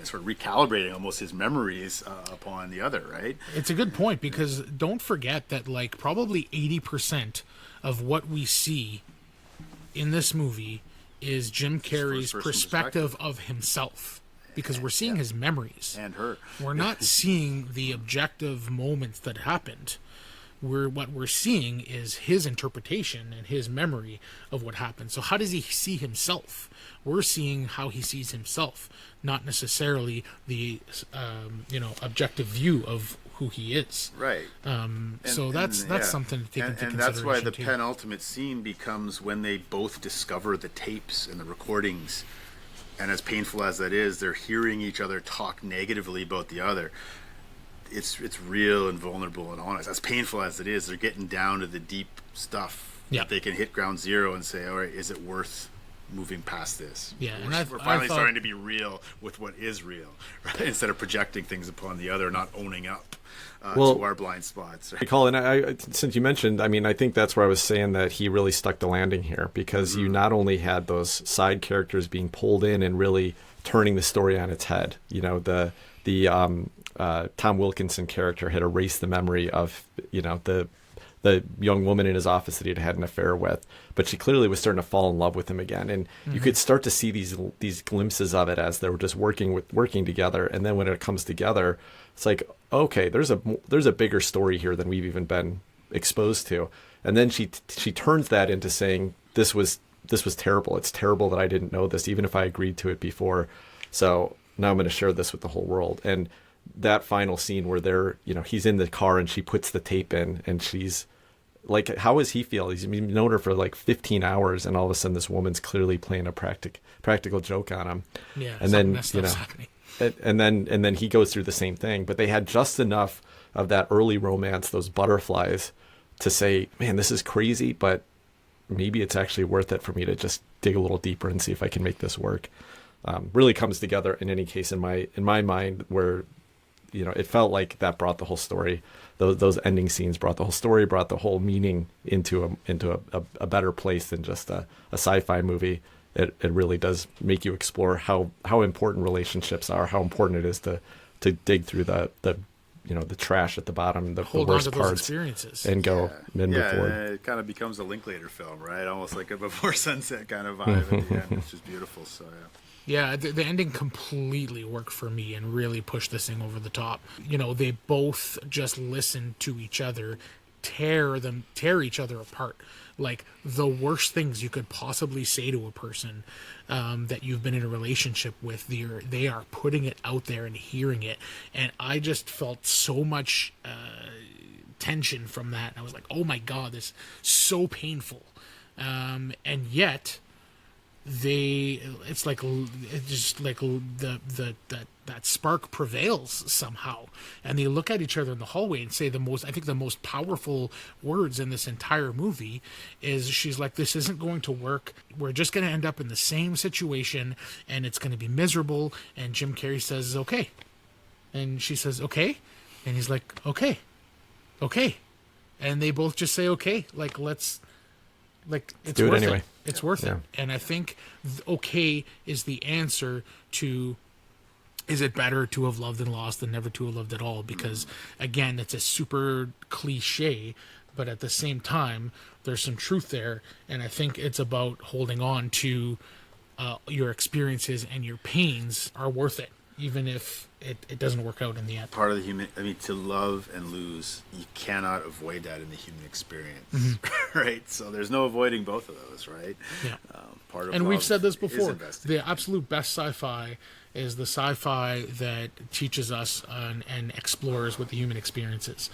sort of recalibrating almost his memories upon the other, right? It's a good point, because don't forget that like probably 80% of what we see in this movie is Jim Carrey's perspective of himself, because we're seeing his memories. And her. We're not seeing the objective moments that happened. What we're seeing is his interpretation and his memory of what happened. So how does he see himself? We're seeing how he sees himself, not necessarily the objective view of who he is. Right. So that's something to take into consideration. And that's why the penultimate scene becomes when they both discover the tapes and the recordings. And as painful as that is, they're hearing each other talk negatively about the other. It's real and vulnerable and honest. As painful as it is, they're getting down to the deep stuff that they can hit ground zero and say, all right, is it worth moving past this? Yeah, we're finally starting to be real with what is real, right? Instead of projecting things upon the other, not owning up to our blind spots. Right? Colin, since you mentioned, I think that's where I was saying that he really stuck the landing here, because you not only had those side characters being pulled in and really turning the story on its head. Tom Wilkinson character had erased the memory of, the young woman in his office that he'd had an affair with, but she clearly was starting to fall in love with him again. And you could start to see these glimpses of it as they were just working together. And then when it comes together, it's like, okay, there's a bigger story here than we've even been exposed to. And then she turns that into saying, this was terrible. It's terrible that I didn't know this, even if I agreed to it before. So now I'm going to share this with the whole world. And that final scene where he's in the car and she puts the tape in, and she's like, how does he feel? He's known her for like 15 hours, and all of a sudden this woman's clearly playing a practical joke on him. Yeah. And then, happening. and then he goes through the same thing, but they had just enough of that early romance, those butterflies, to say, man, this is crazy, but maybe it's actually worth it for me to just dig a little deeper and see if I can make this work. Really comes together in any case in my mind, where it felt like that brought the whole story. Those ending scenes brought the whole story, brought the whole meaning into a better place than just a sci-fi movie. it really does make you explore how important relationships are, how important it is to dig through the the trash at the bottom, the Hold on worst to those parts, experiences. and go and move forward. It kind of becomes a Linklater film, right? Almost like a Before Sunset kind of vibe at the end, which is beautiful. So Yeah, the ending completely worked for me and really pushed this thing over the top. They both just listened to each other, tear each other apart. Like the worst things you could possibly say to a person that you've been in a relationship with, they are putting it out there and hearing it. And I just felt so much tension from that. And I was like, oh my God, this is so painful. And yet it's like that spark prevails somehow, and they look at each other in the hallway and say the most powerful words in this entire movie is, she's like, this isn't going to work, we're just going to end up in the same situation and it's going to be miserable. And Jim Carrey says okay, and she says okay, and he's like okay, and they both just say okay, like let's it's do it worth anyway. It's worth it. And I think okay is the answer to, is it better to have loved and lost than never to have loved at all? Because again, it's a super cliche, but at the same time, there's some truth there. And I think it's about holding on to your experiences, and your pains are worth it, even if it doesn't work out in the end. part of the human, to love and lose, you cannot avoid that in the human experience, right? So there's no avoiding both of those, right? Yeah. Part of And we've love said this is before, investing. the absolute best sci-fi is the sci-fi that teaches us and explores what the human experience is.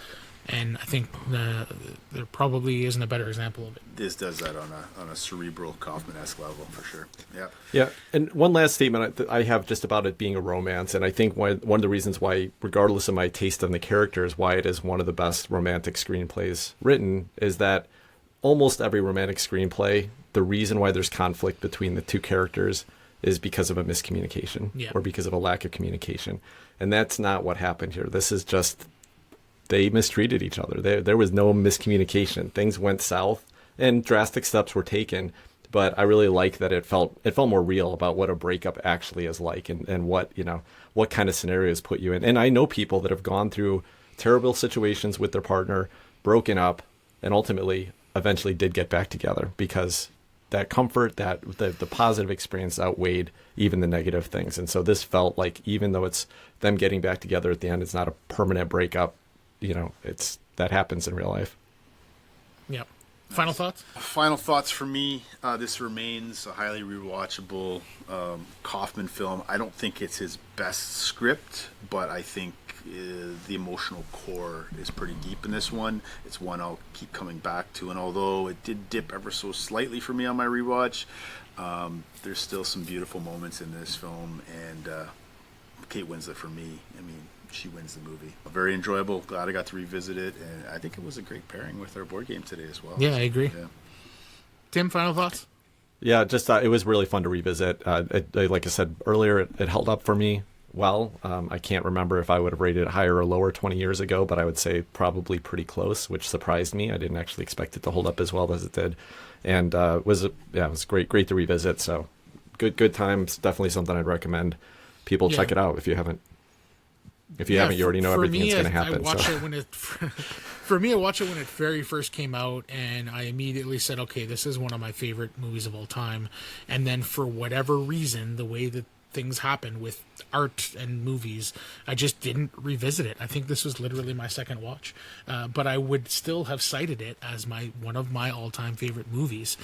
And I think there probably isn't a better example of it. This does that on a cerebral Kaufman-esque level for sure. Yeah. Yeah, and one last statement I have just about it being a romance, and I think one of the reasons why, regardless of my taste on the characters, why it is one of the best romantic screenplays written is that almost every romantic screenplay, the reason why there's conflict between the two characters is because of a miscommunication or because of a lack of communication. And that's not what happened here. This is just, they mistreated each other. There was no miscommunication. Things went south and drastic steps were taken. But I really like that it felt more real about what a breakup actually is like, and what kind of scenarios put you in. And I know people that have gone through terrible situations with their partner, broken up, and ultimately eventually did get back together because that comfort, that the positive experience outweighed even the negative things. And so this felt like, even though it's them getting back together at the end, it's not a permanent breakup. It's that happens in real life. Yeah. Final thoughts? Final thoughts for me. This remains a highly rewatchable Kaufman film. I don't think it's his best script, but I think the emotional core is pretty deep in this one. It's one I'll keep coming back to, and although it did dip ever so slightly for me on my rewatch, there's still some beautiful moments in this film, and Kate Winslet for me, she wins the movie. Very enjoyable. Glad I got to revisit it, and I think it was a great pairing with our board game today as well. Yeah, I agree. Yeah. Tim, final thoughts? Yeah, just it was really fun to revisit. Like I said earlier, it held up for me well. I can't remember if I would have rated it higher or lower 20 years ago, but I would say probably pretty close, which surprised me. I didn't actually expect it to hold up as well as it did, and it was great to revisit. So good times. Definitely something I'd recommend people check it out if you haven't. If you haven't, you already know everything that's going to happen. I watched it when it very first came out, and I immediately said, okay, this is one of my favorite movies of all time. And then for whatever reason, the way that things happen with art and movies, I just didn't revisit it. I think this was literally my second watch. But I would still have cited it as one of my all-time favorite movies.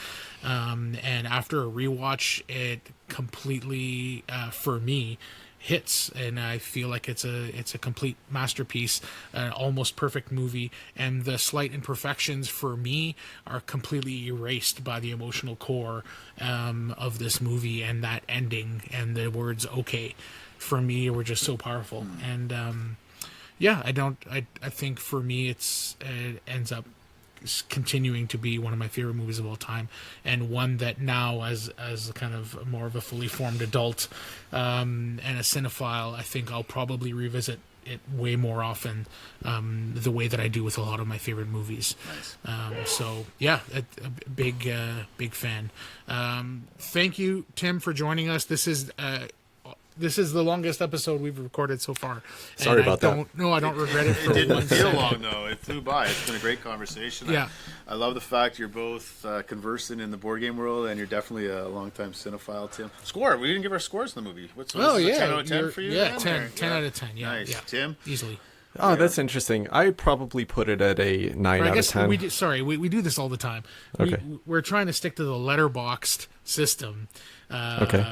And after a rewatch, it completely, for me, hits, and I feel like it's a complete masterpiece, an almost perfect movie, and the slight imperfections for me are completely erased by the emotional core of this movie, and that ending and the words "okay" for me were just so powerful. And I think for me it ends up continuing to be one of my favorite movies of all time, and one that now, as kind of more of a fully formed adult and a cinephile, I think I'll probably revisit it way more often, the way that I do with a lot of my favorite movies. Nice. So yeah, a big fan. Thank you, Tim, for joining us. This is the longest episode we've recorded so far. Sorry about that. No, I don't regret it. It didn't feel long though. It flew by. It's been a great conversation. Yeah. I love the fact you're both conversant in the board game world, and you're definitely a longtime cinephile, Tim. Score. We didn't give our scores in the movie. What's Oh a yeah, 10 out of 10 for you? Yeah, then? 10 out of 10. Yeah, Nice. yeah. Tim? Easily. Oh, that's interesting. I probably put it at a 9 out of 10. We do this all the time. Okay. We're trying to stick to the letterboxed system. Okay.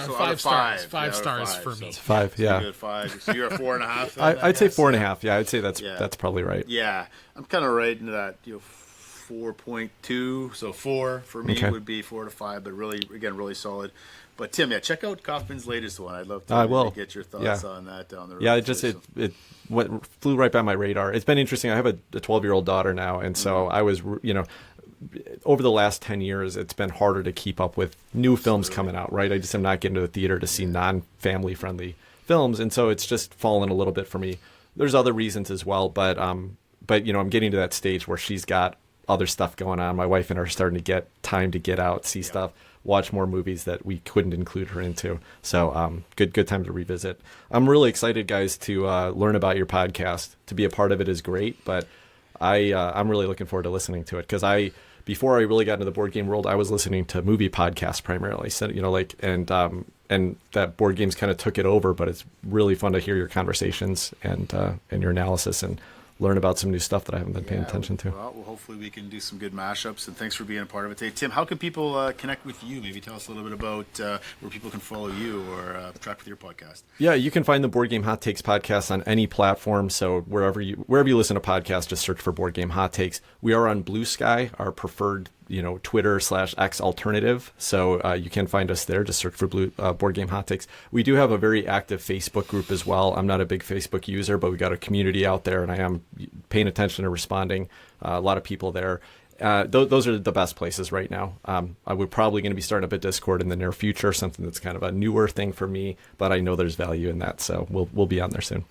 Five stars. Five stars for me. 5, yeah. So you're at 5. So you're at 4.5. I'd say 4.5. Yeah, I'd say that's probably right. Yeah, I'm kind of right into that. 4.2. So 4 for me would be 4 to 5, but really solid. But Tim, check out Kaufman's latest one. I'd love to get your thoughts on that down the road. Yeah, it flew right by my radar. It's been interesting. I have a 12-year-old daughter now, and so I was, over the last 10 years, it's been harder to keep up with new films coming out, right? I just am not getting to the theater to see non-family friendly films, and so it's just fallen a little bit for me. There's other reasons as well, but I'm getting to that stage where she's got other stuff going on. My wife and I are starting to get time to get out, see stuff, watch more movies that we couldn't include her into. So good time to revisit. I'm really excited, guys, to learn about your podcast. To be a part of it is great, but I'm really looking forward to listening to it, because before I really got into the board game world, I was listening to movie podcasts primarily. So, and that board games kind of took it over, but it's really fun to hear your conversations and your analysis and learn about some new stuff that I haven't been paying attention to. Well, hopefully we can do some good mashups, and thanks for being a part of it today. Tim, how can people connect with you? Maybe tell us a little bit about where people can follow you or track with your podcast. Yeah, you can find the Board Game Hot Takes podcast on any platform. So wherever you listen to podcasts, just search for Board Game Hot Takes. We are on Blue Sky, our preferred Twitter/X alternative. So you can find us there. Just search for Board Game Hot Takes. We do have a very active Facebook group as well. I'm not a big Facebook user, but we got a community out there, and I am paying attention and responding. A lot of people there. Those are the best places right now. We're probably going to be starting up a Discord in the near future, something that's kind of a newer thing for me, but I know there's value in that, so we'll be on there soon.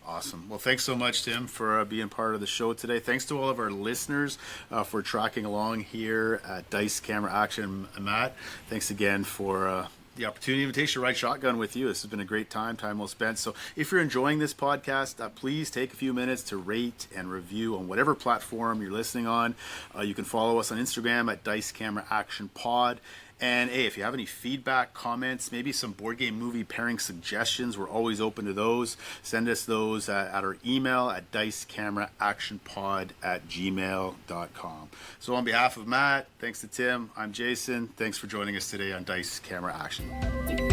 Awesome. Well, thanks so much, Tim, for being part of the show today. Thanks to all of our listeners for tracking along here at Dice Camera Action. Matt, thanks again for the opportunity, invitation to ride shotgun with you. This has been a great time well spent. So if you're enjoying this podcast, please take a few minutes to rate and review on whatever platform you're listening on. You can follow us on Instagram at Dice Camera Action Pod. And hey, if you have any feedback, comments, maybe some board game movie pairing suggestions, we're always open to those. Send us those at our email at dicecameraactionpod@gmail.com. So on behalf of Matt, thanks to Tim, I'm Jason. Thanks for joining us today on Dice Camera Action.